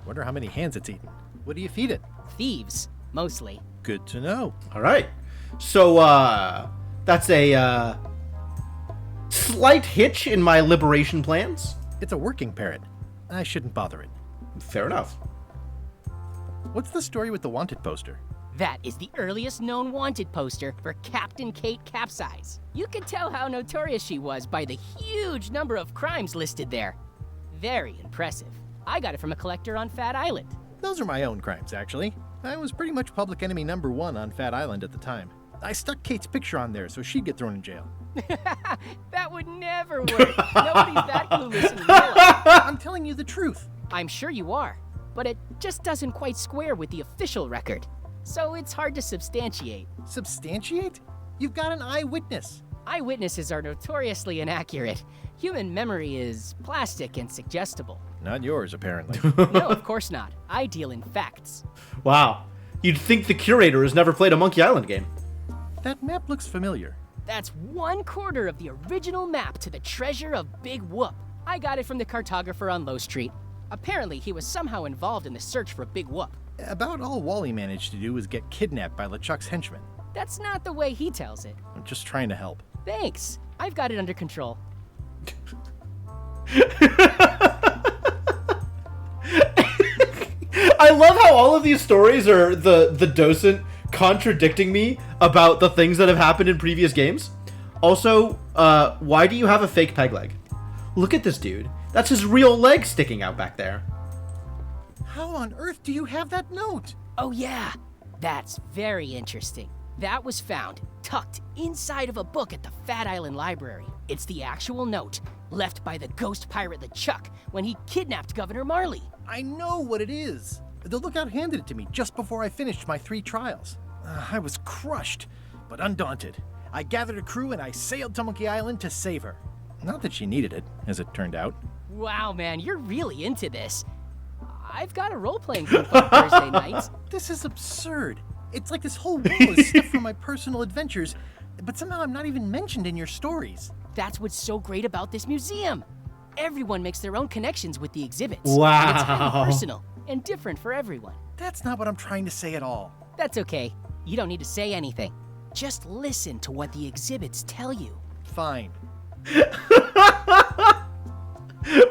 Wonder how many hands it's eaten. What do you feed it? Thieves, mostly. Good to know. All right. So, that's a, slight hitch in my liberation plans. It's a working parrot. I shouldn't bother it. Fair enough. What's the story with the wanted poster? That is the earliest known wanted poster for Captain Kate Capsize. You can tell how notorious she was by the huge number of crimes listed there. Very impressive. I got it from a collector on Fat Island. Those are my own crimes, actually. I was pretty much public enemy #1 on Fat Island at the time. I stuck Kate's picture on there so she'd get thrown in jail. That would never work. Nobody's that clueless in real life. I'm telling you the truth. I'm sure you are, but it just doesn't quite square with the official record. so it's hard to substantiate. Substantiate? You've got an eyewitness. Eyewitnesses are notoriously inaccurate. Human memory is plastic and suggestible. Not yours, apparently. No, of course not. I deal in facts. Wow. You'd think the curator has never played a Monkey Island game. That map looks familiar. That's 1/4 of the original map to the treasure of Big Whoop. I got it from the cartographer on Low Street. Apparently, he was somehow involved in the search for Big Whoop. About all Wally managed to do was get kidnapped by LeChuck's henchmen. That's not the way he tells it. I'm just trying to help. Thanks. I've got it under control. I love how all of these stories are the docent contradicting me about the things that have happened in previous games. Also, why do you have a fake peg leg? Look at this dude. That's his real leg sticking out back there. How on earth do you have that note? Oh yeah, that's very interesting. That was found tucked inside of a book at the Fat Island Library. It's the actual note left by the ghost pirate LeChuck when he kidnapped Governor Marley. I know what it is. The lookout handed it to me just before I finished my 3 trials. I was crushed, but undaunted. I gathered a crew and I sailed to Monkey Island to save her. Not that she needed it, as it turned out. Wow, man, you're really into this. I've got a role-playing group on Thursday nights. This is absurd. It's like this whole wall is stuff from my personal adventures, but somehow I'm not even mentioned in your stories. That's what's so great about this museum. Everyone makes their own connections with the exhibits. Wow. And it's highly personal and different for everyone. That's not what I'm trying to say at all. That's okay. You don't need to say anything. Just listen to what the exhibits tell you. Fine.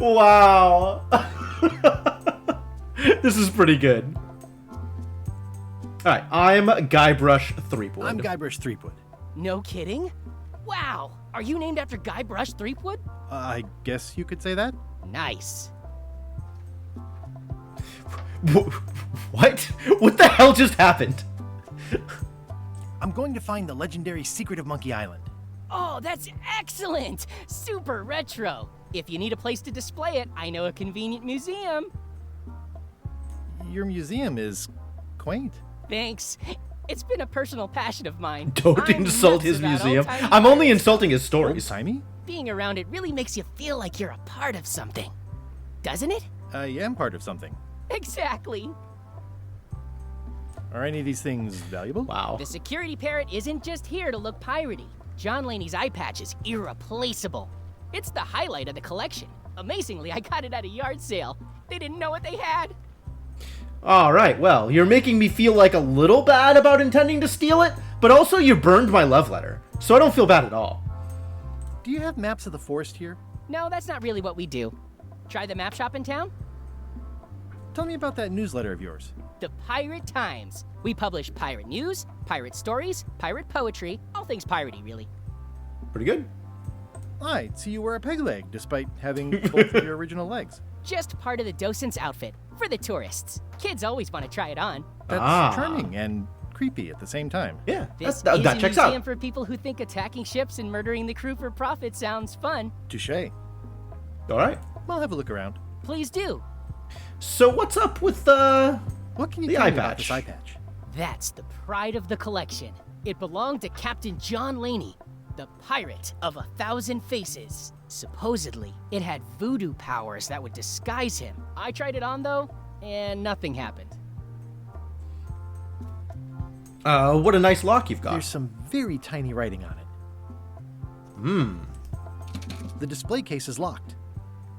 Wow. This is pretty good. Alright, I'm Guybrush Threepwood. I'm Guybrush Threepwood. No kidding? Wow. Are you named after Guybrush Threepwood? I guess you could say that. Nice. What? What the hell just happened? I'm going to find the legendary secret of Monkey Island. Oh, that's excellent! Super retro. If you need a place to display it, I know a convenient museum. Your museum is quaint. Thanks. It's been a personal passion of mine. Don't insult his museum. I'm only insulting his stories. Old-timey? Being around it really makes you feel like you're a part of something. Doesn't it? I am part of something. Exactly. Are any of these things valuable? Wow. The security parrot isn't just here to look piratey. John Laney's eye patch is irreplaceable. It's the highlight of the collection. Amazingly, I got it at a yard sale. They didn't know what they had. Alright, well, you're making me feel like a little bad about intending to steal it, but also you burned my love letter, so I don't feel bad at all. Do you have maps of the forest here? No, that's not really what we do. Try the map shop in town? Tell me about that newsletter of yours. The Pirate Times. We publish pirate news, pirate stories, pirate poetry, all things piratey, really. Pretty good. I'd see you wear a peg leg, despite having both of your original legs. Just part of the docent's outfit, for the tourists. Kids always want to try it on. That's charming and creepy at the same time. Yeah, This that is checks a museum out. for people who think attacking ships and murdering the crew for profit sounds fun. Touché. Alright. I'll have a look around. Please do. So what's up with what can you the tell eye me about patch? this eye patch? That's the pride of the collection. It belonged to Captain John Laney, the pirate of 1,000 faces. Supposedly, it had voodoo powers that would disguise him. I tried it on though, and nothing happened. What a nice lock you've got. There's some very tiny writing on it. The display case is locked.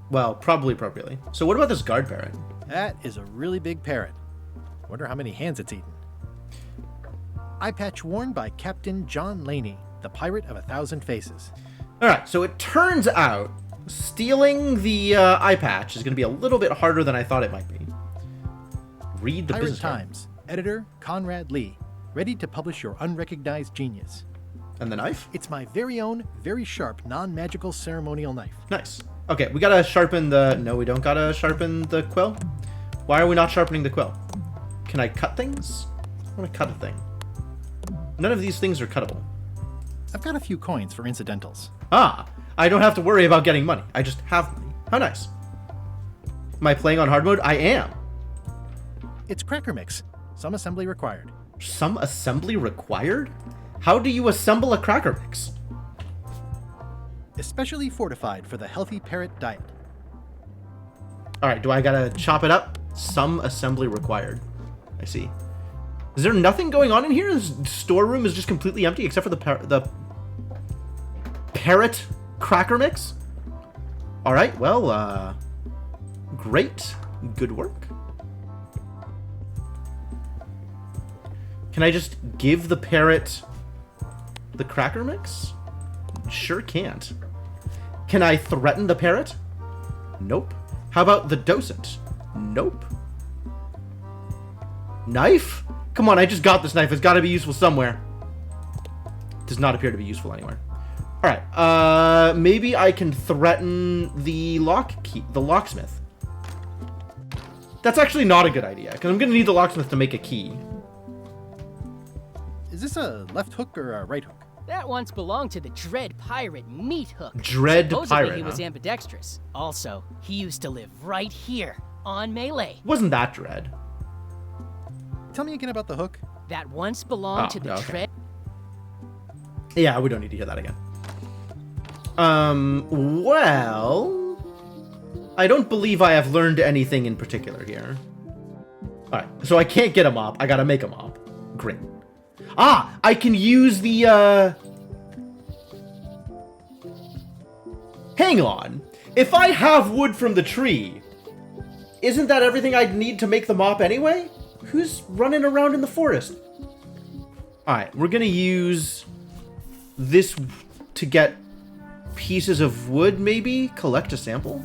Well, probably appropriately. So what about this guard parrot? That is a really big parrot. Wonder how many hands it's eaten. Eye patch worn by Captain John Laney, the pirate of 1,000 faces. Alright, so it turns out stealing the eye patch is going to be a little bit harder than I thought it might be. Read the Pirate business card. Times, editor Conrad Lee, ready to publish your unrecognized genius. And the knife? It's my very own, very sharp, non-magical ceremonial knife. Nice. Okay, we gotta sharpen the... No, we don't gotta sharpen the quill. Why are we not sharpening the quill? Can I cut things? I want to cut a thing. None of these things are cuttable. I've got a few coins for incidentals. Ah, I don't have to worry about getting money. I just have money. How nice. Am I playing on hard mode? I am. It's Cracker Mix. Some assembly required. Some assembly required? How do you assemble a cracker mix? Especially fortified for the healthy parrot diet. Alright, do I gotta chop it up? Some assembly required. I see. Is there nothing going on in here? This storeroom is just completely empty except for the parrot cracker mix? Alright, well, great. Good work. Can I just give the parrot the cracker mix? Sure can't. Can I threaten the parrot? Nope. How about the docent? Nope. Knife? Come on, I just got this knife. It's got to be useful somewhere. Does not appear to be useful anywhere. All right. Maybe I can threaten the locksmith. That's actually not a good idea because I'm going to need the locksmith to make a key. Is this a left hook or a right hook? That once belonged to the Dread Pirate Meat Hook. Dread Supposedly Pirate, he was huh? ambidextrous. Also, he used to live right here on Melee. Wasn't that Dread? Tell me again about the hook. That once belonged to the Dread. Yeah, we don't need to hear that again. Well, I don't believe I have learned anything in particular here. All right, so I can't get a mop. I gotta make a mop. Great. Ah, I can use the, Hang on. If I have wood from the tree, isn't that everything I'd need to make the mop anyway? Who's running around in the forest? Alright, we're gonna use this to get pieces of wood, maybe? Collect a sample?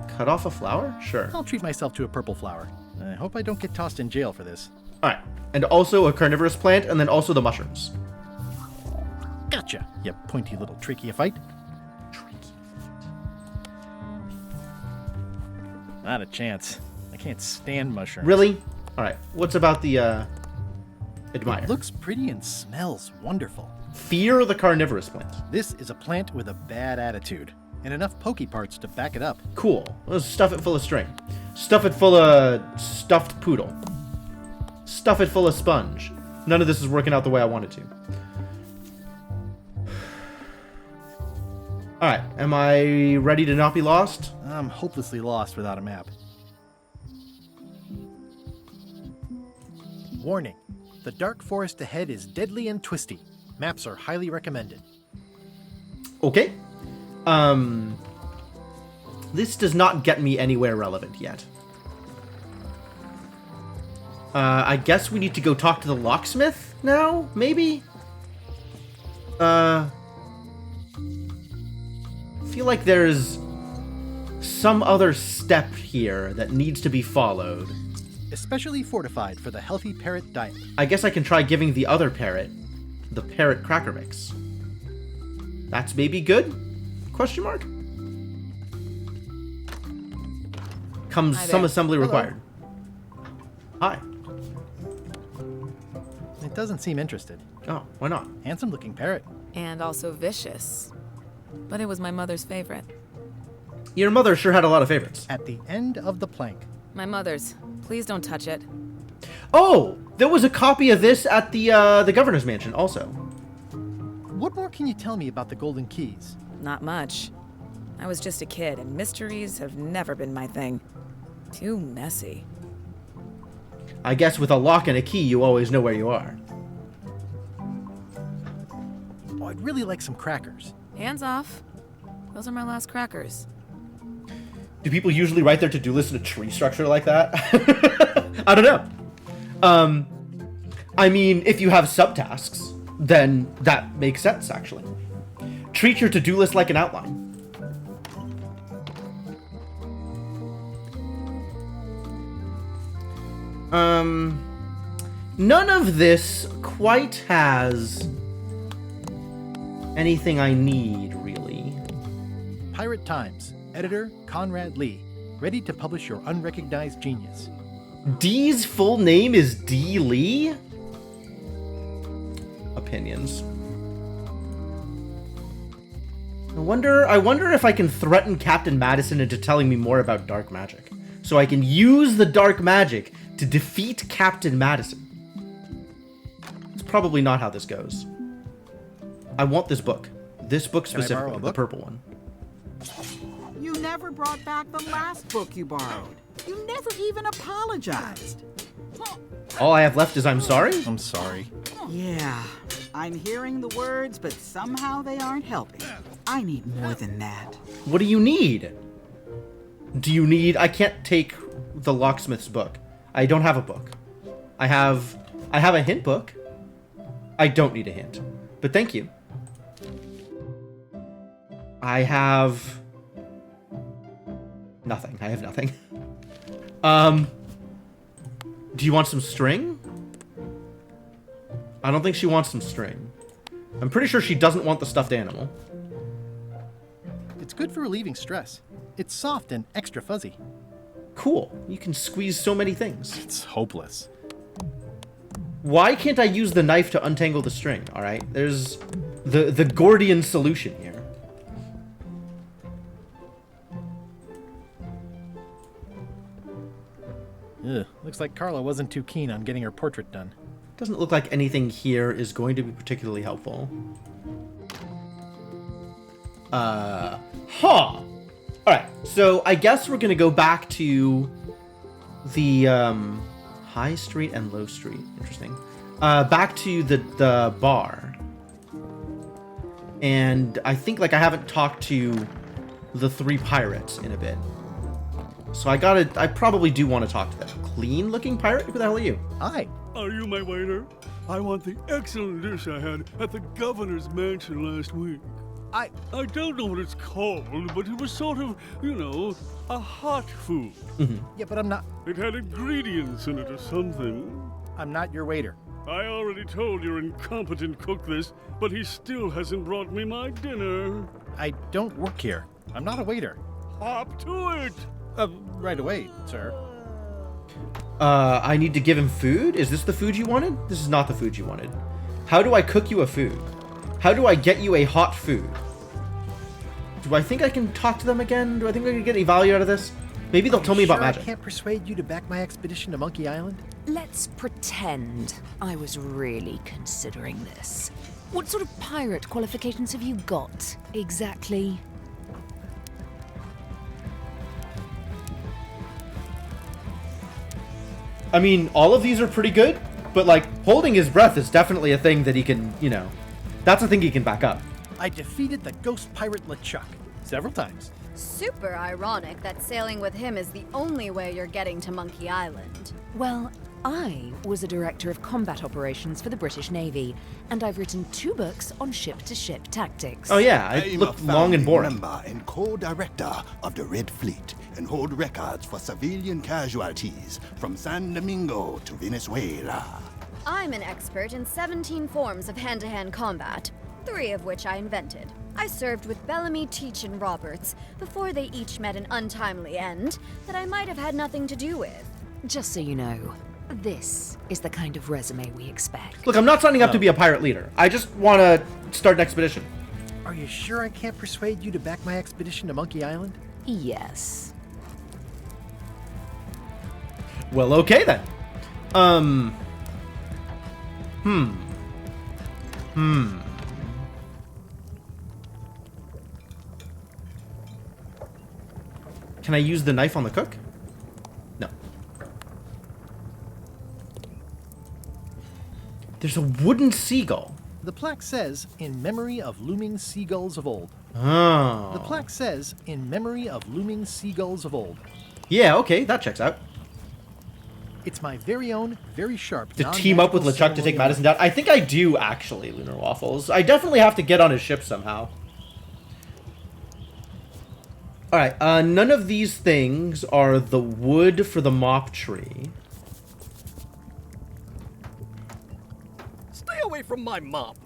Cut off a flower? Sure. I'll treat myself to a purple flower. I hope I don't get tossed in jail for this. Alright, and also a carnivorous plant, and then also the mushrooms. Gotcha, you pointy little trichiophyte. Not a chance. I can't stand mushrooms. Really? Alright, what's about the, admire? It looks pretty and smells wonderful. Fear the carnivorous plant. This is a plant with a bad attitude, and enough pokey parts to back it up. Cool. Let's stuff it full of string. Stuff it full of stuffed poodle. Stuff it full of sponge. None of this is working out the way I wanted to. Alright, am I ready to not be lost? I'm hopelessly lost without a map. Warning. The dark forest ahead is deadly and twisty. Maps are highly recommended. Okay. This does not get me anywhere relevant yet. I guess we need to go talk to the locksmith now, maybe? Feel like there's some other step here that needs to be followed. Especially fortified for the healthy parrot diet. I guess I can try giving the other parrot the parrot cracker mix. That's maybe good? Question mark? Comes some assembly required. Hi. It doesn't seem interested. Oh, why not? Handsome looking parrot. And also vicious. But it was my mother's favorite. Your mother sure had a lot of favorites. At the end of the plank. My mother's. Please don't touch it. Oh, there was a copy of this at the governor's mansion also. What more can you tell me about the Golden Keys? Not much. I was just a kid, and mysteries have never been my thing. Too messy. I guess with a lock and a key, you always know where you are. Oh, I'd really like some crackers. Hands off. Those are my last crackers. Do people usually write their to-do list in a tree structure like that? I don't know. I mean, if you have subtasks, then that makes sense, actually. Treat your to-do list like an outline. None of this quite has anything I need, really. Pirate Times. Editor Conrad Lee. Ready to publish your unrecognized genius. D's full name is D. Lee? Opinions. I wonder if I can threaten Captain Madison into telling me more about dark magic. So I can use the dark magic to defeat Captain Madison. probably not how this goes. I want this book. This book Can I borrow specifically, a the book? purple one. You never brought back the last book you borrowed. You never even apologized. All I have left is I'm sorry? I'm sorry. Yeah, I'm hearing the words, but somehow they aren't helping. I need more than that. What do you need? Do you need... I can't take the locksmith's book. I don't have a book. I have a hint book. I don't need a hint. But thank you. I have... nothing. I have nothing. Do you want some string? I don't think she wants some string. I'm pretty sure she doesn't want the stuffed animal. It's good for relieving stress. It's soft and extra fuzzy. Cool. You can squeeze so many things. It's hopeless. Why can't I use the knife to untangle the string? All right, there's the Gordian solution here. Ugh, looks like Carla wasn't too keen on getting her portrait done. Doesn't look like anything here is going to be particularly helpful. Alright, so I guess we're gonna go back to the High Street and Low Street. Interesting. Back to the bar. And I think like I haven't talked to the 3 pirates in a bit. So I probably do want to talk to them. Clean looking pirate? Who the hell are you? Hi. Are you my waiter? I want the excellent dish I had at the governor's mansion last week. I don't know what it's called, but it was sort of, you know, a hot food. Yeah, but I'm not... It had ingredients in it or something. I'm not your waiter. I already told your incompetent cook this, but he still hasn't brought me my dinner. I don't work here. I'm not a waiter. Hop to it! Right away, sir. I need to give him food? Is this the food you wanted? This is not the food you wanted. How do I cook you a food? How do I get you a hot food? Do I think I can talk to them again? Do I think I can get any value out of this? Maybe they'll tell me about magic. I can't persuade you to back my expedition to Monkey Island? Let's pretend I was really considering this. What sort of pirate qualifications have you got, exactly? I mean, all of these are pretty good, but like, holding his breath is definitely a thing that he can, you know, that's a thing he can back up. I defeated the ghost pirate LeChuck several times. Super ironic that sailing with him is the only way you're getting to Monkey Island. Well, I was a director of combat operations for the British Navy, and I've written 2 books on ship-to-ship tactics. Oh yeah, it looked long and boring. Member and co-director of the Red Fleet and hold records for civilian casualties from San Domingo to Venezuela. I'm an expert in 17 forms of hand-to-hand combat, 3 of which I invented. I served with Bellamy, Teach, and Roberts before they each met an untimely end that I might have had nothing to do with. Just so you know, this is the kind of resume we expect. Look, I'm not signing up to be a pirate leader. I just want to start an expedition. Are you sure I can't persuade you to back my expedition to Monkey Island? Yes. Well, okay then. Can I use the knife on the cook? No. There's a wooden seagull. The plaque says, in memory of looming seagulls of old. Oh. The plaque says, in memory of looming seagulls of old. Yeah, okay, that checks out. It's my very own, very sharp, To team up with LeChuck to take Madison down? I think I do, actually, Lunar Waffles. I definitely have to get on his ship somehow. Alright, none of these things are the wood for the mop tree. Stay away from my mop.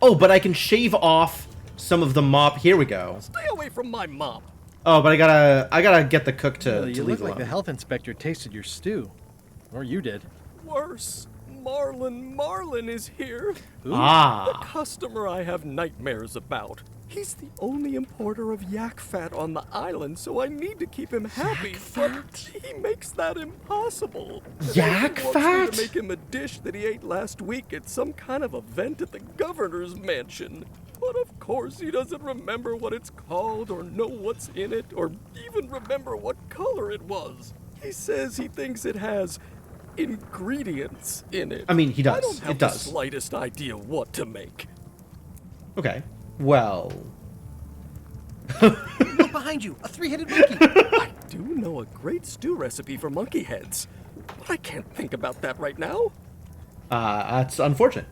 Oh, but I can shave off some of the mop. Here we go. Stay away from my mop. Oh, but I gotta get the cook to You leave look like alone. the health inspector tasted your stew. Or you did. Worse. Marlin is here. Ah. The customer I have nightmares about. He's the only importer of yak fat on the island, so I need to keep him happy. But he makes that impossible. Yak He wants me fat? to make him a dish that he ate last week at some kind of event at the governor's mansion. But of course he doesn't remember what it's called or know what's in it or even remember what color it was. He says he thinks it has ingredients in it. I mean, he does. I don't have It does. the slightest idea what to make. Okay. Well. Look behind you, a three-headed monkey. I do know a great stew recipe for monkey heads, but I can't think about that right now. That's unfortunate.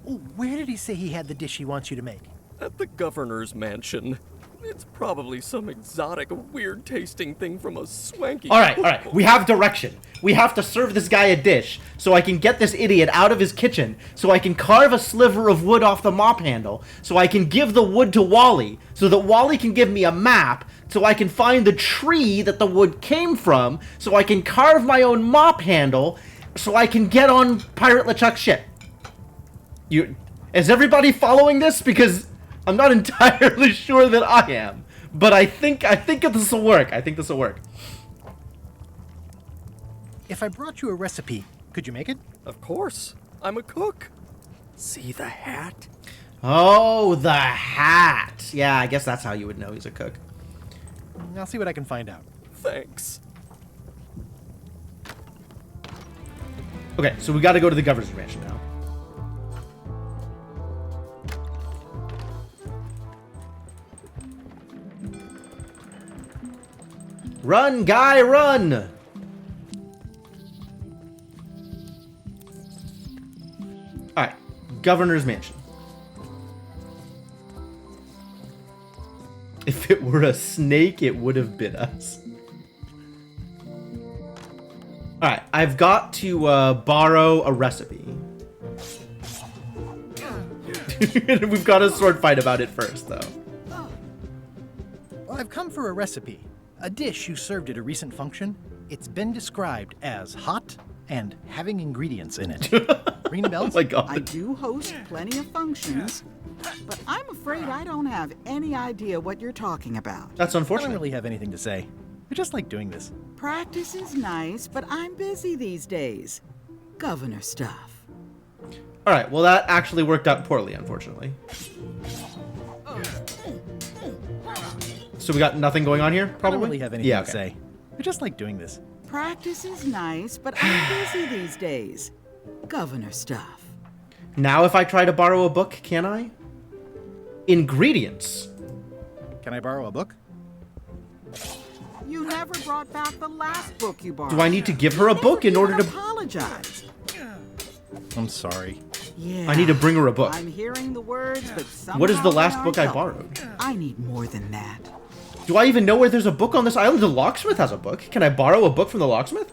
Oh, where did he say he had the dish he wants you to make? At the governor's mansion. It's probably some exotic, weird-tasting thing from a swanky... All right. We have direction. We have to serve this guy a dish so I can get this idiot out of his kitchen, so I can carve a sliver of wood off the mop handle, so I can give the wood to Wally, so that Wally can give me a map, so I can find the tree that the wood came from, so I can carve my own mop handle, so I can get on Pirate LeChuck's ship. Is everybody following this? Because I'm not entirely sure that I am, but I think this will work. I think this will work. If I brought you a recipe, could you make it? Of course. I'm a cook. See the hat? Oh, the hat. Yeah, I guess that's how you would know he's a cook. I'll see what I can find out. Thanks. Okay, so we got to go to the governor's mansion now. Run, guy, run! Alright, governor's mansion. If it were a snake, it would have bit us. Alright, I've got to borrow a recipe. We've got a sword fight about it first, though. Well, I've come for a recipe. A dish you served at a recent function. It's been described as hot and having ingredients in it. Ringing bells? Oh my god. I do host plenty of functions, but I'm afraid I don't have any idea what you're talking about. That's I unfortunate. don't really have anything to say. I just like doing this. Practice is nice, but I'm busy these days. Governor stuff. Alright, well that actually worked out poorly, unfortunately. So we got nothing going on here, probably? I don't really have anything yeah, to say. I just like doing this. Practice is nice, but I'm busy these days. Governor stuff. Now if I try to borrow a book, can I? Ingredients. Can I borrow a book? You never brought back the last book you borrowed. Do I need to give her a book in order to... Apologize. I'm sorry. Yeah. I need to bring her a book. I'm hearing the words, but somehow What is the they last aren't book I helping. borrowed? I need more than that. Do I even know where there's a book on this island? The locksmith has a book. Can I borrow a book from the locksmith?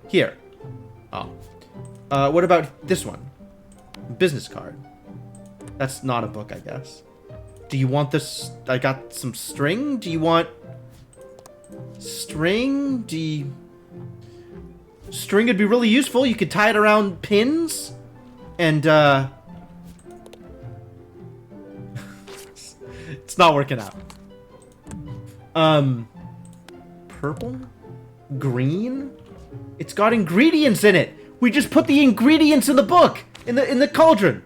Here. Oh. What about this one? Business card. That's not a book, I guess. Do you want this? I got some string. Do you want string? String would be really useful. You could tie it around pins. And, it's not working out. Purple? Green? It's got ingredients in it! We just put the ingredients in the book! In the cauldron!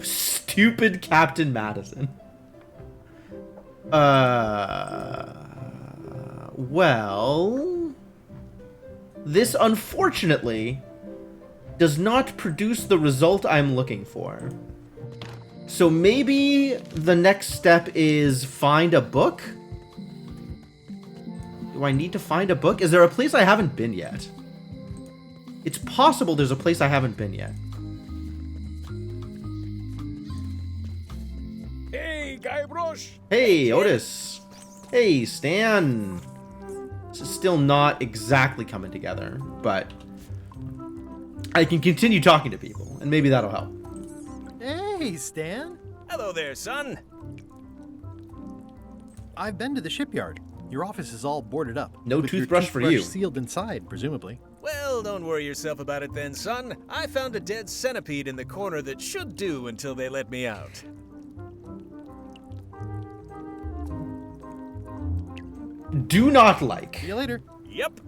Stupid Captain Madison. Well... This, unfortunately, does not produce the result I'm looking for. So maybe the next step is find a book? Do I need to find a book? Is there a place I haven't been yet? It's possible there's a place I haven't been yet. Hey, Guybrush! Hey, Otis. Hey, Stan. This is still not exactly coming together, but I can continue talking to people, and maybe that'll help. Hey, Stan. Hello there, son. I've been to the shipyard. Your office is all boarded up. No with your toothbrush for you. Sealed inside, presumably. Well, don't worry yourself about it then, son. I found a dead centipede in the corner that should do until they let me out. do not like. See you later. Yep.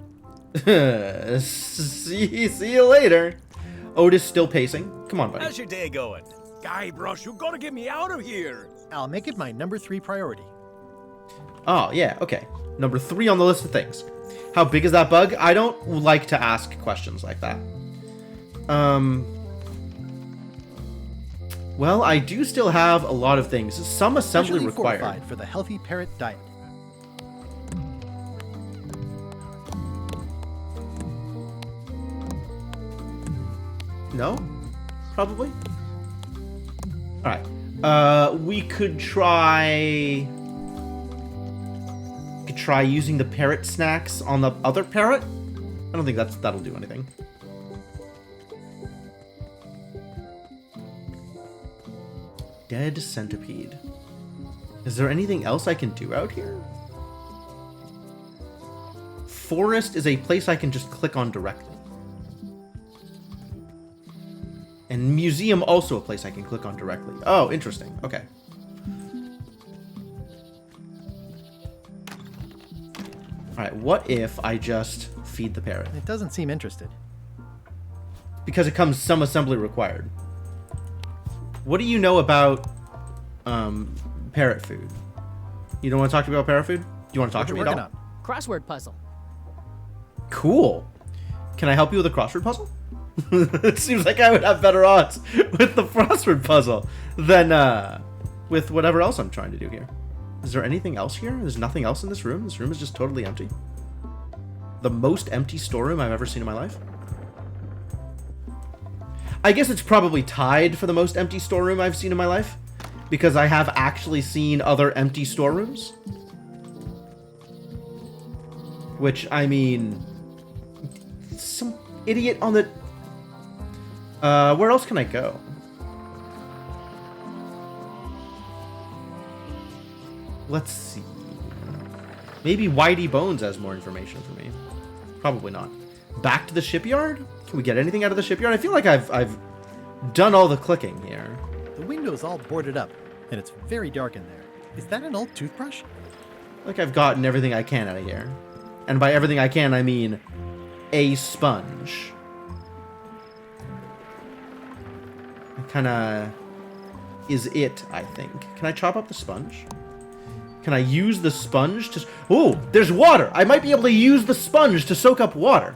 see you later. Otis still pacing. Come on, buddy. How's your day going? Guybrush, you gotta get me out of here. I'll make it my number 3 priority. Oh, yeah, okay. Number 3 on the list of things. How big is that bug? I don't like to ask questions like that. Well, I do still have a lot of things. Some assembly Visually required. fortified for the healthy parrot diet. No? Probably? Alright. We could try... using the parrot snacks on the other parrot? I don't think that'll do anything. Dead centipede. Is there anything else I can do out here? Forest is a place I can just click on directly. And museum also a place I can click on directly. Oh, interesting. Okay. Alright, what if I just feed the parrot? It doesn't seem interested. Because it comes some assembly required. What do you know about parrot food? You don't want to talk to me about parrot food? Do you want to talk to me at all? Crossword puzzle. Cool. Can I help you with a crossword puzzle? It seems like I would have better odds with the crossword puzzle than with whatever else I'm trying to do here. Is there anything else here? There's nothing else in this room? This room is just totally empty. The most empty storeroom I've ever seen in my life. I guess it's probably tied for the most empty storeroom I've seen in my life, because I have actually seen other empty storerooms. Which, I mean, some idiot on the... where else can I go? Let's see. Maybe Whitey Bones has more information for me. Probably not. Back to the shipyard? Can we get anything out of the shipyard? I feel like I've done all the clicking here. The window's all boarded up, and it's very dark in there. Is that an old toothbrush? Like I've gotten everything I can out of here. And by everything I can, I mean a sponge. Kinda is it, I think. Can I chop up the sponge? Can I use the sponge to... Oh, there's water! I might be able to use the sponge to soak up water.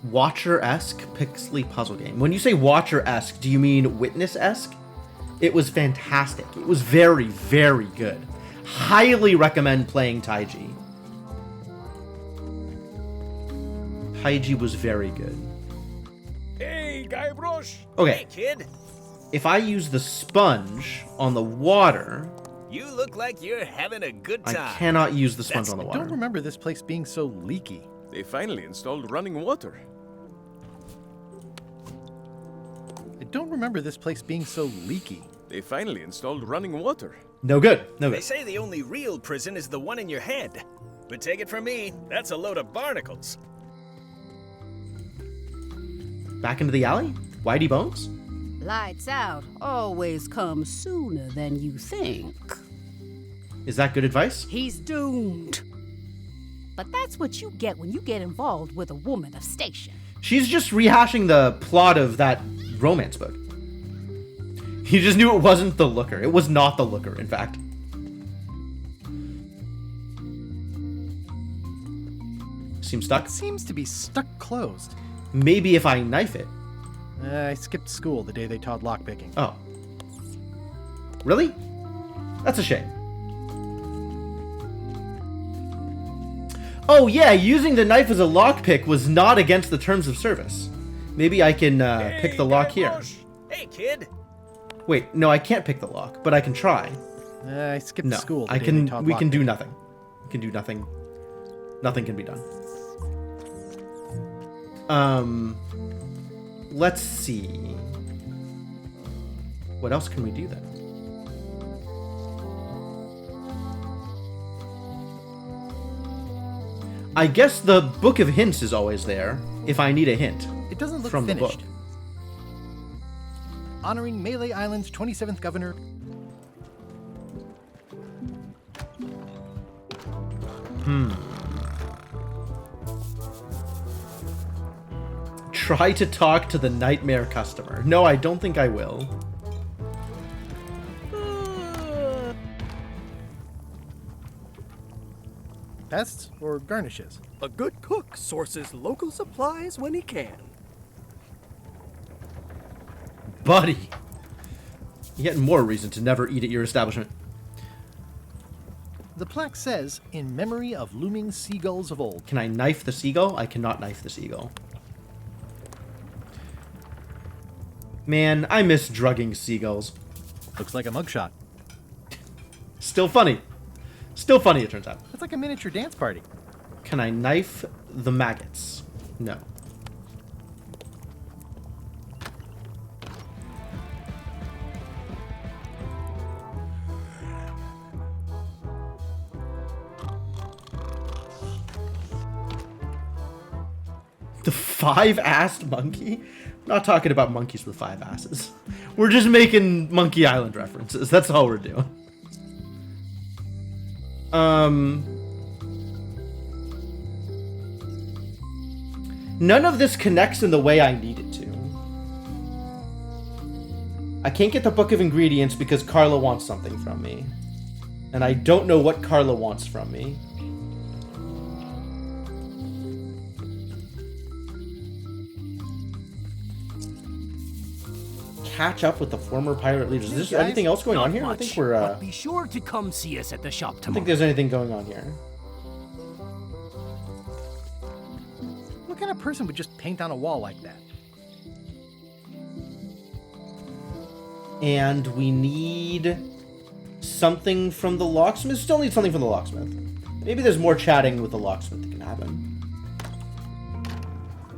Watcher-esque pixely puzzle game. When you say Watcher-esque, do you mean Witness-esque? It was fantastic. It was very, very good. Highly recommend playing Taiji. Taiji was very good. Hey, Guybrush! Okay. Hey, kid. If I use the sponge on the water... You look like you're having a good time. I cannot use the sponge on the I water. don't remember this place being so leaky. They finally installed running water. I don't remember this place being so leaky. They finally installed running water. No good. No They good. say the only real prison is the one in your head. But take it from me, that's a load of barnacles. Back into the alley? Whitey Bones? Lights out always comes sooner than you think. Is that good advice? He's doomed. But that's what you get when you get involved with a woman of station. She's just rehashing the plot of that romance book. You just knew it wasn't the Looker. It was not the Looker, in fact. Seems stuck? It seems to be stuck closed. Maybe if I knife it. I skipped school the day they taught lockpicking. Oh. Really? That's a shame. Oh yeah, using the knife as a lockpick was not against the terms of service. Maybe I can pick the lock here. Hey, kid. Wait, no, I can't pick the lock, but I can try. I skipped No, school the I day can. they taught We can do lockpicking. nothing. We can do nothing. Nothing can be done. Let's see. What else can we do then? I guess the Book of Hints is always there if I need a hint. It doesn't look from finished. the book. Honoring Melee Island's 27th governor. Try to talk to the nightmare customer. No, I don't think I will. Pests or garnishes? A good cook sources local supplies when he can. Buddy! Yet more reason to never eat at your establishment. The plaque says, in memory of looming seagulls of old. Can I knife the seagull? I cannot knife the seagull. Man, I miss drugging seagulls. Looks like a mugshot. Still funny. Still funny, it turns out. It's like a miniature dance party. Can I knife the maggots? No. The 5-assed monkey? I'm not talking about monkeys with 5 asses. We're just making Monkey Island references. That's all we're doing. None of this connects in the way I need it to. I can't get the book of ingredients because Carla wants something from me. And I don't know what Carla wants from me. Catch up with the former pirate leaders. Is there anything else going on here? I think we're But be sure to come see us at the shop I tomorrow. think there's anything going on here. What kind of person would just paint on a wall like that? And we need something from the locksmith. Still need something from the locksmith. Maybe there's more chatting with the locksmith that can happen.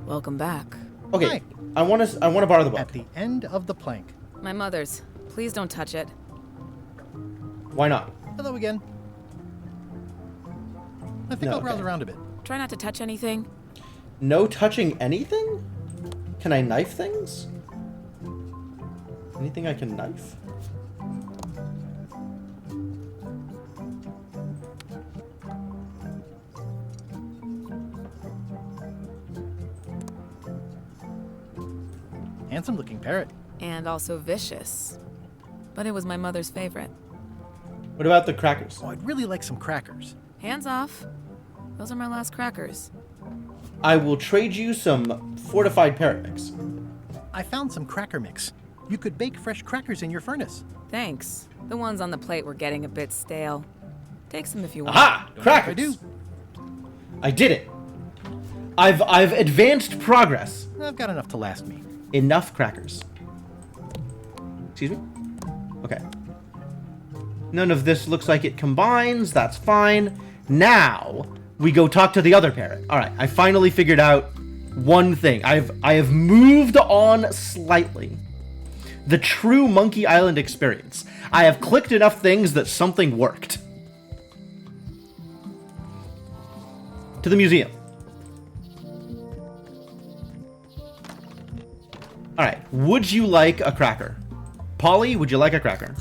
Welcome back. Okay, Hi. I want to borrow the book. At the end of the plank. My mother's. Please don't touch it. Why not? Hello again. I think No, I'll browse okay. around a bit. Try not to touch anything. No touching anything? Can I knife things? Anything I can knife? Handsome looking parrot. And also vicious. But it was my mother's favorite. What about the crackers? Oh, I'd really like some crackers. Hands off. Those are my last crackers. I will trade you some fortified parrot mix. I found some cracker mix. You could bake fresh crackers in your furnace. Thanks. The ones on the plate were getting a bit stale. Take some if you want. Aha! Crackers! I do. I did it. I've advanced progress. I've got enough to last me. Enough crackers. Excuse me? Okay. None of this looks like it combines. That's fine. Now, we go talk to the other parrot. All right, I finally figured out one thing. I have moved on slightly. The true Monkey Island experience. I have clicked enough things that something worked. To the museum. All right, would you like a cracker? Polly, would you like a cracker?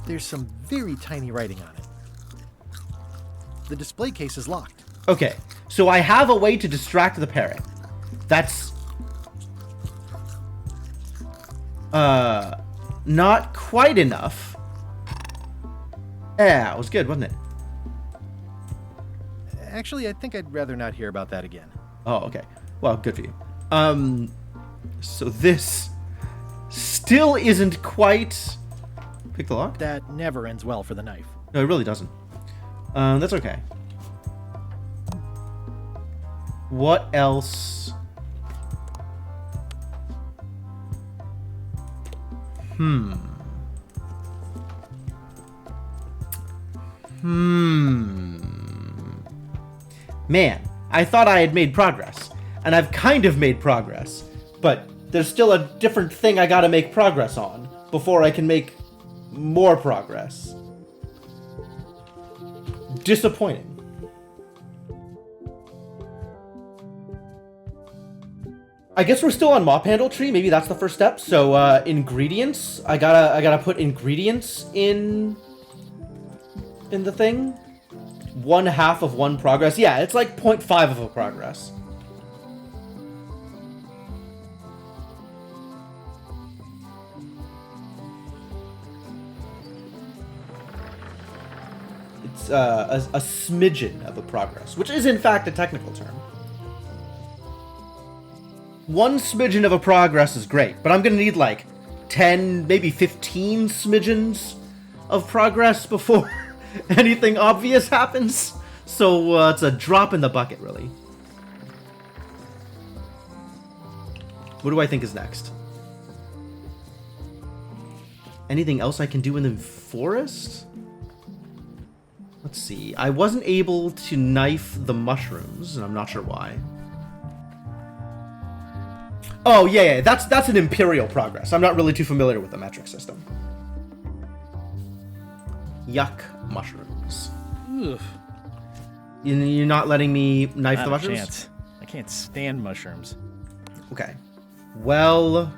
There's some very tiny writing on it. The display case is locked. Okay, so I have a way to distract the parrot. That's... not quite enough. Yeah, it was good, wasn't it? Actually, I think I'd rather not hear about that again. Oh, okay. Well, good for you. So this still isn't quite... Pick the lock? That never ends well for the knife. No, it really doesn't. That's okay. What else? Man, I thought I had made progress. And I've kind of made progress. But there's still a different thing I gotta make progress on before I can make more progress. Disappointing. I guess we're still on mop handle tree. Maybe that's the first step. So ingredients. I gotta put ingredients in the thing. 1/2 of 1 progress. Yeah, it's like 0.5 of a progress. It's a smidgen of a progress, which is in fact a technical term. 1 smidgen of a progress is great, but I'm gonna need like 10, maybe 15 smidgens of progress before anything obvious happens. So it's a drop in the bucket, really. What do I think is next? Anything else I can do in the forest? Let's see. I wasn't able to knife the mushrooms, and I'm not sure why. Oh, yeah, that's an imperial progress. I'm not really too familiar with the metric system. Yuck, mushrooms. Ugh. You're not letting me knife the mushrooms? Chance. I can't stand mushrooms. Okay. Well...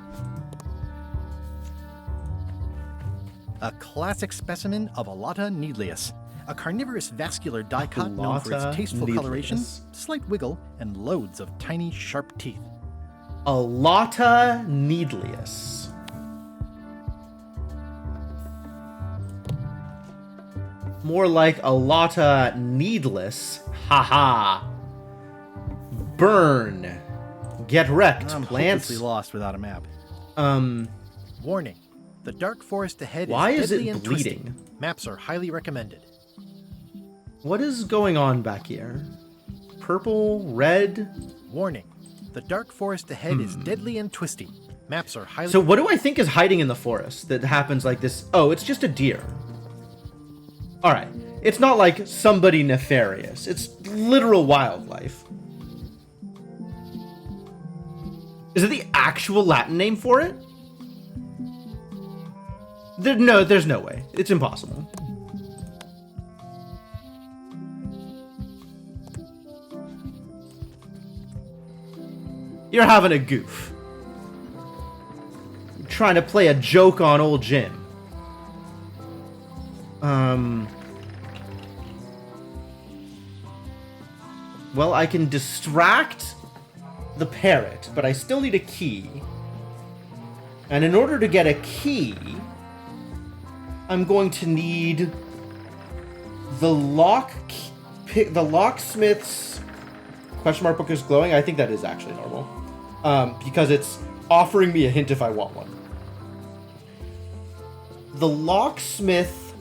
A classic specimen of Alata needlius, a carnivorous vascular dicot known for its tasteful coloration, slight wiggle, and loads of tiny, sharp teeth. Alata needlius. More like Alata needless. Haha. Burn. Get wrecked. I'm Plants. hopelessly lost without a map. Warning. The dark forest ahead Why is is deadly it and twisty. bleeding? Maps are highly recommended. What is going on back here? Purple, red. Warning. The dark forest ahead is deadly and twisty. Maps are highly... So what do I think is hiding in the forest that happens like this? Oh, it's just a deer. Alright. It's not like somebody nefarious. It's literal wildlife. Is it the actual Latin name for it? There's no way. It's impossible. You're having a goof. You're trying to play a joke on old Jim. Well, I can distract the parrot, but I still need a key. And in order to get a key, I'm going to need the locksmith's question mark book is glowing. I think that is actually normal. Because it's offering me a hint if I want one. The locksmith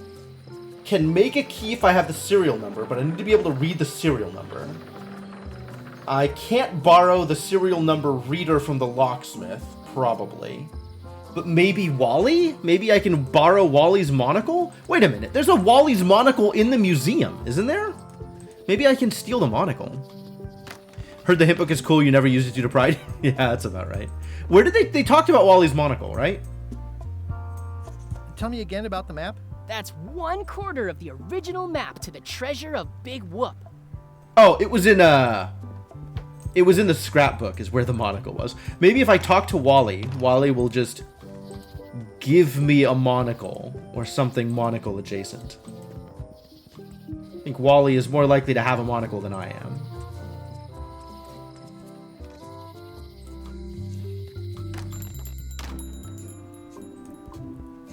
can make a key if I have the serial number, but I need to be able to read the serial number. I can't borrow the serial number reader from the locksmith, probably. But maybe Wally? Maybe I can borrow Wally's monocle? Wait a minute, there's a Wally's monocle in the museum, isn't there? Maybe I can steal the monocle. Heard the hint book is cool, you never used it due to pride? Yeah, that's about right. Where did they talked about Wally's monocle, right? Tell me again about the map? That's 1/4 of the original map to the treasure of Big Whoop. Oh, it was in the scrapbook is where the monocle was. Maybe if I talk to Wally, Wally will just give me a monocle or something monocle adjacent. I think Wally is more likely to have a monocle than I am.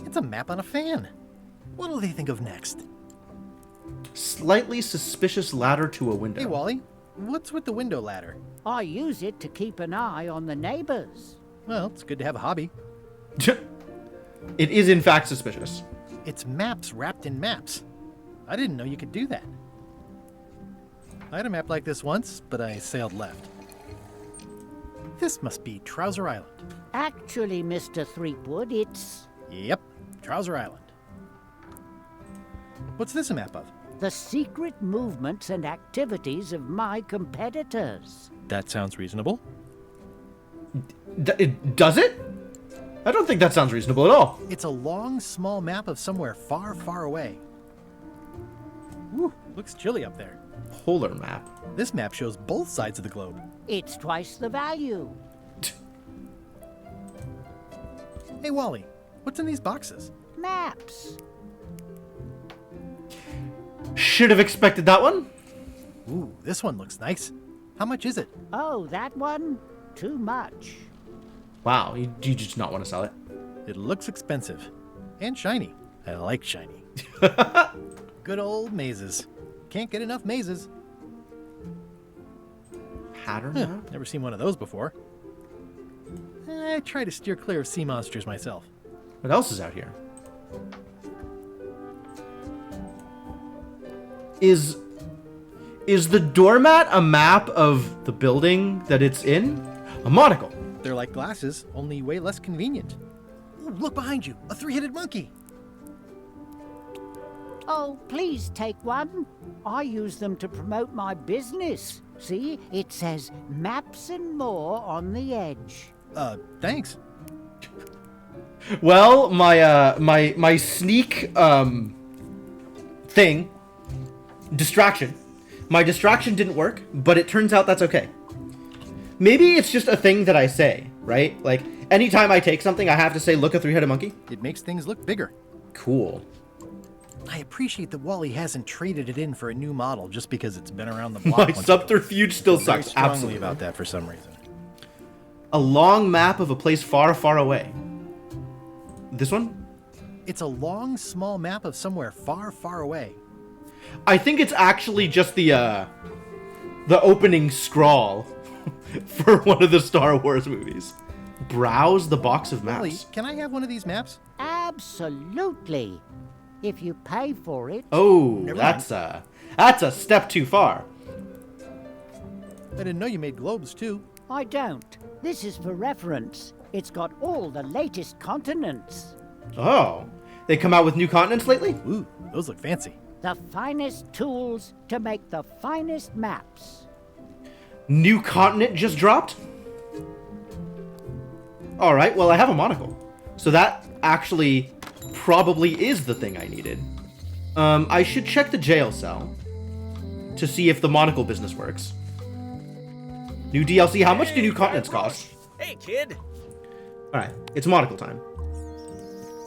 It's a map on a fan. What'll they think of next? Slightly suspicious ladder to a window. Hey, Wally. What's with the window ladder? I use it to keep an eye on the neighbors. Well, it's good to have a hobby. It is in fact suspicious. It's maps wrapped in maps. I didn't know you could do that. I had a map like this once, but I sailed left. This must be Trouser Island. Actually, Mr. Threepwood, it's... Yep, Trouser Island. What's this a map of? The secret movements and activities of my competitors. That sounds reasonable. Does it? I don't think that sounds reasonable at all. It's a long, small map of somewhere far, far away. Ooh, looks chilly up there. Polar map. This map shows both sides of the globe. It's twice the value. Hey, Wally, what's in these boxes? Maps. Should have expected that one. Ooh, this one looks nice. How much is it? Oh, that one? Too much. Wow, you just not want to sell it. It looks expensive. And shiny. I like shiny. Good old mazes. Can't get enough mazes. Pattern Huh, map? never seen one of those before. I try to steer clear of sea monsters myself. What else is out here? Is the doormat a map of the building that it's in? A monocle. They're like glasses, only way less convenient. Ooh, look behind you, a three-headed monkey. Oh, please take one. I use them to promote my business. See, it says maps and more on the edge. Thanks. Well, my sneak thing, distraction. My distraction didn't work, but it turns out that's okay. Maybe it's just a thing that I say, right? Like, anytime I take something, I have to say, look, a three-headed monkey. It makes things look bigger. Cool. I appreciate that Wally hasn't traded it in for a new model just because it's been around the block. My subterfuge still Very sucks. strongly Absolutely. about that for some reason. A long map of a place far, far away. This one? It's a long, small map of somewhere far, far away. I think it's actually just the opening scrawl for one of the Star Wars movies. Browse the box of maps. Wally, can I have one of these maps? Absolutely. If you pay for it. Oh, Never that's a step too far. I didn't know you made globes too. I don't. This is for reference. It's got all the latest continents. Oh, they come out with new continents lately? Ooh, those look fancy. The finest tools to make the finest maps. New continent just dropped? Alright, well I have a monocle. So that actually probably is the thing I needed. I should check the jail cell to see if the monocle business works. New DLC, how much do new continents cost? Hey, kid. Alright, it's monocle time.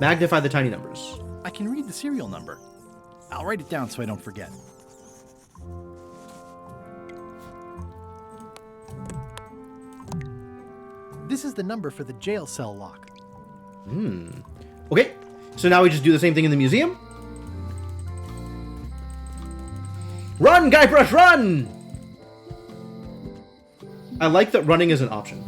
Magnify the tiny numbers. I can read the serial number. I'll write it down so I don't forget. This is the number for the jail cell lock. Okay, so now we just do the same thing in the museum. Run, Guybrush, run! I like that running is an option.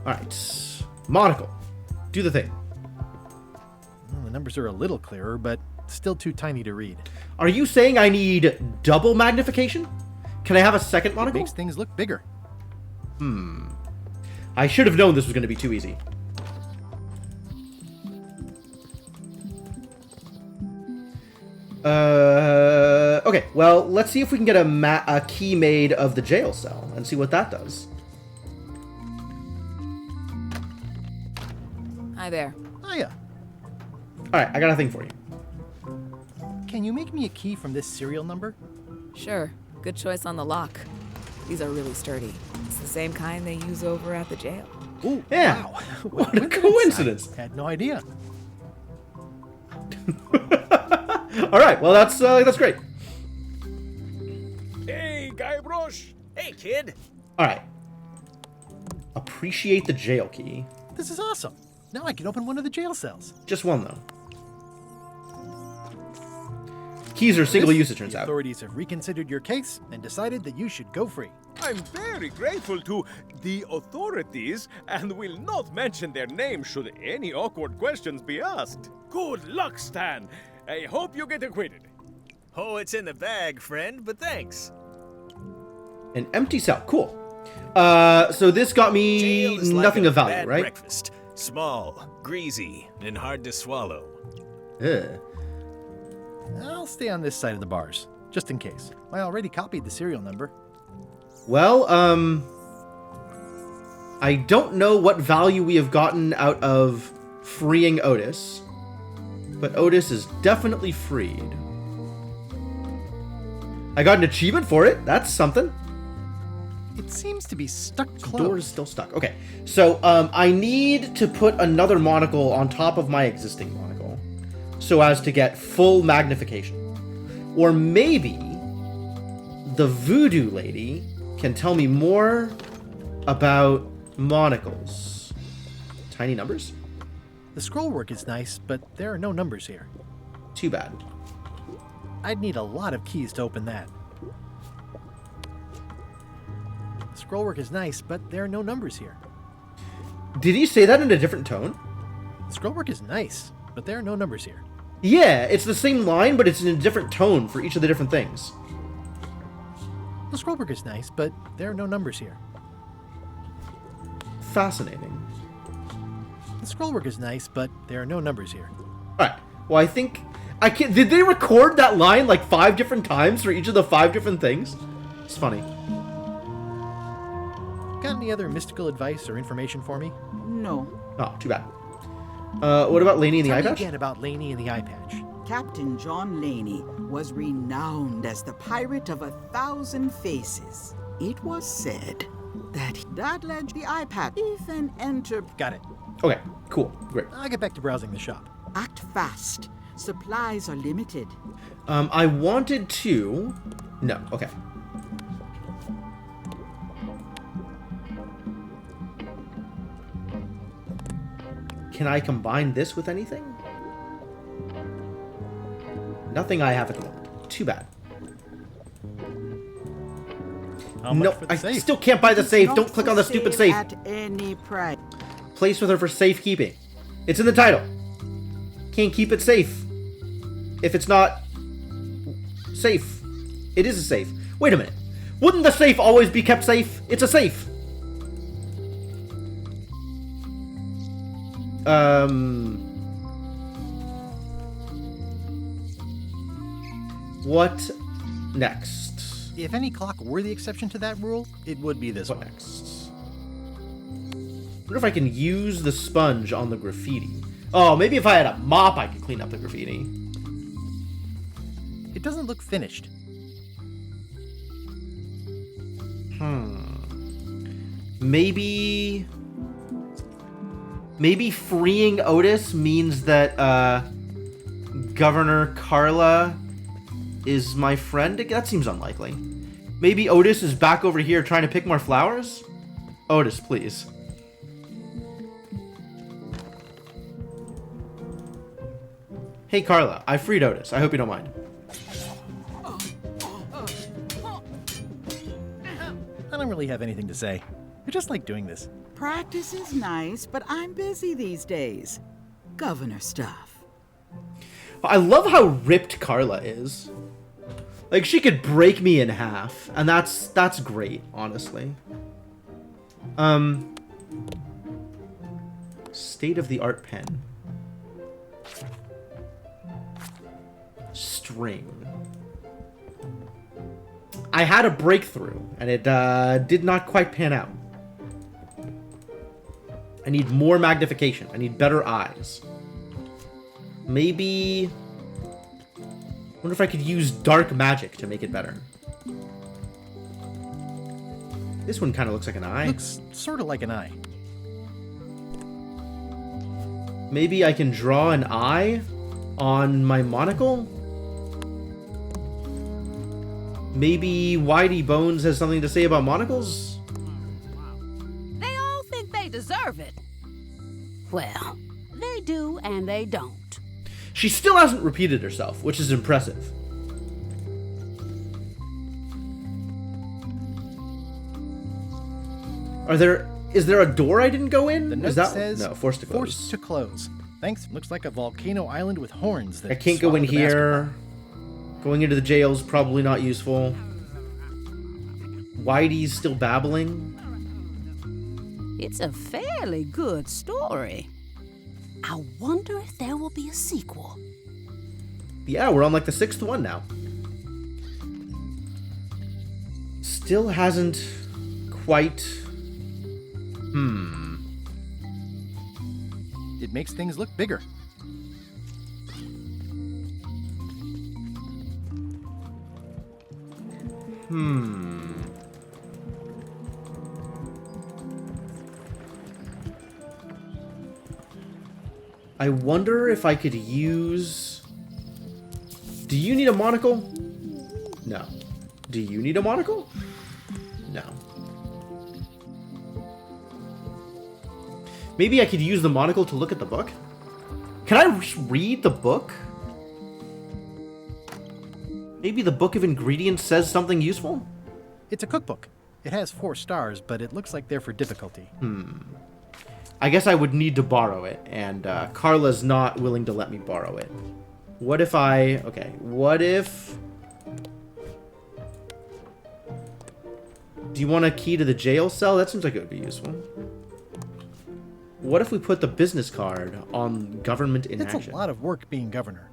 Alright, monocle. Do the thing. Well, the numbers are a little clearer, but still too tiny to read. Are you saying I need double magnification? Can I have a second It monocle? makes things look bigger. I should have known this was going to be too easy. Okay, well, let's see if we can get a key made of the jail cell and see what that does. Hi there. Hiya. Alright, I got a thing for you. Can you make me a key from this serial number? Sure. Good choice on the lock. These are really sturdy. It's the same kind they use over at the jail. Ooh, Yeah. wow. What a coincidence. I had no idea. Alright, well, that's great. Hey, Guybrush. Hey, kid. Alright. Appreciate the jail key. This is awesome. Now I can open one of the jail cells. Just one, though. Keys are single use, it turns The out. authorities have reconsidered your case and decided that you should go free. I'm very grateful to the authorities and will not mention their name should any awkward questions be asked. Good luck, Stan. I hope you get acquitted. Oh, it's in the bag, friend, but thanks. An empty cell. Cool. So this got me Jail is like nothing a of value, bad right? breakfast. Small, greasy, and hard to swallow. Ugh. I'll stay on this side of the bars, just in case. I already copied the serial number. Well, I don't know what value we have gotten out of freeing Otis, but Otis is definitely freed. I got an achievement for it. That's something. It seems to be stuck closed. Door is still stuck. Okay, so I need to put another monocle on top of my existing monocle so as to get full magnification. Or maybe the voodoo lady can tell me more about monocles. Tiny numbers? The scroll work is nice, but there are no numbers here. Too bad. I'd need a lot of keys to open that. The scroll work is nice, but there are no numbers here. Did he say that in a different tone? The scroll work is nice, but there are no numbers here. Yeah, it's the same line, but it's in a different tone for each of the different things. The scroll work is nice, but there are no numbers here. Fascinating. The scroll work is nice, but there are no numbers here. Alright, well I think... Did they record that line like 5 different times for each of the 5 different things? It's funny. Got any other mystical advice or information for me? No. Oh, too bad. What about Laney and the Tell eye me patch? Again about Laney and the eye patch. Captain John Laney was renowned as the pirate of 1,000 faces. It was said that led the eye patch even enter. Got it. Okay, cool, great. I'll get back to browsing the shop. Act fast. Supplies are limited. I wanted to... No, okay. Can I combine this with anything? Nothing I have at the moment. Too bad. No, I still can't buy the safe. Don't click on the stupid safe. At any price. Place with her for safekeeping. It's in the title. Can't keep it safe. If it's not safe. It is a safe. Wait a minute. Wouldn't the safe always be kept safe? It's a safe. What next? If any clock were the exception to that rule, it would be this one. Next. Wonder if I can use the sponge on the graffiti. Oh, maybe if I had a mop, I could clean up the graffiti. It doesn't look finished. Maybe freeing Otis means that Governor Carla is my friend. That seems unlikely. Maybe Otis is back over here trying to pick more flowers? Otis, please. Hey Carla, I freed Otis. I hope you don't mind. I don't really have anything to say. I just like doing this. Practice is nice, but I'm busy these days. Governor stuff. I love how ripped Carla is. Like, she could break me in half, and that's great, honestly. State-of-the-art pen. String. I had a breakthrough, and it did not quite pan out. I need more magnification. I need better eyes. Maybe... I wonder if I could use dark magic to make it better. This one kind of looks like an eye. Looks sort of like an eye. Maybe I can draw an eye on my monocle? Maybe Whitey Bones has something to say about monocles? They all think they deserve it. Well, they do and they don't. She still hasn't repeated herself, which is impressive. Is there a door I didn't go in? The note Is that says no, forced to close. Forced to close. Thanks. Looks like a volcano island with horns. That I can't go in swallowed the here. Going into the jail's probably not useful. Whitey's still babbling. It's a fairly good story. I wonder if there will be a sequel. Yeah, we're on like the 6th one now. Still hasn't quite... It makes things look bigger. I wonder if I could use... Do you need a monocle? No. Do you need a monocle? No. Maybe I could use the monocle to look at the book? Can I read the book? Maybe the book of ingredients says something useful? It's a cookbook. It has 4 stars, but it looks like they're for difficulty. I guess I would need to borrow it, and Carla's not willing to let me borrow it. What if I... Okay, what if... Do you want a key to the jail cell? That seems like it would be useful. What if we put the business card on government inaction? It's a lot of work being governor.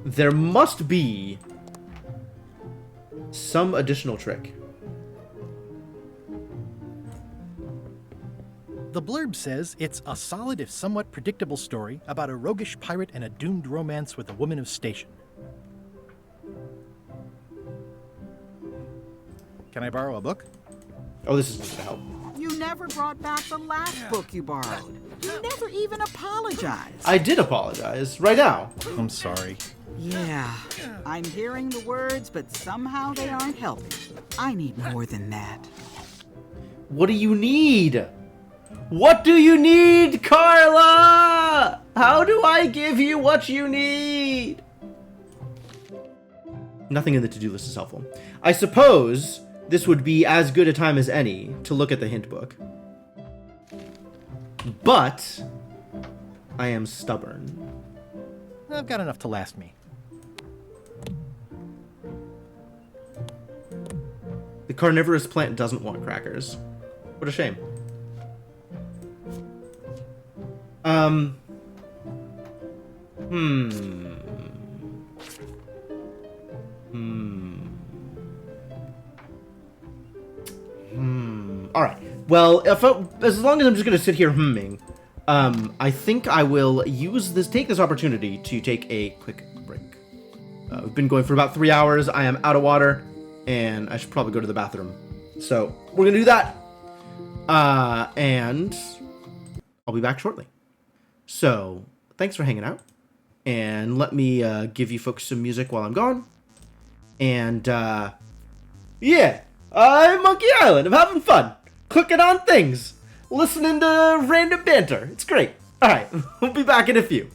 There must be some additional trick. The blurb says it's a solid if somewhat predictable story about a roguish pirate and a doomed romance with a woman of station. Can I borrow a book? Oh, this is going to help. You never brought back the last book you borrowed. You never even apologized. I did apologize right now. I'm sorry. Yeah, I'm hearing the words, but somehow they aren't helping. I need more than that. What do you need? What do you need, Carla? How do I give you what you need? Nothing in the to-do list is helpful. I suppose this would be as good a time as any to look at the hint book. But I am stubborn. I've got enough to last me. The carnivorous plant doesn't want crackers. What a shame. Alright. Well, as long as I'm just going to sit here humming, I think I will take this opportunity to take a quick break. We've been going for about 3 hours. I am out of water, and I should probably go to the bathroom. So, we're going to do that. And I'll be back shortly. So, thanks for hanging out. And let me give you folks some music while I'm gone. And, yeah, I'm Monkey Island. I'm having fun. Clicking on things. Listening to random banter. It's great. Alright, we'll be back in a few.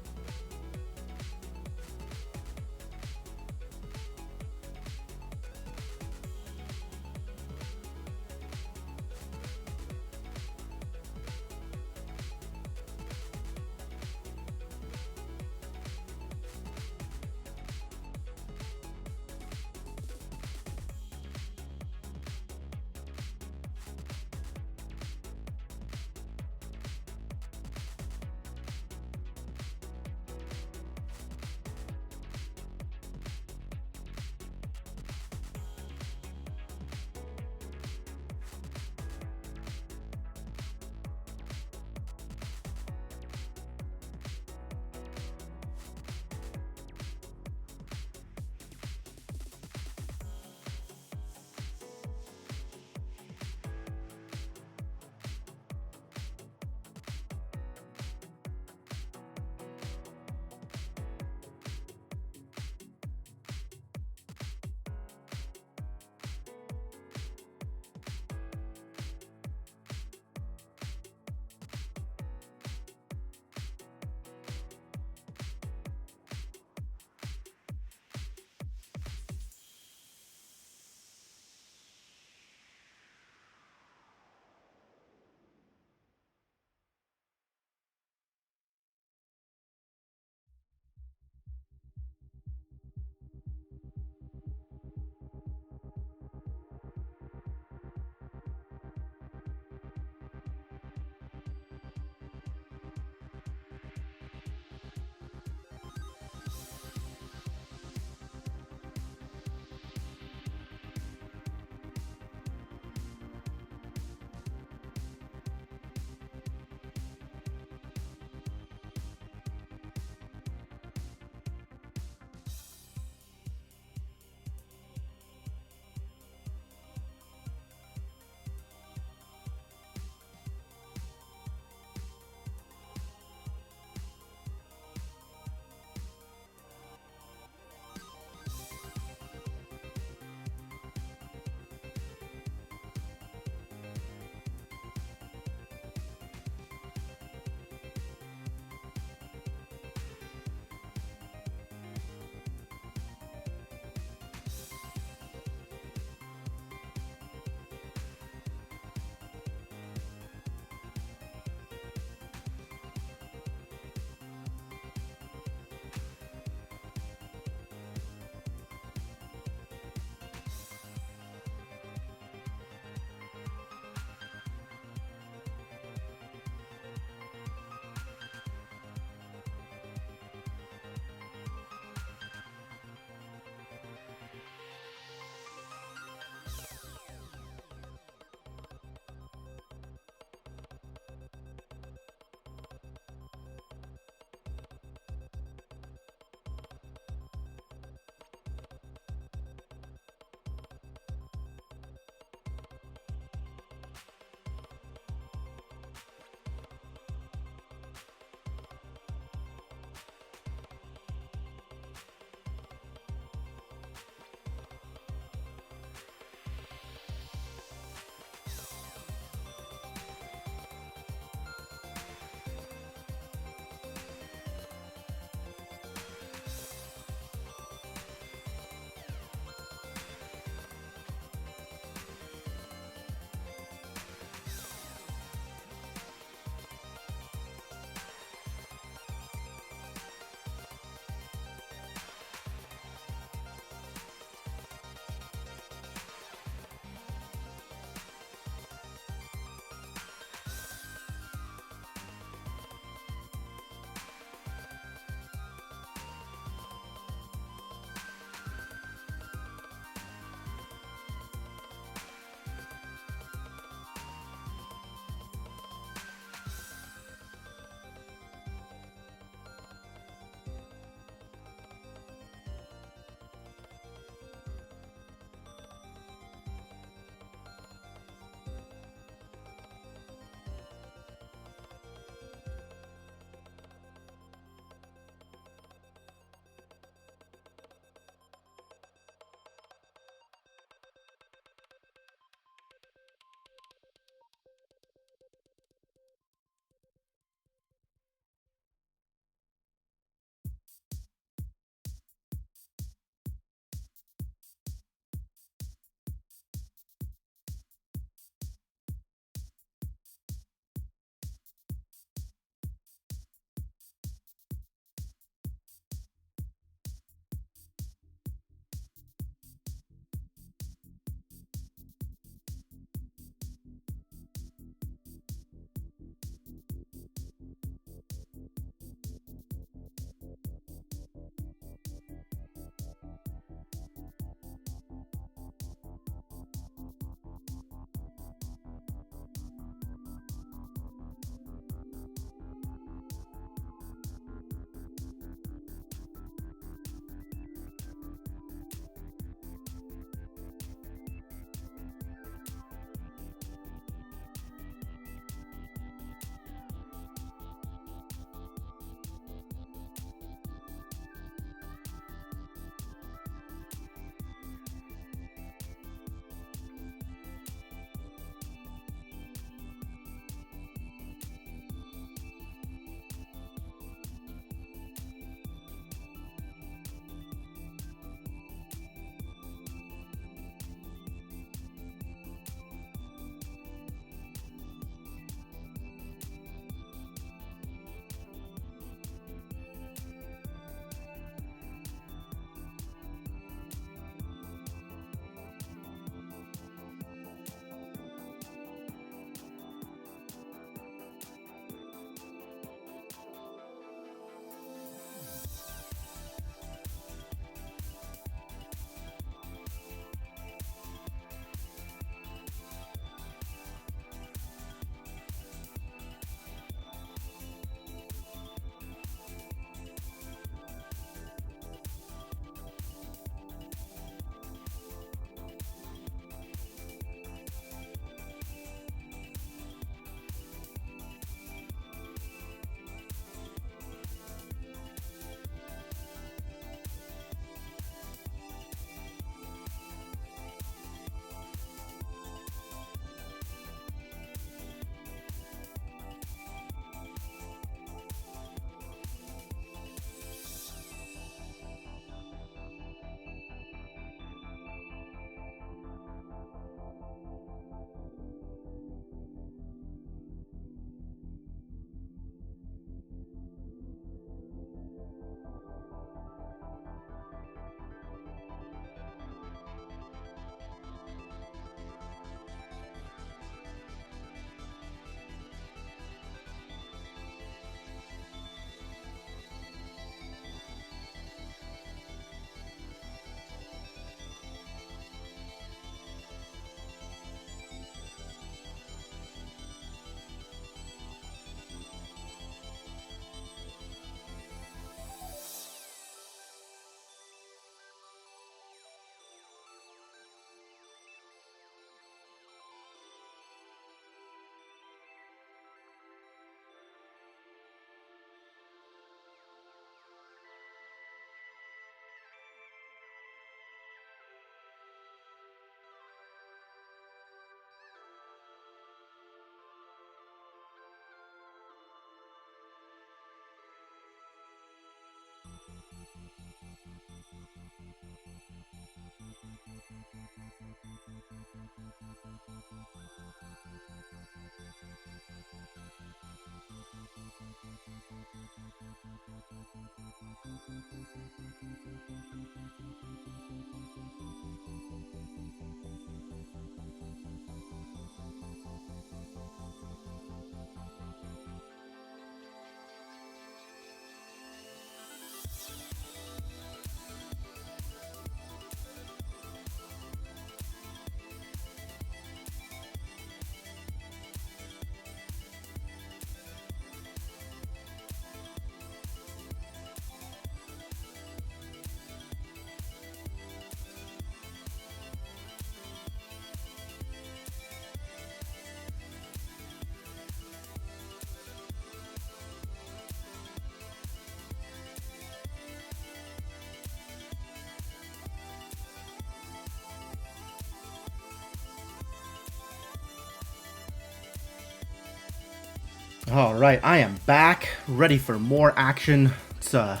All right, I am back, ready for more action. Let's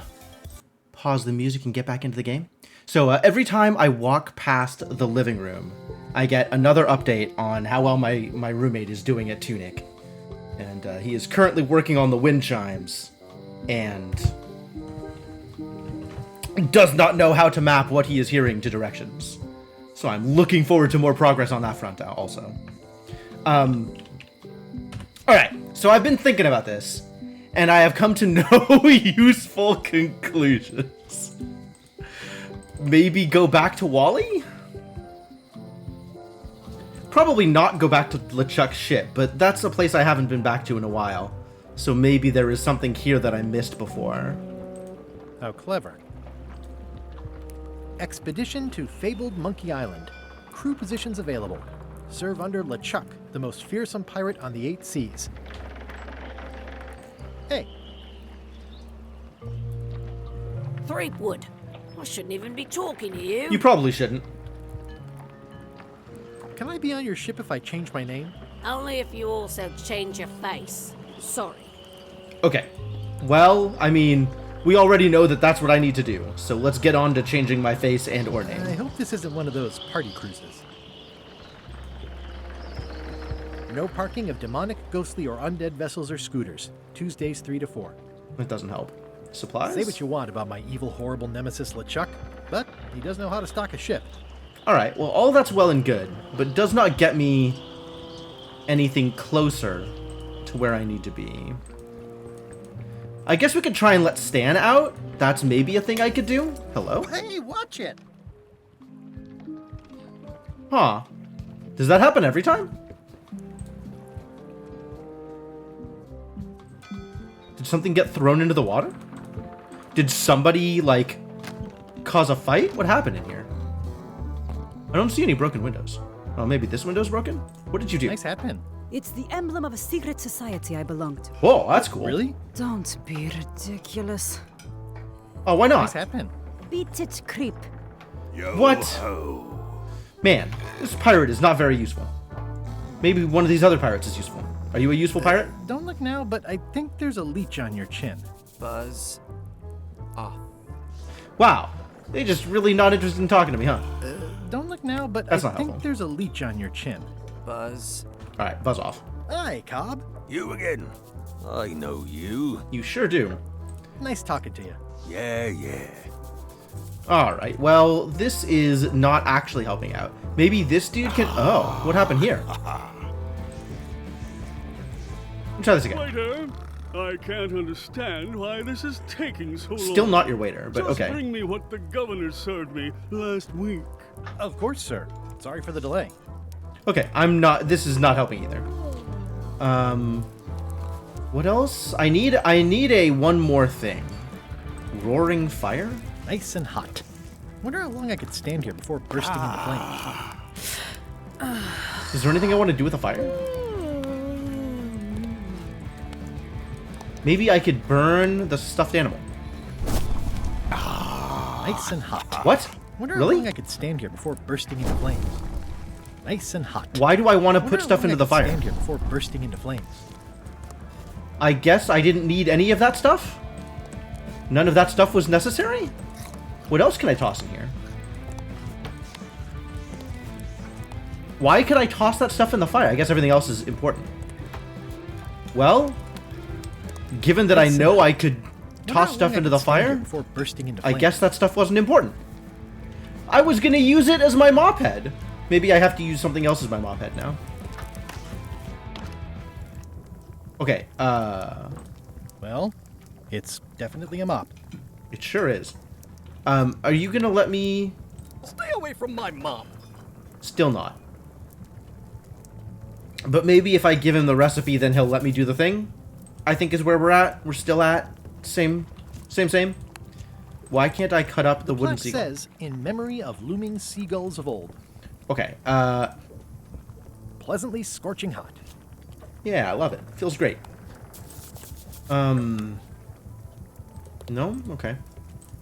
pause the music and get back into the game. So every time I walk past the living room, I get another update on how well my roommate is doing at Tunic. And he is currently working on the wind chimes and does not know how to map what he is hearing to directions. So I'm looking forward to more progress on that front also. Alright, so I've been thinking about this, and I have come to no useful conclusions. Maybe go back to Wally? Probably not go back to LeChuck's ship, but that's a place I haven't been back to in a while. So maybe there is something here that I missed before. How clever. Expedition to Fabled Monkey Island. Crew positions available. Serve under LeChuck, the most fearsome pirate on the 8 seas. Hey. Threepwood, I shouldn't even be talking to you. You probably shouldn't. Can I be on your ship if I change my name? Only if you also change your face. Sorry. Okay. Well, I mean, we already know that that's what I need to do, so let's get on to changing my face and or name. I hope this isn't one of those party cruises. No parking of demonic, ghostly, or undead vessels or scooters. Tuesdays 3 to 4. It doesn't help. Supplies? Say what you want about my evil, horrible nemesis LeChuck, but he does know how to stock a ship. Alright, well, all that's well and good, but does not get me anything closer to where I need to be. I guess we could try and let Stan out. That's maybe a thing I could do. Hello? Hey, watch it! Huh. Does that happen every time? Did something get thrown into the water? Did somebody, like, cause a fight? What happened in here? I don't see any broken windows. Oh, maybe this window's broken? What did you do? Nice hat pin. It's the emblem of a secret society I belong to. Whoa, that's cool. Really? Don't be ridiculous. Oh, why not? Nice hat pin. Beat it, creep. What? Man, this pirate is not very useful. Maybe one of these other pirates is useful. Are you a useful pirate? Don't look now, but I think there's a leech on your chin. Buzz off. Wow. They just really not interested in talking to me, huh? Don't look now, but That's I not think helpful. there's a leech on your chin. Buzz. Alright, buzz off. Hi, Cobb. You again. I know you. You sure do. Nice talking to you. Yeah. Alright, well, this is not actually helping out. Maybe this dude can... Oh, what happened here? Let me try this again. Waiter, I can't understand why this is taking so long. Still not your waiter, but Just okay. bring me what the governor served me last week. Of course, sir. Sorry for the delay. Okay, I'm not... This is not helping either. What else? I need a one more thing. Roaring fire? Nice and hot. Wonder how long I could stand here before bursting into flames. Is there anything I want to do with a fire? Maybe I could burn the stuffed animal. Nice and hot. What? Wonder Really? how long I could stand here before bursting into flames. Nice and hot. Why do I want to Wonder put how stuff long into I the could fire? Stand here before bursting into flames. I guess I didn't need any of that stuff? None of that stuff was necessary? What else can I toss in here? Why could I toss that stuff in the fire? I guess everything else is important. Well, given that I know I could toss stuff into the fire, before bursting into I flames. guess that stuff wasn't important. I was gonna use it as my mop head. Maybe I have to use something else as my mop head now. Okay, Well, it's definitely a mop. It sure is. Are you gonna let me... Stay away from my mom. Still not. But maybe if I give him the recipe, then he'll let me do the thing. I think is where we're at. We're still at. Same. Why can't I cut up the wooden Plaque seagull? says, in memory of looming seagulls of old. Okay, Pleasantly scorching hot. yeah, I love it. Feels great. No? Okay.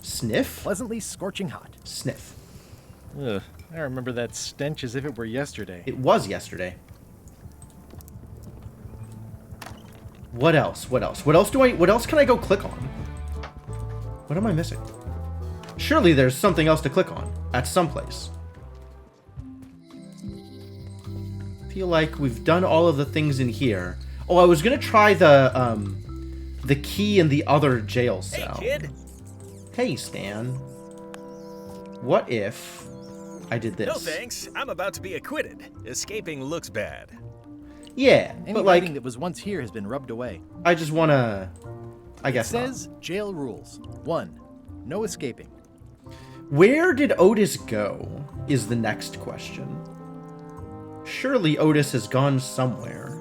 Sniff? Pleasantly scorching hot. Sniff. Ugh, I remember that stench as if it were yesterday. It was yesterday. What else? What else can I go click on? What am I missing? Surely there's something else to click on at some place. Feel like we've done all of the things in here. Oh, I was gonna try the key in the other jail cell. Hey, kid. Hey, Stan. What if I did this? No thanks. I'm about to be acquitted. Escaping looks bad. Yeah, Any but like, writing that was once here has been rubbed away. I just wanna... I guess It says jail rules. 1. No escaping. Where did Otis go is the next question. Surely Otis has gone somewhere.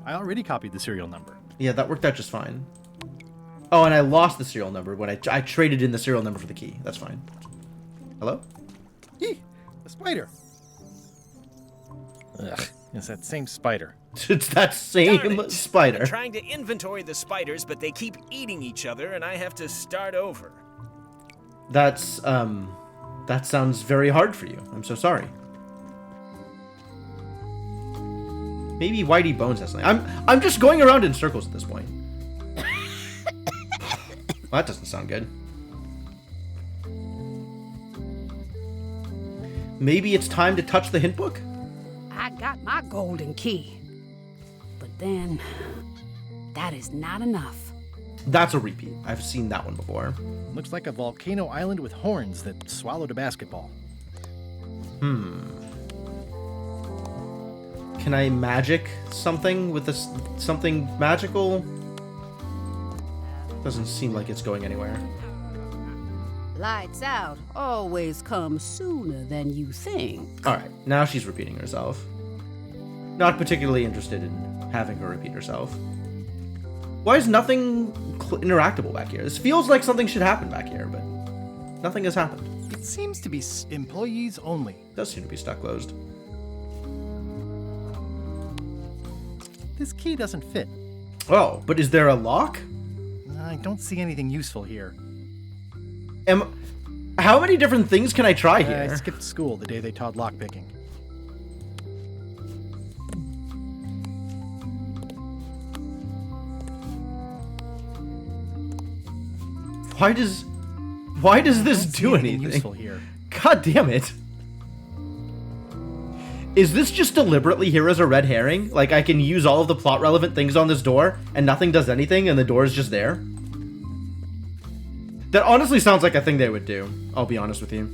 I already copied the serial number. Yeah, that worked out just fine. Oh, and I lost the serial number when I traded in the serial number for the key. That's fine. Hello? Eeh, a spider. Ugh, it's that same spider. It's that same Darn it. spider. I'm trying to inventory the spiders, but they keep eating each other, and I have to start over. That's, that sounds very hard for you. I'm so sorry. Maybe Whitey Bones has something. I'm just going around in circles at this point. Well, that doesn't sound good. Maybe it's time to touch the hint book? I got my golden key. But then, that is not enough. That's a repeat. I've seen that one before. Looks like a volcano island with horns that swallowed a basketball. Can I magic something with this something magical? Doesn't seem like it's going anywhere. Lights out always comes sooner than you think. Alright, now she's repeating herself. Not particularly interested in having her repeat herself. Why is nothing interactable back here? This feels like something should happen back here, but nothing has happened. It seems to be employees only. It does seem to be stuck closed. This key doesn't fit. Oh, but is there a lock? I don't see anything useful here. How many different things can I try I here? skipped school the day they taught lockpicking. Why does this do anything anything? useful here. God damn it. Is this just deliberately here as a red herring? Like I can use all of the plot relevant things on this door and nothing does anything and the door is just there? That honestly sounds like a thing they would do. I'll be honest with you.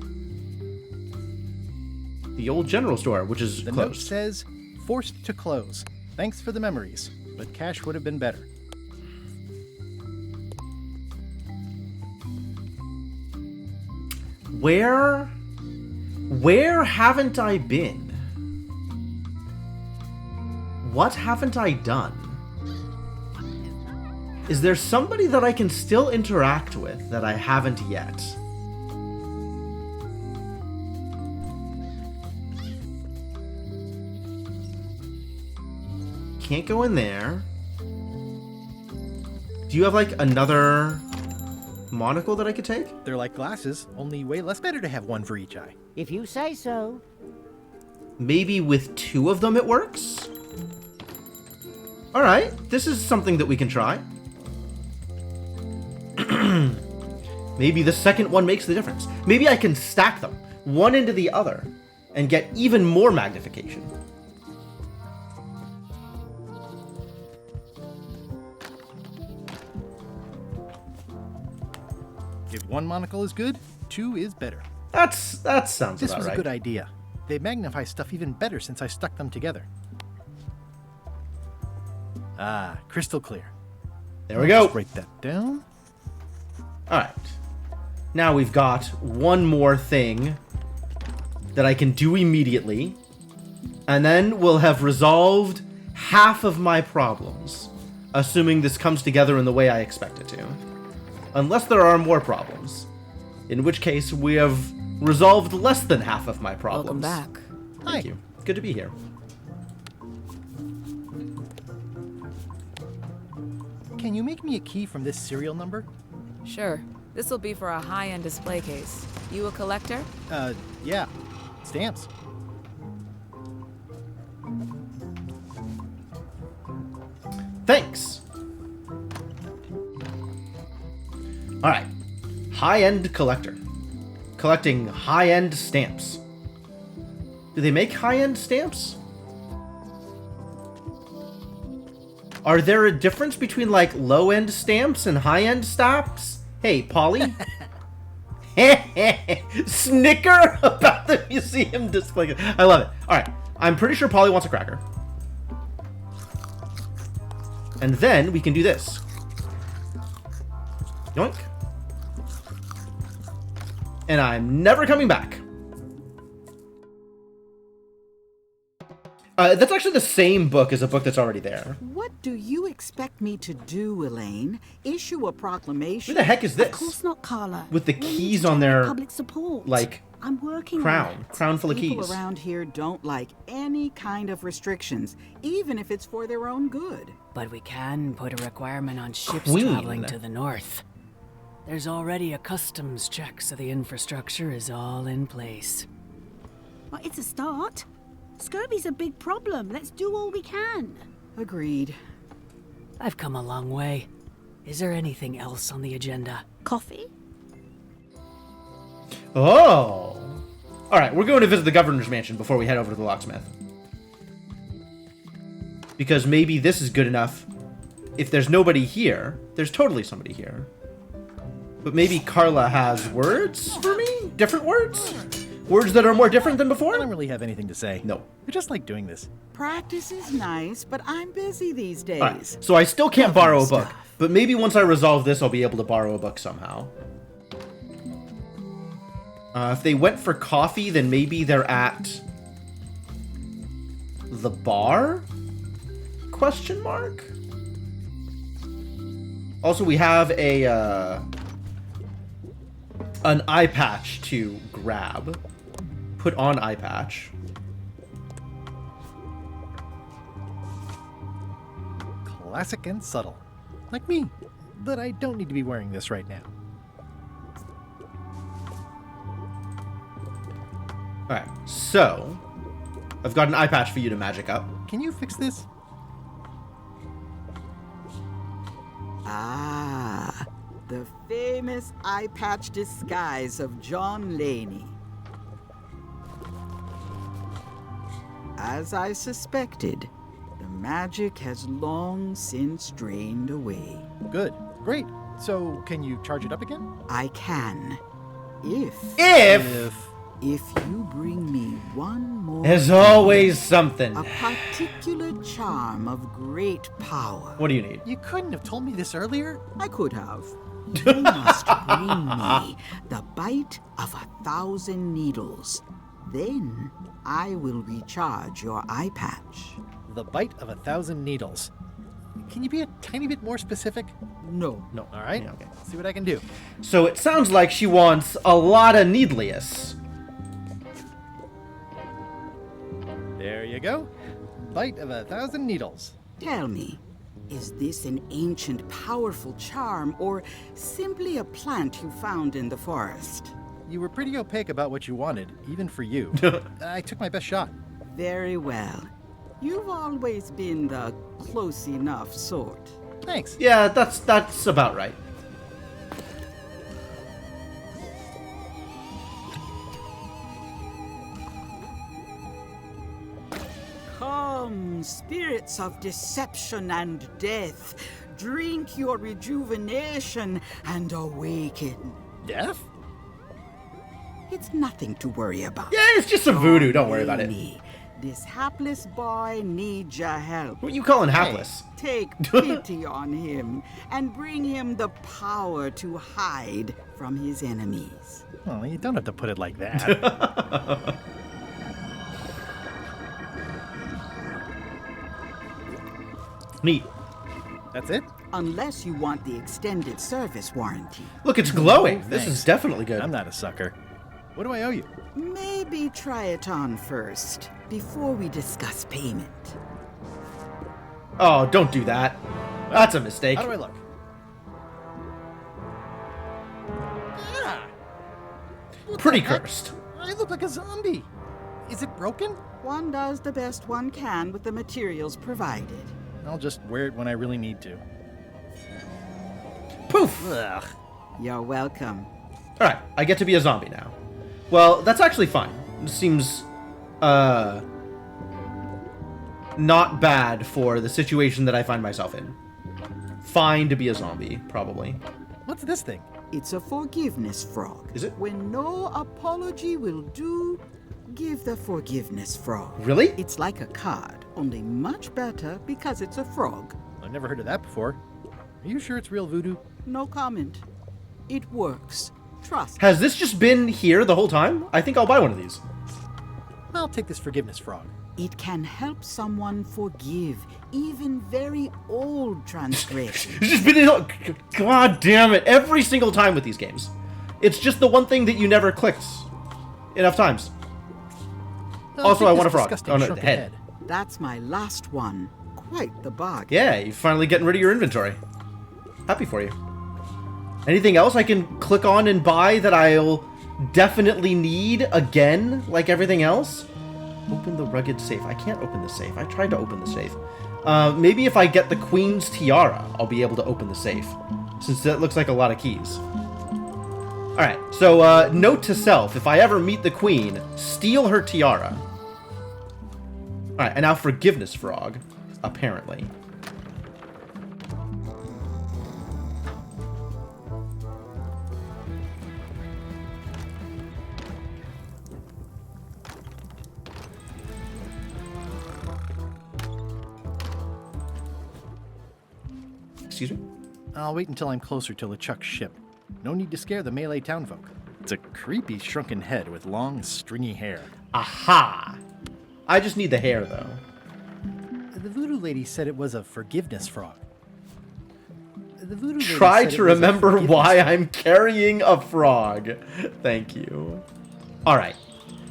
The old general store, which is The note closed. says, forced to close. Thanks for the memories, but cash would have been better. Where haven't I been? What haven't I done? Is there somebody that I can still interact with that I haven't yet? Can't go in there. Do you have like another monocle that I could take? They're like glasses, only way less better to have one for each eye. If you say so. Maybe with two of them it works? All right, this is something that we can try. Maybe the second one makes the difference. Maybe I can stack them, one into the other, and get even more magnification. If one monocle is good, two is better. That sounds This about was right. a good idea. They magnify stuff even better since I stuck them together. Ah, crystal clear. There we go. Just write that down. All right. Now we've got one more thing that I can do immediately, and then we'll have resolved half of my problems, assuming this comes together in the way I expect it to. Unless there are more problems, in which case we have resolved less than half of my problems. Welcome back. Thank you. Good to be here. Can you make me a key from this serial number? Sure. This will be for a high-end display case. You a collector? Yeah. Stamps. Thanks. All right. High-end collector. Collecting high-end stamps. Do they make high-end stamps? Are there a difference between, like, low-end stamps and high-end stamps? Hey, Polly? Snicker about the museum display. I love it. All right. I'm pretty sure Polly wants a cracker. And then we can do this. Yoink. And I'm never coming back. That's actually the same book as a book that's already there. What do you expect me to do, Elaine? Issue a proclamation? Who the heck is this? Of course not, Carla. With the We need keys to on their, public support. like, I'm working crown. on it. Crown full of People keys. around here don't like any kind of restrictions, even if it's for their own good. But we can put a requirement on ships Queen. traveling to the north. There's already a customs check, so the infrastructure is all in place. Well, it's a start. Scurvy's a big problem. Let's do all we can. Agreed. I've come a long way. Is there anything else on the agenda? Coffee? Oh. All right, we're going to visit the governor's mansion before we head over to the locksmith. Because maybe this is good enough. If there's nobody here, there's totally somebody here. But maybe Carla has words for me? Different words? Words that are more different than before? I don't really have anything to say. No. I just like doing this. Practice is nice, but I'm busy these days. All right, so I still can't borrow a book. But maybe once I resolve this, I'll be able to borrow a book somehow. If they went for coffee, then maybe they're at the bar? Question mark? Also, we have an eye patch to grab. Put on eye patch. Classic and subtle. Like me. But I don't need to be wearing this right now. Alright, so I've got an eye patch for you to magic up. Can you fix this? Ah, the famous eye patch disguise of John Laney. As I suspected, the magic has long since drained away. Good. Great. So, can you charge it up again? I can. If you bring me one more... There's always something. A particular charm of great power. What do you need? You couldn't have told me this earlier? I could have. You must bring me the bite of 1,000 needles. Then I will recharge your eye patch. The bite of 1,000 needles. Can you be a tiny bit more specific? No. No. All right. Yeah, okay. See what I can do. So it sounds like she wants a lot of Needlius. There you go. Bite of 1,000 needles. Tell me, is this an ancient, powerful charm, or simply a plant you found in the forest? You were pretty opaque about what you wanted, even for you. I took my best shot. Very well. You've always been the close enough sort. Thanks. Yeah, that's about right. Come, spirits of deception and death, drink your rejuvenation and awaken. Death? It's nothing to worry about. Yeah, it's just some voodoo. Don't worry about it. This hapless boy needs your help. What are you calling hapless? Hey, take pity on him and bring him the power to hide from his enemies. Well, you don't have to put it like that. Neat. That's it? Unless you want the extended service warranty. Look, it's glowing. No, This thanks. is definitely good. I'm not a sucker. What do I owe you? Maybe try it on first, before we discuss payment. Oh, don't do that. That's a mistake. How do I look? Pretty cursed. I look like a zombie. Is it broken? One does the best one can with the materials provided. I'll just wear it when I really need to. Poof! Ugh. You're welcome. Alright, I get to be a zombie now. Well, that's actually fine. It seems, not bad for the situation that I find myself in. Fine to be a zombie, probably. What's this thing? It's a forgiveness frog. Is it? When no apology will do, give the forgiveness frog. Really? It's like a card, only much better because it's a frog. I've never heard of that before. Are you sure it's real voodoo? No comment. It works. Trust. Has this just been here the whole time? I think I'll buy one of these. I'll take this forgiveness frog. It can help someone forgive even very old transgressions. It's just been, God damn it, every single time with these games. It's just the one thing that you never clicked enough times. Also, I want a frog. Oh, no, the head. That's my last one. Quite the bargain. Yeah, you're finally getting rid of your inventory. Happy for you. Anything else I can click on and buy that I'll definitely need again, like everything else? Open the rugged safe. I can't open the safe. I tried to open the safe. Maybe if I get the Queen's Tiara, I'll be able to open the safe, since that looks like a lot of keys. Alright, so note to self, if I ever meet the Queen, steal her tiara. Alright, and now forgiveness frog, apparently. Excuse me? I'll wait until I'm closer to LeChuck's ship. No need to scare the melee townfolk. It's a creepy shrunken head with long, stringy hair. Aha! I just need the hair, though. The voodoo lady said it was a forgiveness frog. The voodoo lady Try said to it was a remember forgiveness why frog. I'm carrying a frog. Thank you. Alright.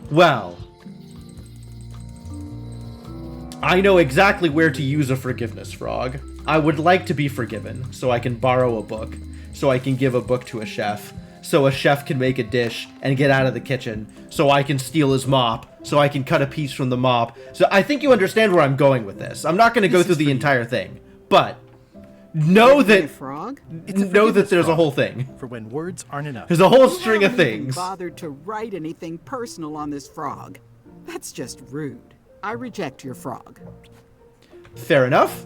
Well. I know exactly where to use a forgiveness frog. I would like to be forgiven, so I can borrow a book, so I can give a book to a chef, so a chef can make a dish and get out of the kitchen, so I can steal his mop, so I can cut a piece from the mop. So I think you understand where I'm going with this. I'm not going to go through the entire thing, but know that frog? know that there's a whole thing. For when words aren't enough. There's a whole You string of haven't even things. bothered to write anything personal on this frog. That's just rude. I reject your frog. Fair enough.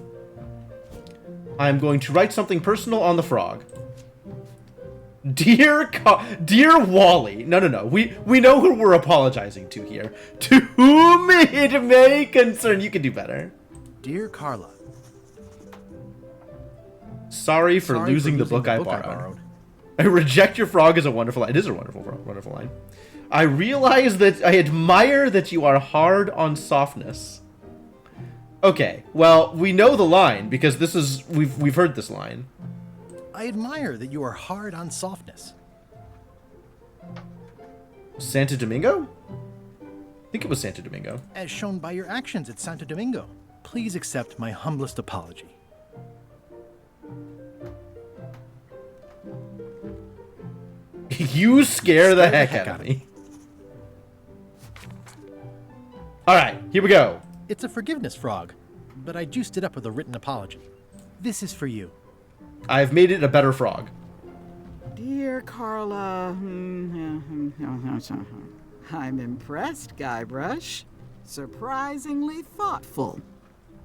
I'm going to write something personal on the frog. Dear Wally. No. We know who we're apologizing to here. To whom it may concern. You can do better. Dear Carla. Sorry for losing the book I borrowed. I reject your frog is a wonderful line. It is a wonderful line. I realize that I admire that you are hard on softness. Okay, well, we know the line because this is we've heard this line. I admire that you are hard on softness. Santo Domingo? I think it was Santo Domingo. As shown by your actions at Santo Domingo. Please accept my humblest apology. You scare the heck out of me. Alright, here we go. It's a forgiveness frog, but I juiced it up with a written apology. This is for you. I've made it a better frog. Dear Carla, I'm impressed, Guybrush. Surprisingly thoughtful.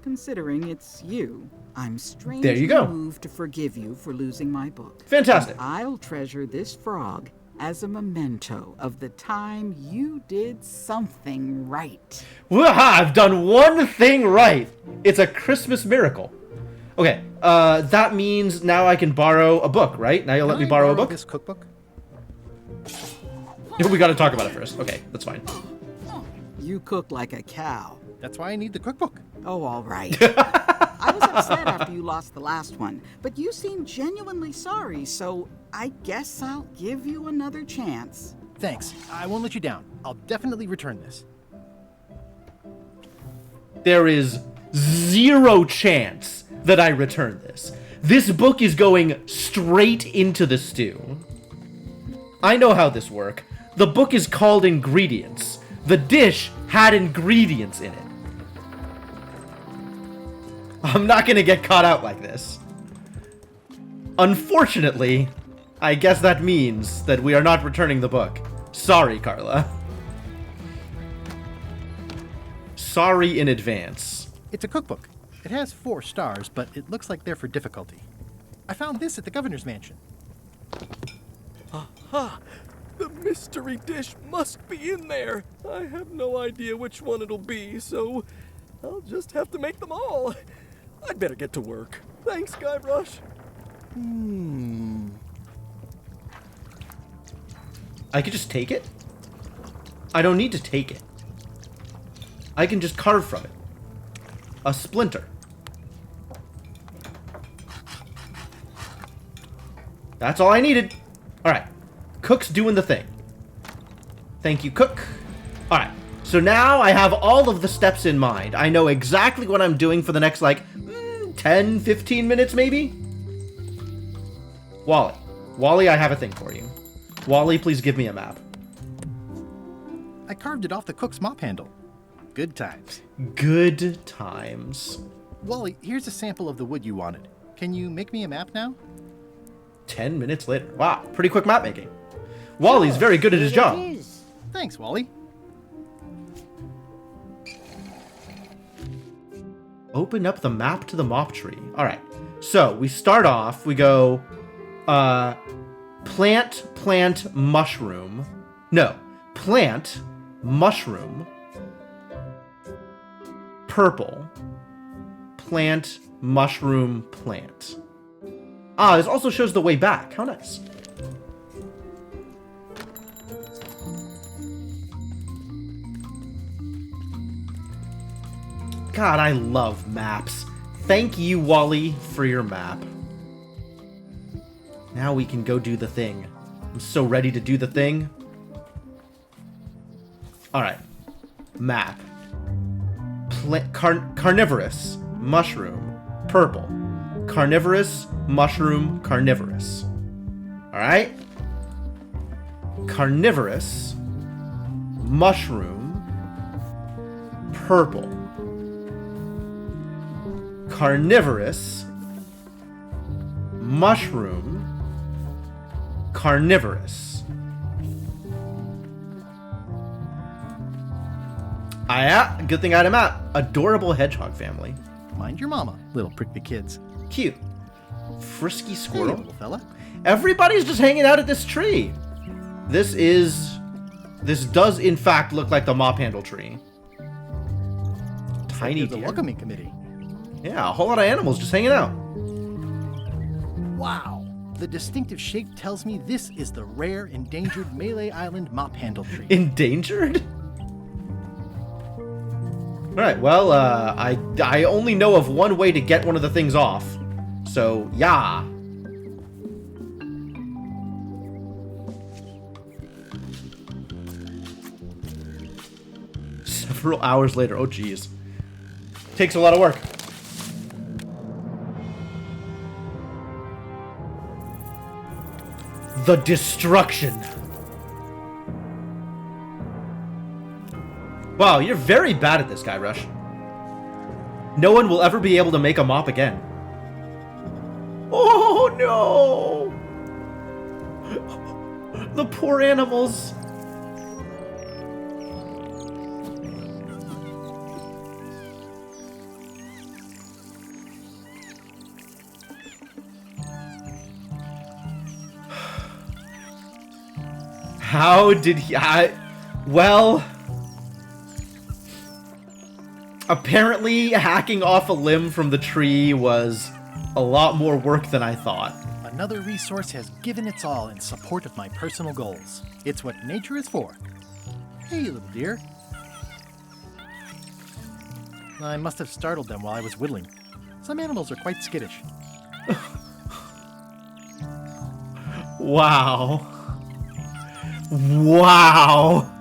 Considering it's you, I'm strangely moved to forgive you for losing my book. Fantastic. And I'll treasure this frog as a memento of the time you did something right. Waha, I've done one thing right. It's a Christmas miracle. Okay, that means now I can borrow a book, right? Now you'll let me borrow a book? This cookbook? We gotta talk about it first. Okay, that's fine. You cook like a cow. That's why I need the cookbook. Oh, all right. I was upset after you lost the last one, but you seemed genuinely sorry, so I guess I'll give you another chance. Thanks. I won't let you down. I'll definitely return this. There is 0 chance that I return this. This book is going straight into the stew. I know how this works. The book is called Ingredients. The dish had ingredients in it. I'm not gonna get caught out like this. Unfortunately, I guess that means that we are not returning the book. Sorry, Carla. Sorry in advance. It's a cookbook. It has 4 stars, but it looks like they're for difficulty. I found this at the governor's mansion. Aha! The mystery dish must be in there. I have no idea which one it'll be, so I'll just have to make them all. I'd better get to work. Thanks, Guybrush. I could just take it? I don't need to take it. I can just carve from it. A splinter. That's all I needed. Alright. Cook's doing the thing. Thank you, Cook. Alright. So now I have all of the steps in mind. I know exactly what I'm doing for the next, 10, 15 minutes, maybe? Wally. Wally, I have a thing for you. Wally, please give me a map. I carved it off the cook's mop handle. Good times. Good times. Wally, here's a sample of the wood you wanted. Can you make me a map now? 10 minutes later. Wow, pretty quick map making. Wally's very good at his job. Thanks, Wally. Open up the map to the mop tree. All right. So we start off, we go plant, mushroom. No, plant, mushroom, purple, plant, mushroom, plant. Ah, this also shows the way back. How nice. God, I love maps. Thank you, Wally, for your map. Now we can go do the thing. I'm so ready to do the thing. Alright. Map. Carnivorous. Mushroom. Purple. Carnivorous. Mushroom. Carnivorous. Alright? Carnivorous. Mushroom. Purple. Carnivorous, mushroom, carnivorous. Good thing I had a map. Adorable hedgehog family. Mind your mama, little prickly kids. Cute. Frisky squirrel. Hey, little fella. Everybody's just hanging out at this tree. This does in fact look like the mop handle tree. Tiny deer. The welcoming committee. Yeah, a whole lot of animals just hanging out. Wow. The distinctive shape tells me this is the rare, endangered Melee Island mop handle tree. Endangered? Alright, well, I only know of one way to get one of the things off. So, yeah. Several hours later. Oh, geez. Takes a lot of work. The destruction. Wow, you're very bad at this, Guybrush. No one will ever be able to make a mop again. Oh no! The poor animals. How did he... well... apparently, hacking off a limb from the tree was a lot more work than I thought. Another resource has given its all in support of my personal goals. It's what nature is for. Hey, little dear. I must have startled them while I was whittling. Some animals are quite skittish. Wow. Wow.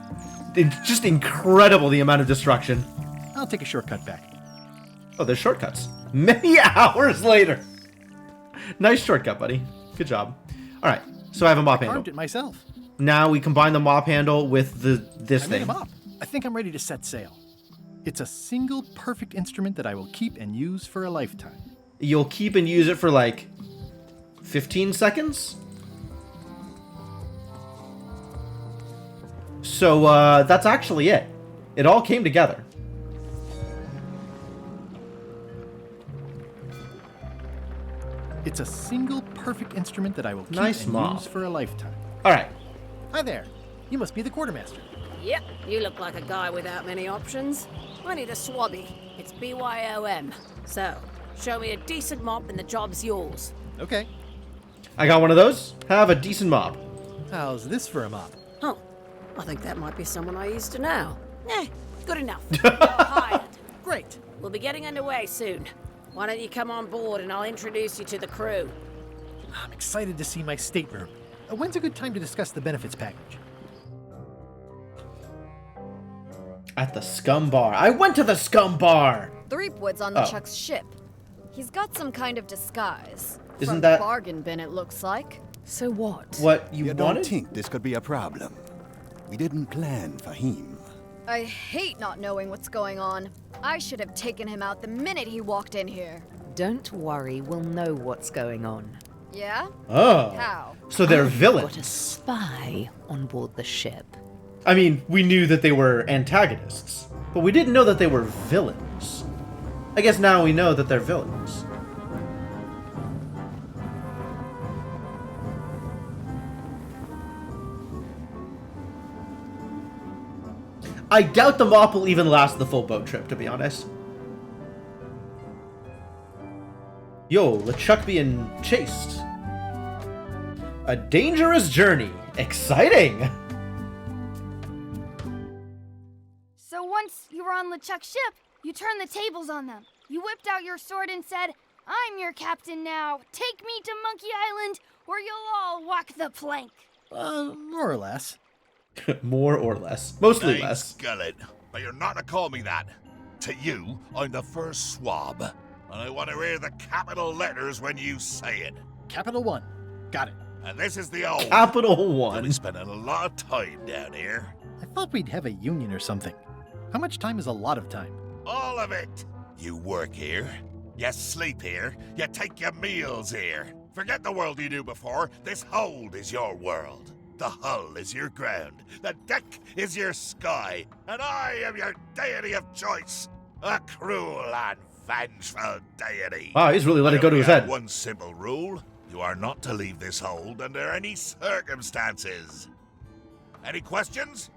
It's just incredible the amount of destruction. I'll take a shortcut back. Oh, there's shortcuts. Many hours later. Nice shortcut, buddy. Good job. All right, so I have a mop handle. I carved it myself. Now we combine the mop handle with this I thing. made a mop. I think I'm ready to set sail. It's a single perfect instrument that I will keep and use for a lifetime. You'll keep and use it for like 15 seconds? So that's actually it. It all came together. It's a single perfect instrument that I will keep and use for a lifetime. All right. Hi there. You must be the quartermaster. Yep, you look like a guy without many options. I need a swabby. It's BYOM. So, show me a decent mop and the job's yours. Okay. I got one of those. Have a decent mop. How's this for a mop? Oh, I think that might be someone I used to know. Good enough. You're hired. Great. We'll be getting underway soon. Why don't you come on board and I'll introduce you to the crew. I'm excited to see my stateroom. When's a good time to discuss the benefits package? At the Scum Bar. I went to the Scum Bar! Threepwood's on LeChuck's ship. He's got some kind of disguise. Isn't From that- the bargain bin, it looks like. So what? What you don't wanted? think this could be a problem? We didn't plan for him. I hate not knowing what's going on. I should have taken him out the minute he walked in here. Don't worry, we'll know what's going on. Yeah? Oh. How? So they're I've villains. got a spy on board the ship. I mean, we knew that they were antagonists, but we didn't know that they were villains. I guess now we know that they're villains. I doubt the mop will even last the full boat trip, to be honest. Yo, LeChuck being chased. A dangerous journey. Exciting! So once you were on LeChuck's ship, you turned the tables on them. You whipped out your sword and said, "I'm your captain now. Take me to Monkey Island, or you'll all walk the plank." More or less. More or less. Mostly Hey, less. Skillet, but you're not to call me that. To you, I'm the first swab, and I want to hear the capital letters when you say it. Capital One. Got it. And this is the old. Capital One. You'll be spending a lot of time down here. I thought we'd have a union or something. How much time is a lot of time? All of it. You work here. You sleep here. You take your meals here. Forget the world you knew before. This hold is your world. The hull is your ground. The deck is your sky. And I am your deity of choice. A cruel and vengeful deity. Wow, he's really let it I go to only his have head. One simple rule. You are not to leave this hold under any circumstances. Any questions?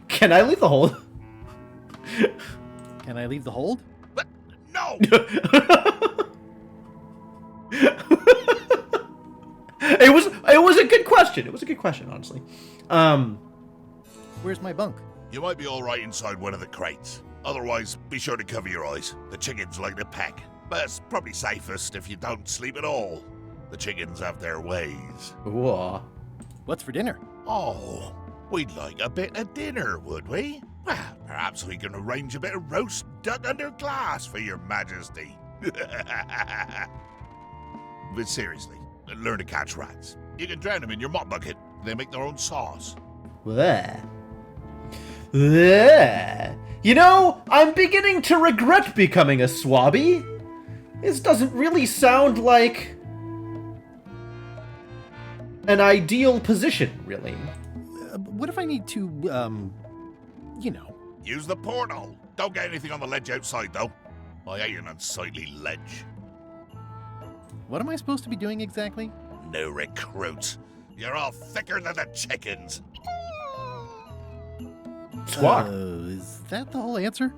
Can I leave the hold? Can I leave the hold? No! It was a good question. It was a good question, honestly. Where's my bunk? You might be all right inside one of the crates. Otherwise, be sure to cover your eyes. The chickens like to peck. But it's probably safest if you don't sleep at all. The chickens have their ways. Whoa. What's for dinner? Oh, we'd like a bit of dinner, would we? Well, perhaps we can arrange a bit of roast duck under glass for your majesty. But seriously, learn to catch rats. You can drown them in your mop bucket. They make their own sauce. Bleh. Ugh. You know, I'm beginning to regret becoming a swabby. This doesn't really sound like an ideal position, really. What if I need to, you know? Use the portal. Don't get anything on the ledge outside, though. I hate an unsightly ledge. What am I supposed to be doing exactly? No recruits. You're all thicker than the chickens. Squawk. Is that the whole answer?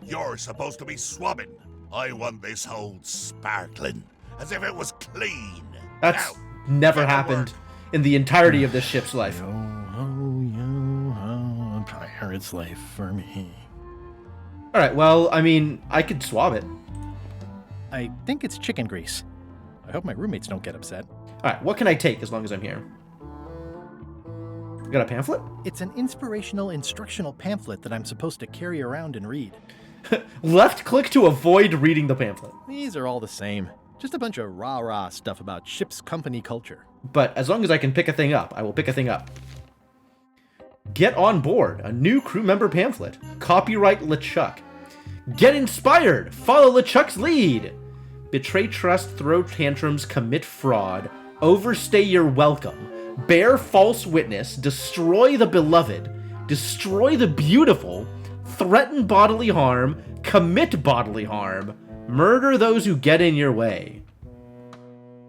You're supposed to be swabbing. I want this hole sparkling, as if it was clean. That's Now, never happened in the entirety of this ship's life. Pirate's life for me. Alright, well, I mean, I could swab it. I think it's chicken grease. I hope my roommates don't get upset. Alright, what can I take as long as I'm here? Got a pamphlet? It's an inspirational instructional pamphlet that I'm supposed to carry around and read. Left click to avoid reading the pamphlet. These are all the same. Just a bunch of rah-rah stuff about ship's company culture. But as long as I can pick a thing up, I will pick a thing up. Get on board. A new crew member pamphlet. Copyright LeChuck. Get inspired. Follow LeChuck's lead. Betray trust, throw tantrums, commit fraud. Overstay your welcome. Bear false witness. Destroy the beloved. Destroy the beautiful. Threaten bodily harm. Commit bodily harm. Murder those who get in your way.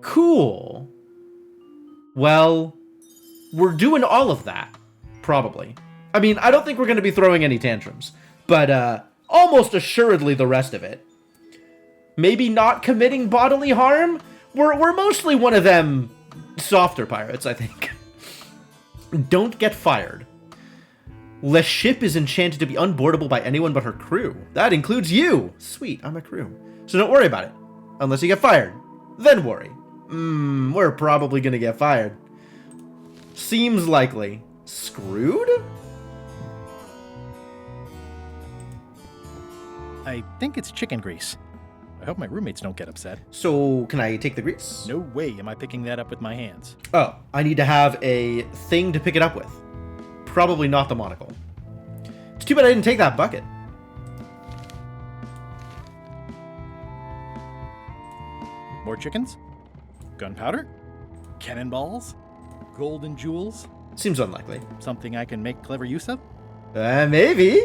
Cool. Well, we're doing all of that. Probably. I mean, I don't think we're going to be throwing any tantrums. But, almost assuredly the rest of it. Maybe not committing bodily harm? We're mostly one of them softer pirates, I think. Don't get fired. Le ship is enchanted to be unboardable by anyone but her crew. That includes you. Sweet, I'm a crew. So don't worry about it. Unless you get fired. Then worry. We're probably gonna get fired. Seems likely. Screwed? I think it's chicken grease. I hope my roommates don't get upset. So, can I take the grease? No way am I picking that up with my hands. Oh, I need to have a thing to pick it up with. Probably not the monocle. It's too bad I didn't take that bucket. More chickens? Gunpowder? Cannonballs? Golden jewels? Seems unlikely. Something I can make clever use of? Maybe.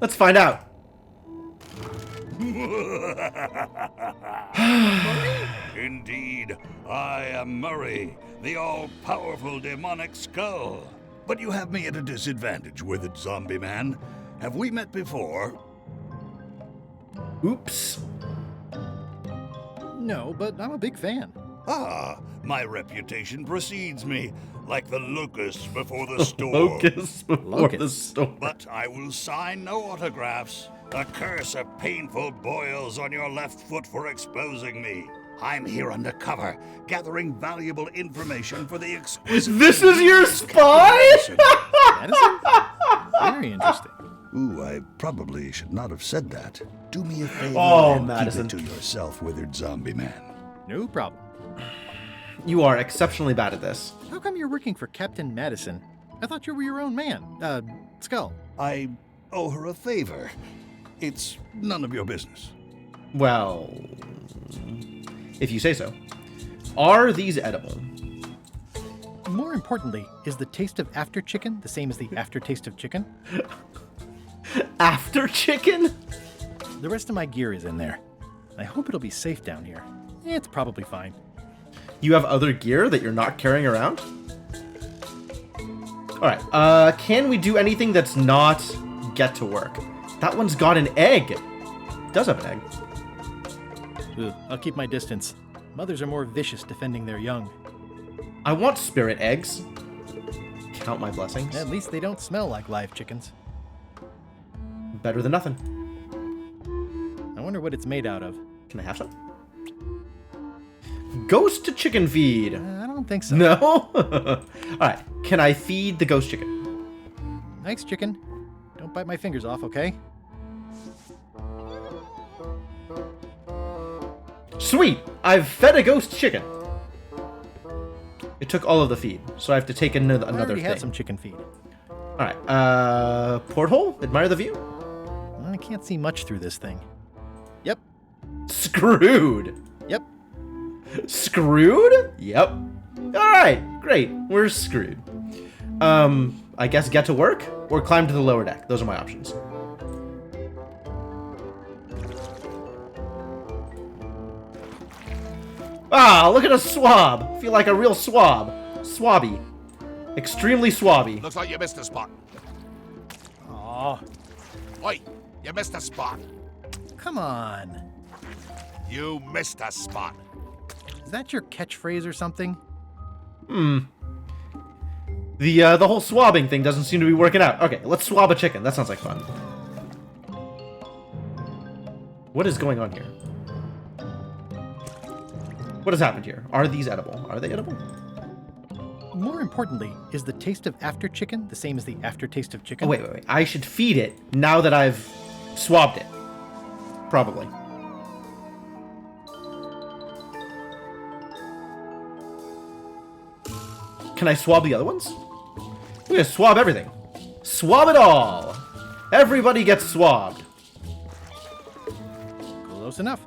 Let's find out. Indeed, I am Murray, the all-powerful demonic skull. But you have me at a disadvantage with it, zombie man. Have we met before? Oops. No, but I'm a big fan. Ah, my reputation precedes me, like the locusts before the storm. Locusts before the storm. But I will sign no autographs. A curse of painful boils on your left foot for exposing me. I'm here undercover, gathering valuable information for the exquisite... This is your spy? Very interesting. Ooh, I probably should not have said that. Do me a favor and Madison. keep it to yourself, withered zombie man. No problem. You are exceptionally bad at this. How come you're working for Captain Madison? I thought you were your own man. Skull. I owe her a favor. It's none of your business. Well, if you say so. Are these edible? More importantly, is the taste of after chicken the same as the aftertaste of chicken? After chicken? The rest of my gear is in there. I hope it'll be safe down here. It's probably fine. You have other gear that you're not carrying around? Alright, can we do anything that's not get to work? That one's got an egg. It does have an egg. Ugh, I'll keep my distance. Mothers are more vicious defending their young. I want spirit eggs. Count my blessings. At least they don't smell like live chickens. Better than nothing. I wonder what it's made out of. Can I have some? Ghost chicken feed. I don't think so. No? Alright, can I feed the ghost chicken? Thanks, chicken. Don't bite my fingers off, okay? Sweet! I've fed a ghost chicken. It took all of the feed, so I have to take another I already thing. had some chicken feed. Alright, porthole? Admire the view? I can't see much through this thing. Yep. Screwed! Yep. Screwed? Yep. Alright, great. We're screwed. I guess get to work or climb to the lower deck. Those are my options. Ah, look at a swab. Feel like a real swab. Swabby. Extremely swabby. Looks like you missed a spot. Aw. Oi, you missed a spot. Come on. You missed a spot. Is that your catchphrase or something? The whole swabbing thing doesn't seem to be working out. Okay, let's swab a chicken. That sounds like fun. What is going on here? What has happened here? Are these edible? Are they edible? More importantly, is the taste of after chicken the same as the aftertaste of chicken? Oh, wait. I should feed it now that I've swabbed it. Probably. Can I swab the other ones? We're gonna swab everything. Swab it all. Everybody gets swabbed. Close enough.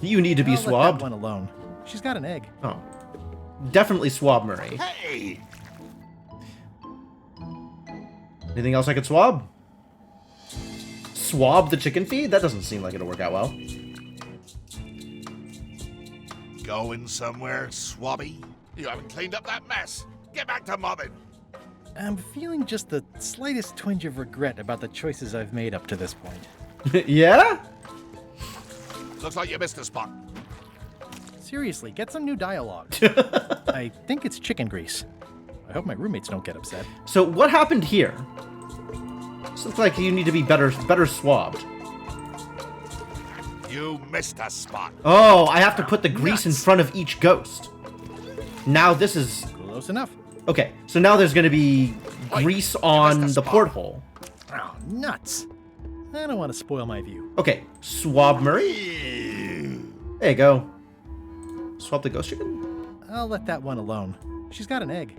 You need to be I'll swabbed. Let that one alone. She's got an egg. Oh. Definitely swab Murray. Hey! Anything else I could swab? Swab the chicken feed? That doesn't seem like it'll work out well. Going somewhere, swabby? You haven't cleaned up that mess. Get back to mobbing. I'm feeling just the slightest twinge of regret about the choices I've made up to this point. Yeah? Looks like you missed a spot. Seriously, get some new dialogue. I think it's chicken grease. I hope my roommates don't get upset. So what happened here? Looks like you need to be better swabbed. You missed a spot. Oh, I have to put the grease in front of each ghost. Now this is... Close enough. Okay, so now there's going to be grease on the porthole. Oh, nuts. I don't want to spoil my view. Okay, swab Murray. There you go. Swab the ghost chicken? I'll let that one alone. She's got an egg.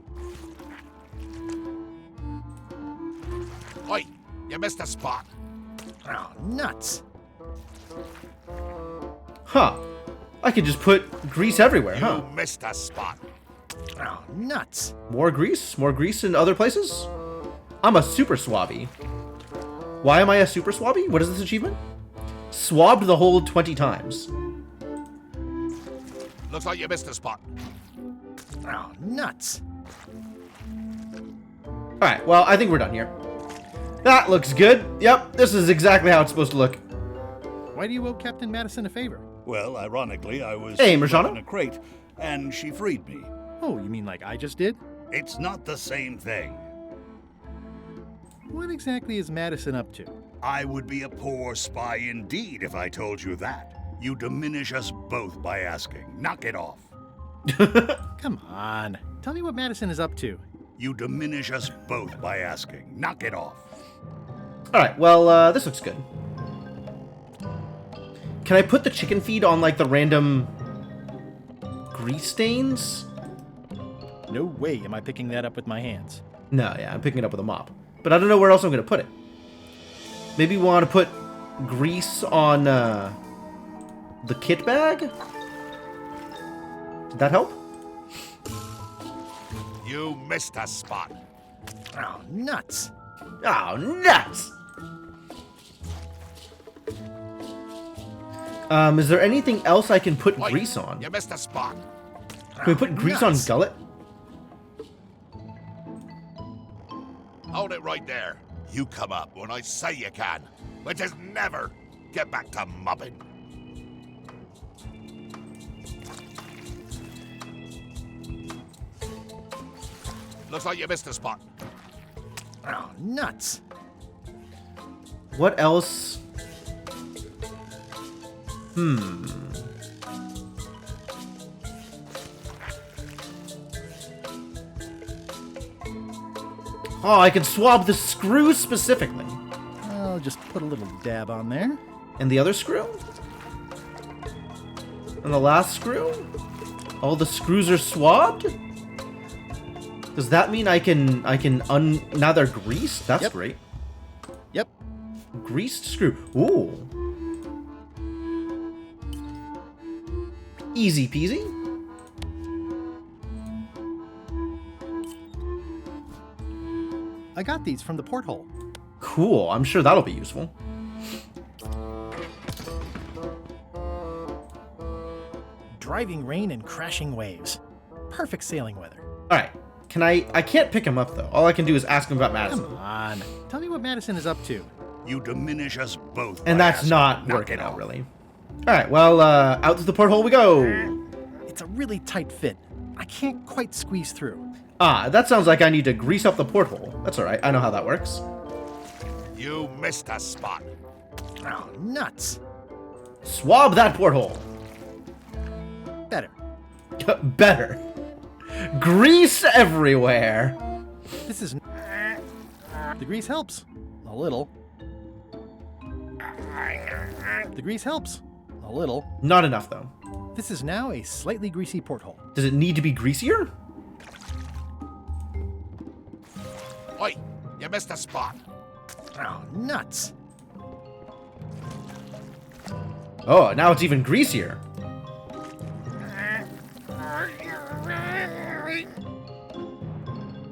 Oi, you missed a spot. Oh, nuts. Huh. I could just put grease everywhere, huh? You missed a spot. Oh, nuts. More grease? More grease in other places? I'm a super swabby. Why am I a super swabby? What is this achievement? Swabbed the hole 20 times. Looks like you missed a spot. Oh, nuts. Alright, well, I think we're done here. That looks good. Yep, this is exactly how it's supposed to look. Why do you owe Captain Madison a favor? Well, ironically, I was Hey, Mirjana? in a crate, and she freed me. Oh, you mean like I just did? It's not the same thing. What exactly is Madison up to? I would be a poor spy indeed if I told you that. You diminish us both by asking. Knock it off. Come on. Tell me what Madison is up to. You diminish us both by asking. Knock it off. Alright, well, this looks good. Can I put the chicken feed on, like, the random grease stains? No way am I picking that up with my hands. No, yeah, I'm picking it up with a mop. But I don't know where else I'm going to put it. Maybe we want to put grease on the kit bag? Did that help? You missed a spot. Oh, nuts. Oh, nuts! Is there anything else I can put grease on? You missed a spot. Can we put grease on gullet? Hold it right there. You come up when I say you can, which is never. Get back to mobbing. Looks like you missed a spot. Oh, nuts. What else? Oh, I can swab the screw specifically. I'll just put a little dab on there. And the other screw? And the last screw? All the screws are swabbed? Does that mean I can now they're greased? That's Yep. great. Yep. Greased screw. Ooh. Easy peasy. I got these from the porthole. Cool. I'm sure that'll be useful. Driving rain and crashing waves. Perfect sailing weather. All right. Can I can't pick him up though. All I can do is ask him about Madison. Come on. Tell me what Madison is up to. You diminish us both. And by that's asking. not Knock working it out off. really. All right. Well, out to the porthole we go. It's a really tight fit. I can't quite squeeze through. Ah, that sounds like I need to grease up the porthole. That's all right. I know how that works. You missed a spot. Oh, nuts. Swab that porthole. Better. Better. Grease everywhere. This is... The grease helps. A little. The grease helps. A little. Not enough though. This is now a slightly greasy porthole. Does it need to be greasier? Oi, you missed a spot. Oh, nuts. Oh, now it's even greasier.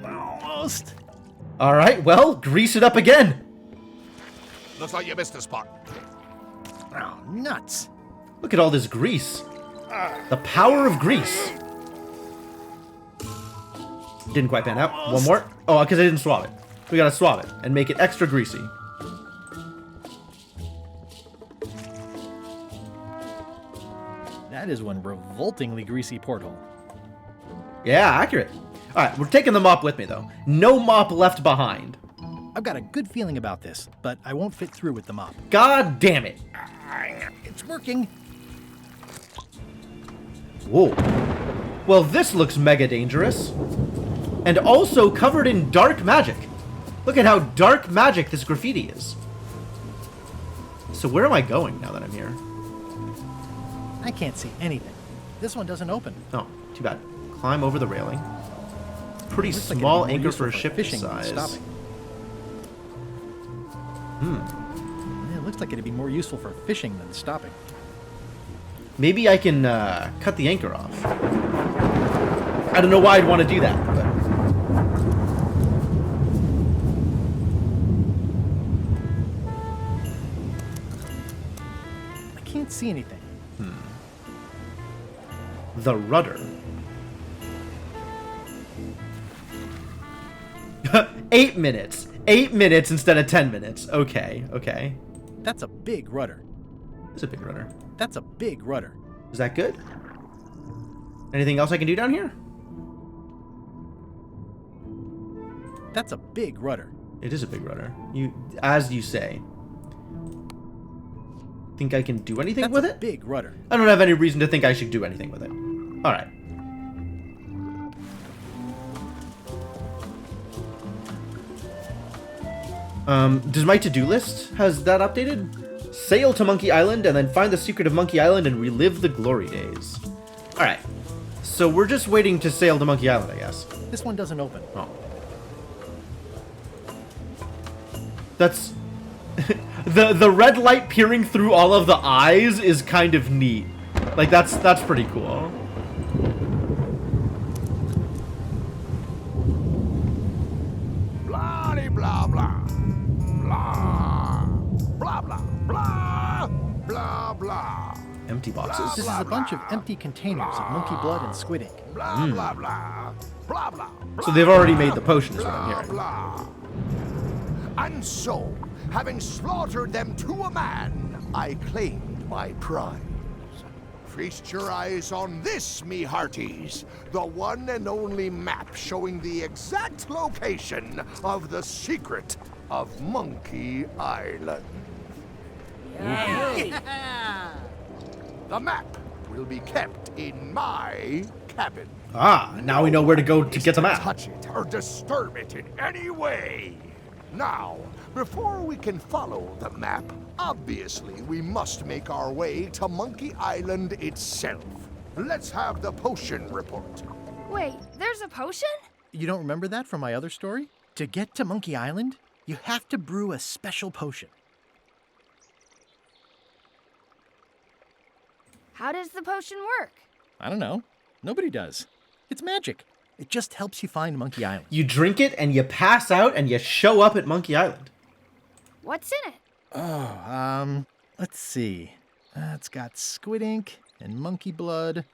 Almost. All right, well, grease it up again. Looks like you missed a spot. Oh, nuts. Look at all this grease. The power of grease. Didn't quite pan out. One more. Oh, because I didn't swab it. We gotta swab it and make it extra greasy. That is one revoltingly greasy porthole. Yeah, accurate. All right, we're taking the mop with me though. No mop left behind. I've got a good feeling about this, but I won't fit through with the mop. God damn it. It's working. Whoa. Well, this looks mega dangerous. And also covered in dark magic. Look at how dark magic this graffiti is. So where am I going now that I'm here? I can't see anything. This one doesn't open. Oh, too bad. Climb over the railing. Pretty Looks like it'd be small more anchor useful for a ship fishing than size. stopping. Yeah, it looks like it'd be more useful for fishing than stopping. Maybe I can cut the anchor off. I don't know why I'd want to do that, but... I can't see anything. The rudder. 8 minutes. 8 minutes instead of 10 minutes. Okay, okay. That's a big rudder. It's a big rudder. That's a big rudder. Is that good? Anything else I can do down here? That's a big rudder. It is a big rudder. As you say. Think I can do anything with it? Big rudder. I don't have any reason to think I should do anything with it. All right. Does my to-do list, has that updated? Sail to Monkey Island and then find the secret of Monkey Island and relive the glory days. All right. So we're just waiting to sail to Monkey Island, I guess. This one doesn't open. Oh. That's... the red light peering through all of the eyes is kind of neat. Like, that's pretty cool. Blah blah blah. Blah. Blah blah blah. Blah blah. Empty boxes. This is a bunch of empty containers of monkey blood and squid ink. Blah blah blah. Blah blah. So they've already made the potion, is what I'm hearing. Blah. And so, having slaughtered them to a man, I claimed my prize. Feast your eyes on this, me hearties, the one and only map showing the exact location of the secret of Monkey Island. The map will be kept in my cabin. Ah, now we know where to go to get the map. Touch it or disturb it in any way. Now, before we can follow the map, obviously we must make our way to Monkey Island itself. Let's have the potion report. Wait, there's a potion? You don't remember that from my other story? To get to Monkey Island, you have to brew a special potion. How does the potion work? I don't know. Nobody does. It's magic. It just helps you find Monkey Island. You drink it and you pass out and you show up at Monkey Island. What's in it? Oh, let's see. It's got squid ink and monkey blood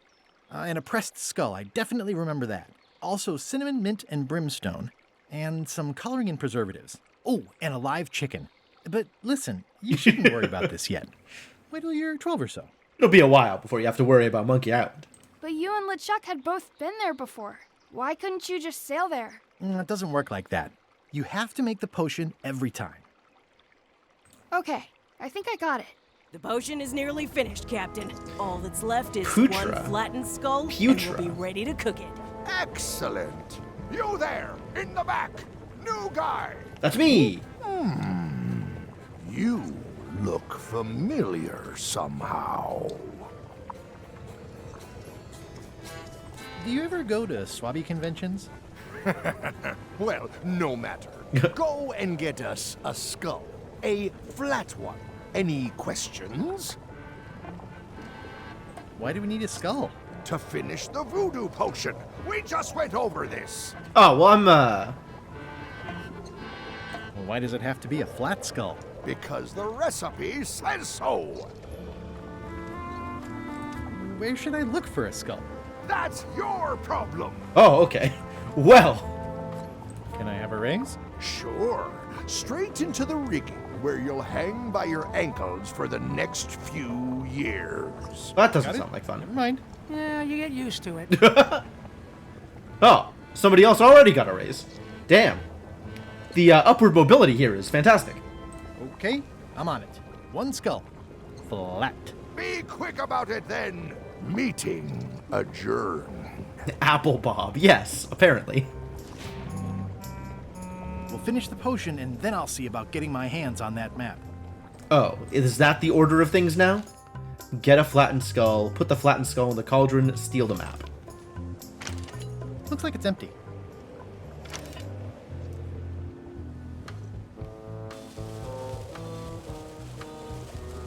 and a pressed skull. I definitely remember that. Also cinnamon, mint, and brimstone. And some coloring and preservatives. Oh, and a live chicken. But listen, you shouldn't worry about this yet. Wait till you're 12 or so. It'll be a while before you have to worry about Monkey Island. But you and LeChuck had both been there before. Why couldn't you just sail there? It doesn't work like that. You have to make the potion every time. Okay, I think I got it. The potion is nearly finished, Captain. All that's left is Putra. one flattened skull, Putra. and we'll be ready to cook it. Excellent. You there, in the back. New guy. That's me. You look familiar somehow. Do you ever go to Swabby conventions? Well, no matter. Go and get us a skull. A flat one. Any questions? Why do we need a skull? To finish the voodoo potion. We just went over this. Oh, well, Well, why does it have to be a flat skull? Because the recipe says so. Where should I look for a skull? That's your problem. Oh, okay. Well. Can I have a rings? Sure. Straight into the rigging, where you'll hang by your ankles for the next few years. That doesn't sound like fun. Never mind. Yeah, you get used to it. Oh, somebody else already got a raise. Damn. The upward mobility here is fantastic. Okay, I'm on it. One skull. Flat. Be quick about it then. Meeting adjourned. Apple Bob, yes, apparently. We'll finish the potion and then I'll see about getting my hands on that map. Oh, is that the order of things now? Get a flattened skull, put the flattened skull in the cauldron, steal the map. Looks like it's empty.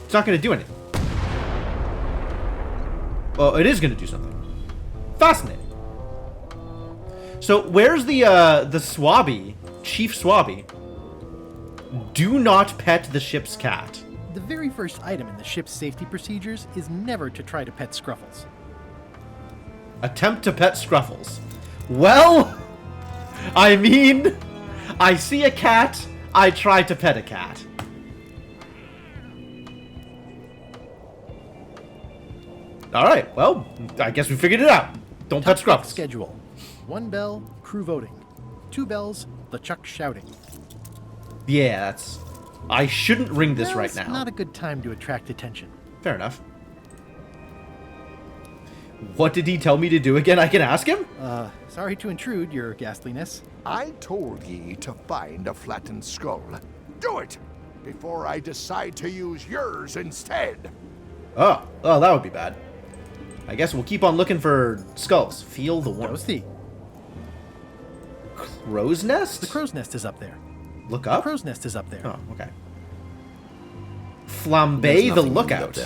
It's not going to do anything. Oh, it is going to do something. Fascinating. So, where's the Swabby? Chief Swabby? Do not pet the ship's cat. The very first item in the ship's safety procedures is never to try to pet Scruffles. Attempt to pet Scruffles. Well, I mean, I see a cat, I try to pet a cat. Alright, well, I guess we figured it out. Don't pet Scruffles. Schedule. 1 bell, crew voting. 2 bells, LeChuck shouting. Yeah, that's... I shouldn't ring this right now. Not a good time to attract attention. Fair enough. What did he tell me to do again? I can ask him? Sorry to intrude, your ghastliness. I told ye to find a flattened skull. Do it! Before I decide to use yours instead. Oh, that would be bad. I guess we'll keep on looking for skulls. Feel the warmth. Ghosty. Crow's nest? The crow's nest is up there. Look up? The crow's nest is up there. Oh, okay. Flambe the lookout.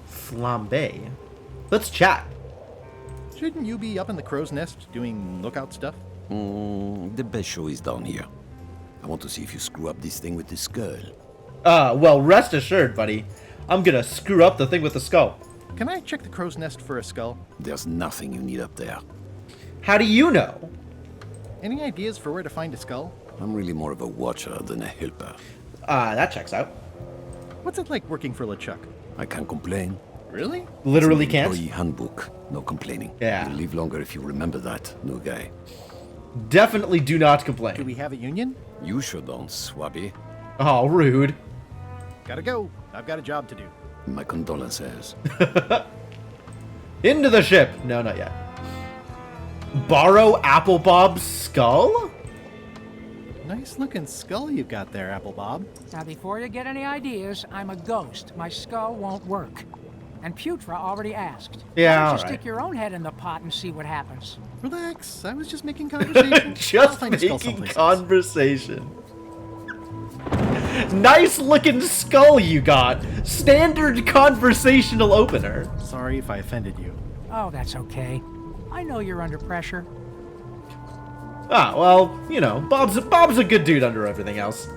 Flambe. Let's chat. Shouldn't you be up in the crow's nest doing lookout stuff? The best show is down here. I want to see if you screw up this thing with the skull. Well, rest assured, buddy. I'm gonna screw up the thing with the skull. Can I check the crow's nest for a skull? There's nothing you need up there. How do you know? Any ideas for where to find a skull? I'm really more of a watcher than a helper. That checks out. What's it like working for LeChuck? I can't complain. Really? Literally It's an can't? employee handbook. No complaining. Yeah. You'll live longer if you remember that, new guy. Definitely do not complain. Do we have a union? You sure don't, Swabby. Oh, rude. Gotta go. I've got a job to do. My condolences. Into the ship. No, not yet. Borrow Apple Bob's skull? Nice looking skull you've got there, Apple Bob. Now, before you get any ideas, I'm a ghost. My skull won't work. And Putra already asked. Yeah, Why don't you alright. stick your own head in the pot and see what happens? Relax, I was just making conversation. I'll Just find a skull making someplace. conversation. Nice looking skull you got. Standard conversational opener. Sorry if I offended you. Oh, that's okay. I know you're under pressure. Ah, well, you know, Bob's a good dude under everything else.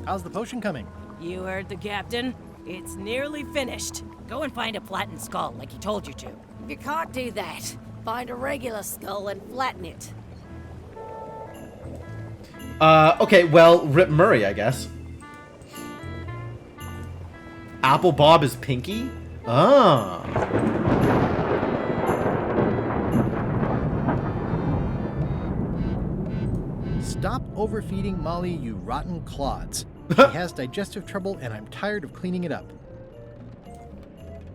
How's the potion coming? You heard the captain. It's nearly finished. Go and find a flattened skull like he told you to. You can't do that. Find a regular skull and flatten it. Okay, well, Rip Murray, I guess. Apple Bob is Pinky? Ah. Stop overfeeding Molly, you rotten clods. She has digestive trouble and I'm tired of cleaning it up.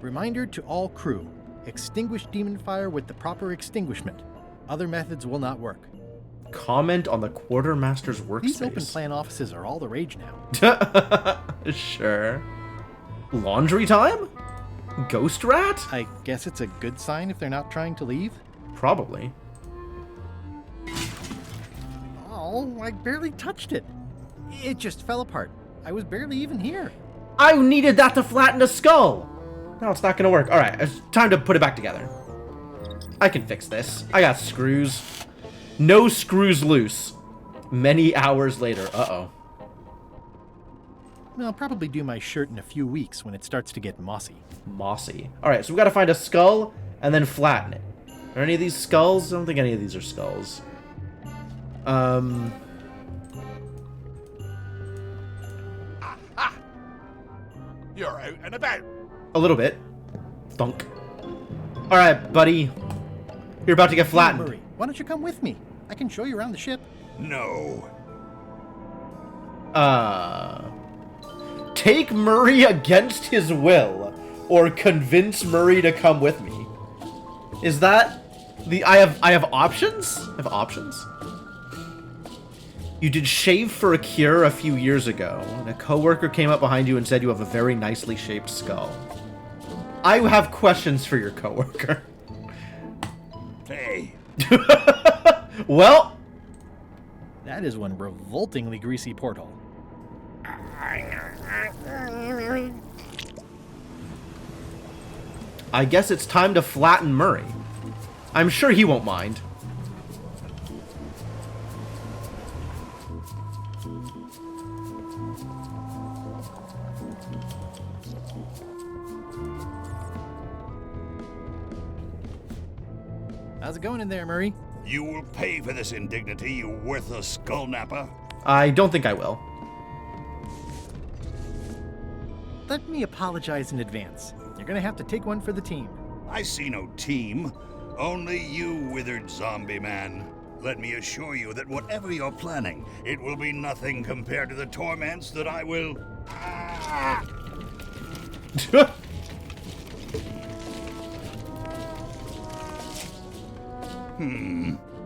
Reminder to all crew. Extinguish demon fire with the proper extinguishment. Other methods will not work. Comment on the quartermaster's workspace. These open plan offices are all the rage now. Sure. Laundry time? Ghost rat? I guess it's a good sign if they're not trying to leave. Probably. Oh, I barely touched it. It just fell apart. I was barely even here. I needed that to flatten a skull. No, it's not gonna work. All right, it's time to put it back together. I can fix this. I got screws. No screws loose. Many hours later. Uh-oh. I'll probably do my shirt in a few weeks when it starts to get mossy. Mossy. All right, so we gotta find a skull and then flatten it. Are any of these skulls? I don't think any of these are skulls. You're out and about. A little bit. Thunk. All right, buddy. You're about to get flattened. Murray, why don't you come with me? I can show you around the ship. No. Take Murray against his will, or convince Murray to come with me. Is that the? I have options. I have options. You did shave for a cure a few years ago, and a coworker came up behind you and said you have a very nicely shaped skull. I have questions for your coworker. Hey. Well, that is one revoltingly greasy porthole. I guess it's time to flatten Murray. I'm sure he won't mind. How's it going in there, Murray? You will pay for this indignity, you worthless skull napper. I don't think I will. Let me apologize in advance. You're gonna have to take one for the team. I see no team. Only you, withered zombie man. Let me assure you that whatever you're planning, it will be nothing compared to the torments that I will...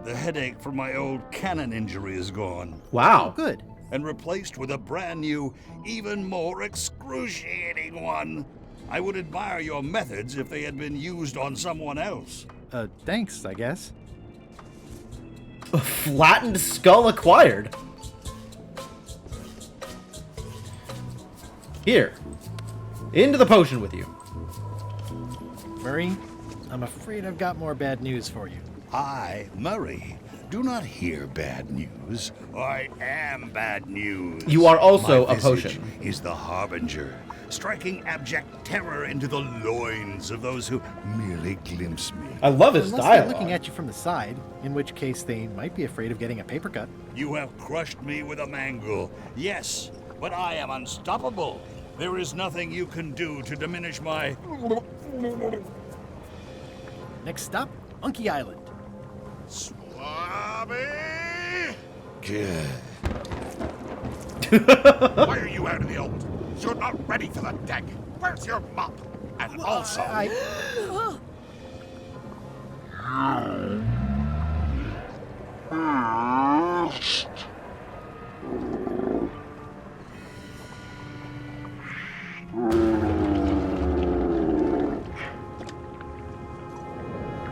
The headache from my old cannon injury is gone. Wow. Good. And replaced with a brand new, even more excruciating one. I would admire your methods if they had been used on someone else. Thanks, I guess. A flattened skull acquired. Here. Into the potion with you. Murray, I'm afraid I've got more bad news for you. I, Murray, do not hear bad news. I am bad news. You are also My a potion. visage is the harbinger, striking abject terror into the loins of those who merely glimpse me. I love his Unless dialogue. they're looking at you from the side, in which case they might be afraid of getting a paper cut. You have crushed me with a mangle. Yes, but I am unstoppable. There is nothing you can do to diminish my... Next stop, Monkey Island. Swabby! Good. Why are you out in the open? You're not ready for the deck. Where's your mop? And also...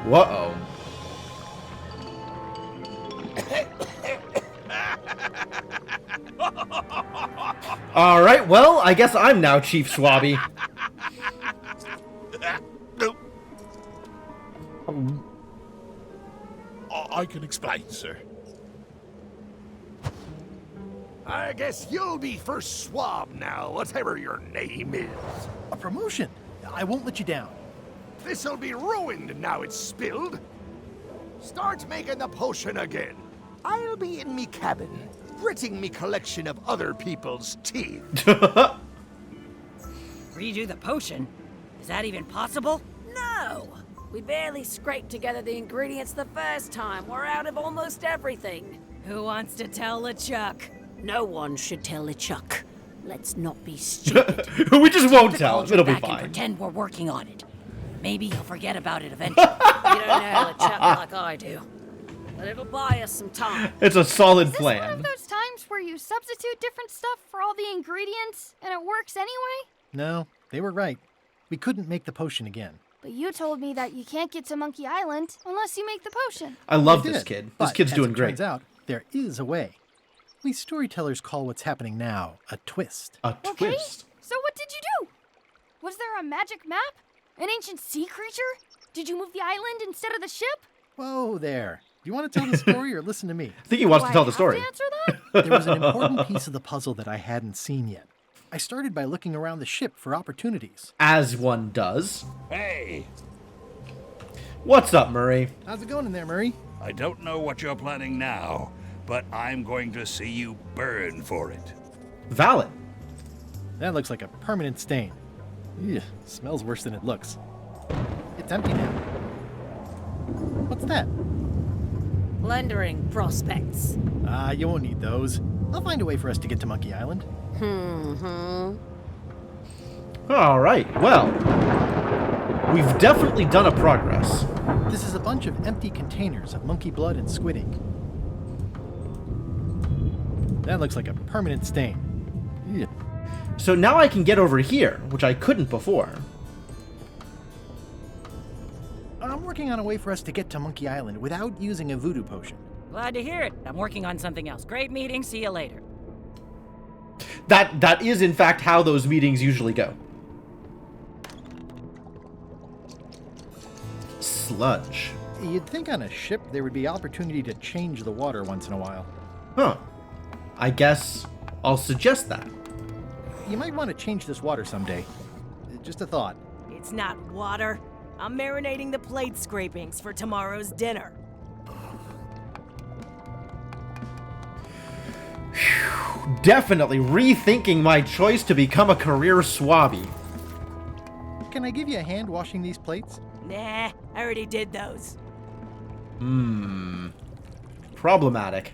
Whoa. Alright, well, I guess I'm now Chief Swabby. I can explain, sir. I guess you'll be first swab now, whatever your name is. A promotion. I won't let you down. This'll be ruined now it's spilled. Start making the potion again. I'll be in me cabin, gritting me collection of other people's teeth. Redo the potion? Is that even possible? No! We barely scraped together the ingredients the first time. We're out of almost everything. Who wants to tell LeChuck? No one should tell LeChuck. Let's not be stupid. We just won't Put the tell. cauldron It'll be back and fine. pretend we're working on it. Maybe he'll forget about it eventually. You don't know LeChuck like I do. But it'll buy us some time. It's a solid Is this one plan. of those times where you substitute different stuff for all the ingredients and it works anyway? No, they were right. We couldn't make the potion again. But you told me that you can't get to Monkey Island unless you make the potion. I love We this did, kid. This but kid's as doing it great. Turns out, there is a way. We storytellers call what's happening now a twist. A twist? So what did you do? Was there a magic map? An ancient sea creature? Did you move the island instead of the ship? Whoa there. Do you want to tell the story or listen to me? I think he wants to tell the story. There was an important piece of the puzzle that I hadn't seen yet. I started by looking around the ship for opportunities. As one does. Hey, What's up, Murray? How's it going in there, Murray? I don't know what you're planning now, but I'm going to see you burn for it. Valid. That looks like a permanent stain. Ew, smells worse than it looks. It's empty now. What's that? Plundering prospects. You won't need those. I'll find a way for us to get to Monkey Island. Alright, well. We've definitely done a progress. This is a bunch of empty containers of monkey blood and squid ink. That looks like a permanent stain. Ew. So now I can get over here, which I couldn't before. I'm working on a way for us to get to Monkey Island without using a voodoo potion. Glad to hear it. I'm working on something else. Great meeting. See you later. That is in fact how those meetings usually go. Sludge. You'd think on a ship there would be opportunity to change the water once in a while. Huh. I guess I'll suggest that. You might want to change this water someday. Just a thought. It's not water. I'm marinating the plate scrapings for tomorrow's dinner. Definitely rethinking my choice to become a career swabby. Can I give you a hand washing these plates? Nah, I already did those. Problematic.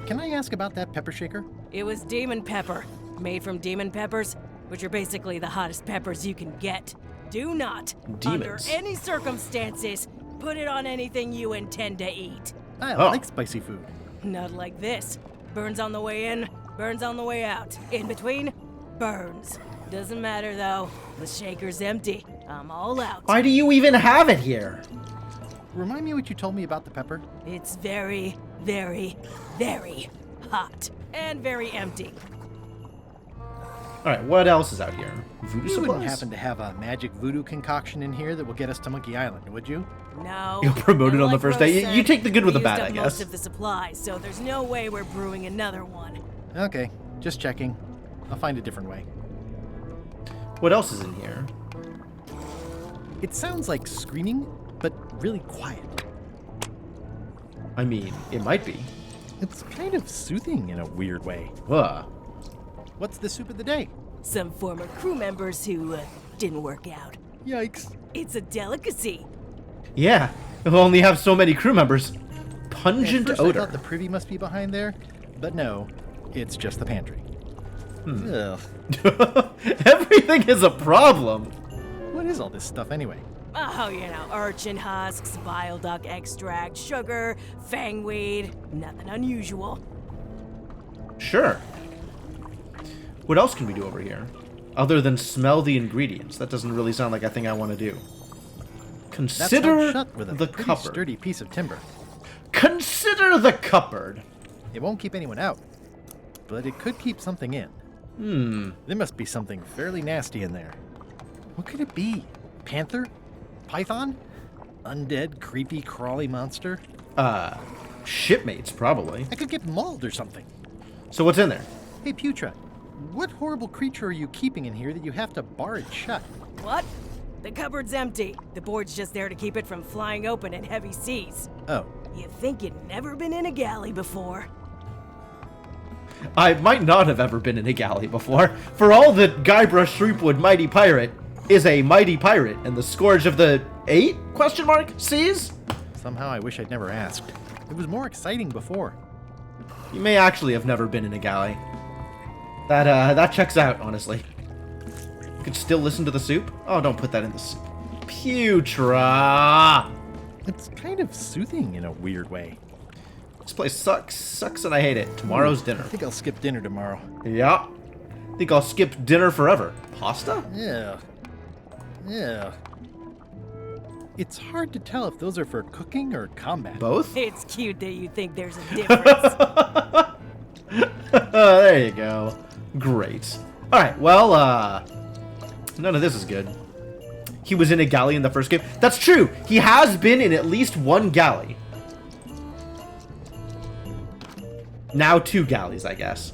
Can I ask about that pepper shaker? It was demon pepper, made from demon peppers, which are basically the hottest peppers you can get. Do not, under Demons. any circumstances, put it on anything you intend to eat. I like spicy food. Not like this. Burns on the way in, burns on the way out. In between, burns. Doesn't matter though. The shaker's empty. I'm all out. Why do you even have it here? Remind me what you told me about the pepper? It's very, very, very hot. And very empty. Alright, what else is out here? Voodoo You wouldn't supplies? happen to have a magic voodoo concoction in here that will get us to Monkey Island, would you? No. You'll promote it on the Like first Rose day. You said, take the good with the we bad, used I up guess. most of the supplies, so there's no way we're brewing another one. Okay, just checking. I'll find a different way. What else is in here? It sounds like screaming, but really quiet. I mean, it might be. It's kind of soothing in a weird way. What's the soup of the day? Some former crew members who didn't work out. Yikes. It's a delicacy. Yeah, we'll only have so many crew members. Pungent At first I odor. thought the privy must be behind there, but no, it's just the pantry. Ugh. Everything is a problem. What is all this stuff anyway? Oh, you know, urchin husks, bile duck extract, sugar, fangweed. Nothing unusual. Sure. What else can we do over here? Other than smell the ingredients. That doesn't really sound like a thing I want to do. Consider That's held shut with a the pretty cupboard. sturdy piece of timber. Consider the cupboard. It won't keep anyone out, but it could keep something in. There must be something fairly nasty in there. What could it be? Panther? Python? Undead, creepy, crawly monster? Shipmates, probably. I could get mauled or something. So what's in there? Hey, Putra, what horrible creature are you keeping in here that you have to bar it shut? What? The cupboard's empty. The board's just there to keep it from flying open in heavy seas. Oh. You think you'd never been in a galley before? I might not have ever been in a galley before. For all that Guybrush Threepwood Mighty Pirate is a mighty pirate and the scourge of the 8? Seas? Somehow I wish I'd never asked. It was more exciting before. You may actually have never been in a galley. That checks out, honestly. You could still listen to the soup? Oh, don't put that in the soup. Putra! It's kind of soothing in a weird way. This place sucks and I hate it. Tomorrow's dinner. I think I'll skip dinner tomorrow. Yeah. Think I'll skip dinner forever. Pasta? Yeah. It's hard to tell if those are for cooking or combat. Both? It's cute that you think there's a difference. There you go. Great. Alright, well, none of this is good. He was in a galley in the first game. That's true! He has been in at least one galley. Now 2 galleys, I guess.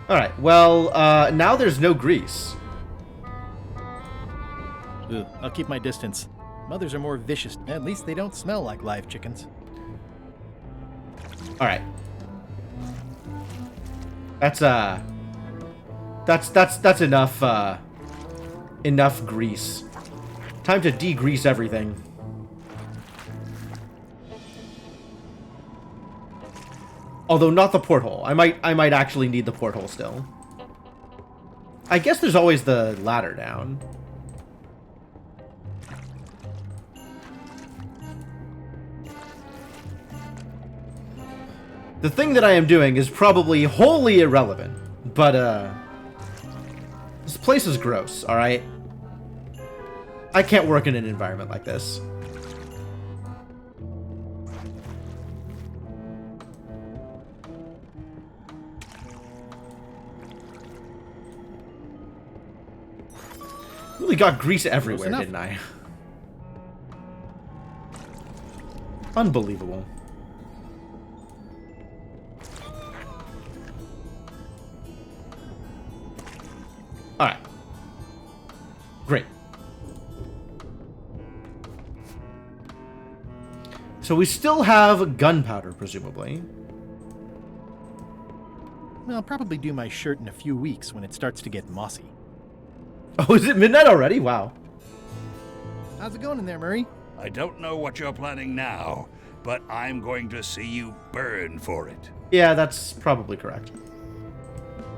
Alright, well, now there's no grease. Ugh, I'll keep my distance. Mothers are more vicious. At least they don't smell like live chickens. Alright. That's enough, enough grease. Time to degrease everything. Although not the porthole. I might actually need the porthole still. I guess there's always the ladder down. The thing that I am doing is probably wholly irrelevant, but this place is gross, alright? I can't work in an environment like this. Really got grease everywhere, didn't I? Unbelievable. Alright. Great. So we still have gunpowder, presumably. Well, I'll probably do my shirt in a few weeks when it starts to get mossy. Oh, is it midnight already? Wow. How's it going in there, Murray? I don't know what you're planning now, but I'm going to see you burn for it. Yeah, that's probably correct.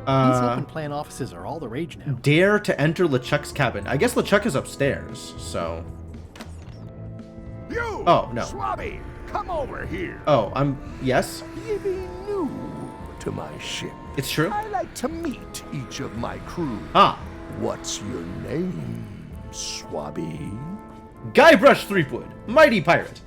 These open plan offices are all the rage now. Dare to enter LeChuck's cabin. I guess LeChuck is upstairs, so... You! Oh, no. Swabby, come over here. Oh, Yes? You be new to my ship. It's true? I like to meet each of my crew. Ah. What's your name, Swabby? Guybrush Threepwood, mighty pirate.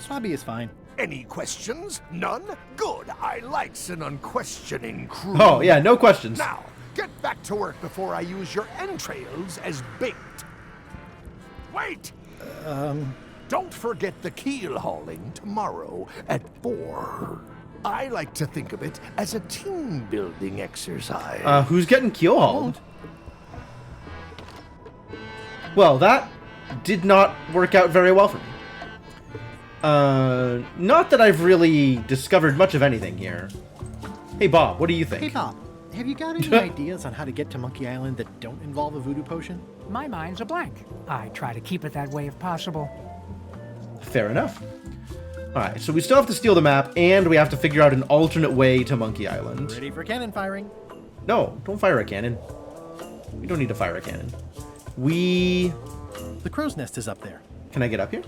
Swabby is fine. Any questions? None? Good. I likes an unquestioning crew. Oh, yeah, no questions. Now, get back to work before I use your entrails as bait. Wait! Don't forget the keel hauling tomorrow at 4. I like to think of it as a team-building exercise. Who's getting keel hauled? Well, that did not work out very well for me. Not that I've really discovered much of anything here. Hey, Bob, what do you think? Hey, Bob, have you got any ideas on how to get to Monkey Island that don't involve a voodoo potion? My mind's a blank. I try to keep it that way if possible. Fair enough. Alright, so we still have to steal the map, and we have to figure out an alternate way to Monkey Island. Ready for cannon firing. No, don't fire a cannon. We don't need to fire a cannon. The crow's nest is up there. Can I get up here?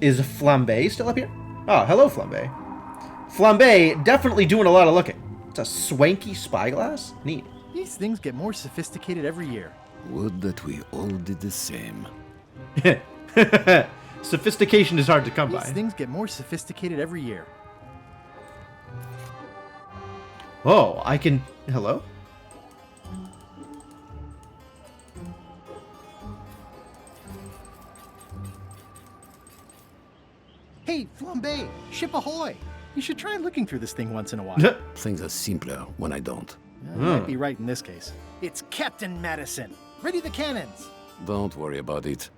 Is Flambe still up here? Oh, hello, Flambe. Flambe definitely doing a lot of looking. It's a swanky spyglass? Neat. These things get more sophisticated every year. Would that we all did the same. Sophistication is hard to come These by. things get more sophisticated every year. Oh, I can... Hello? Hey, Flambe! Ship ahoy! You should try looking through this thing once in a while. Things are simpler when I don't. You might be right in this case. It's Captain Madison! Ready the cannons! Don't worry about it.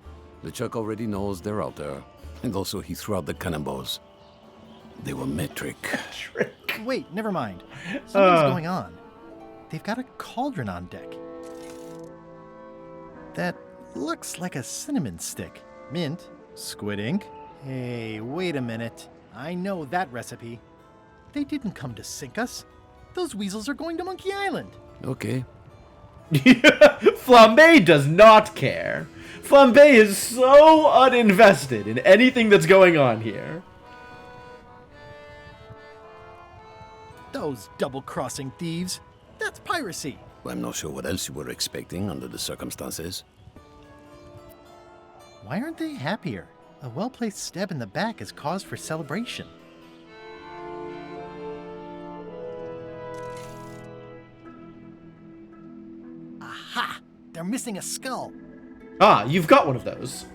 LeChuck already knows they're out there. And also he threw out the cannonballs. They were metric. Wait, never mind. Something's going on. They've got a cauldron on deck. That looks like a cinnamon stick. Mint, squid ink. Hey, wait a minute. I know that recipe. They didn't come to sink us. Those weasels are going to Monkey Island. Okay. Flambe does not care. Flambe is so uninvested in anything that's going on here. Those double-crossing thieves. That's piracy. Well, I'm not sure what else you were expecting under the circumstances. Why aren't they happier? A well-placed stab in the back is cause for celebration. Aha! They're missing a skull. Ah, you've got one of those.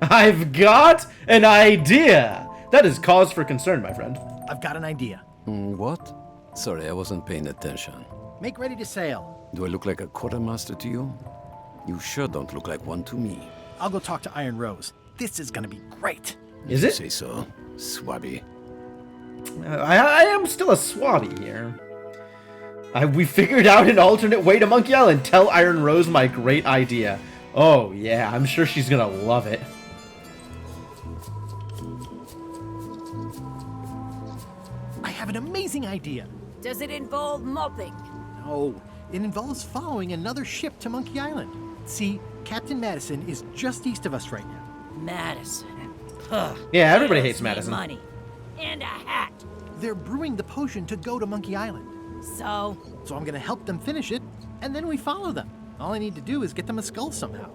I've got an idea. That is cause for concern, my friend. I've got an idea. What? Sorry, I wasn't paying attention. Make ready to sail. Do I look like a quartermaster to you? You sure don't look like one to me. I'll go talk to Iron Rose. This is gonna be great. Is You it? say so, Swabby. I am still a swabby here. We figured out an alternate way to Monkey Island. Tell Iron Rose my great idea. Oh yeah, I'm sure she's gonna love it. I have an amazing idea. Does it involve mopping? No, it involves following another ship to Monkey Island. See, Captain Madison is just east of us right now. Madison. Huh. Yeah, everybody Owes hates me Madison. Money. And a hat. They're brewing the potion to go to Monkey Island. So I'm gonna help them finish it, and then we follow them. All I need to do is get them a skull somehow.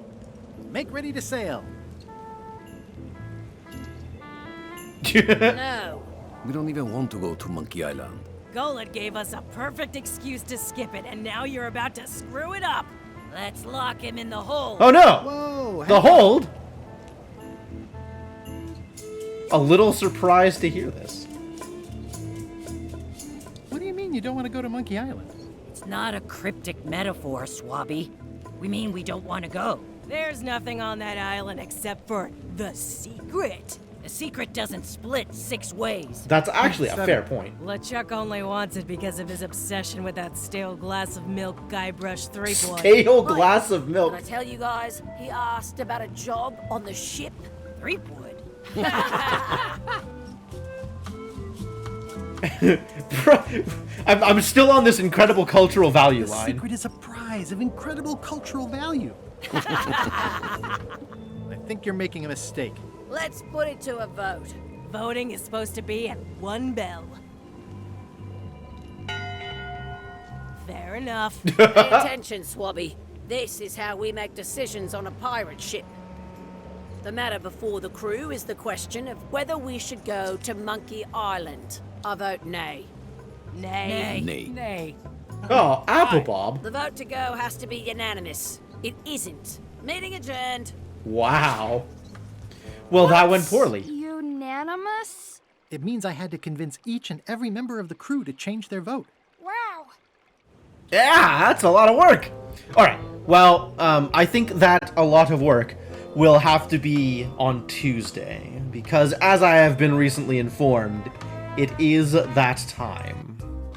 Make ready to sail. No. We don't even want to go to Monkey Island. Golett gave us a perfect excuse to skip it, and now you're about to screw it up. Let's lock him in the hole. Oh no! Whoa! The hold? A little surprised to hear this. What do you mean you don't want to go to Monkey Island? It's not a cryptic metaphor, Swabby. We mean we don't want to go. There's nothing on that island except for the secret. The secret doesn't split 6 ways. That's actually a fair point. LeChuck only wants it because of his obsession with that stale glass of milk Guybrush Threepwood. Stale glass of milk. Can I tell you guys, he asked about a job on the ship. Threepwood? I'm still on this incredible cultural value The line. secret is a prize of incredible cultural value. I think you're making a mistake. Let's put it to a vote. Voting is supposed to be at 1 bell. Fair enough. Pay attention, Swabby. This is how we make decisions on a pirate ship. The matter before the crew is the question of whether we should go to Monkey Island. I vote nay. Nay. Nay. Nay. Oh, Apple Bob. The vote to go has to be unanimous. It isn't. Meeting adjourned. Wow. Well, that went poorly. Unanimous? It means I had to convince each and every member of the crew to change their vote. Wow. Yeah, that's a lot of work. All right. Well, I think that a lot of work will have to be on Tuesday because, as I have been recently informed, it is that time.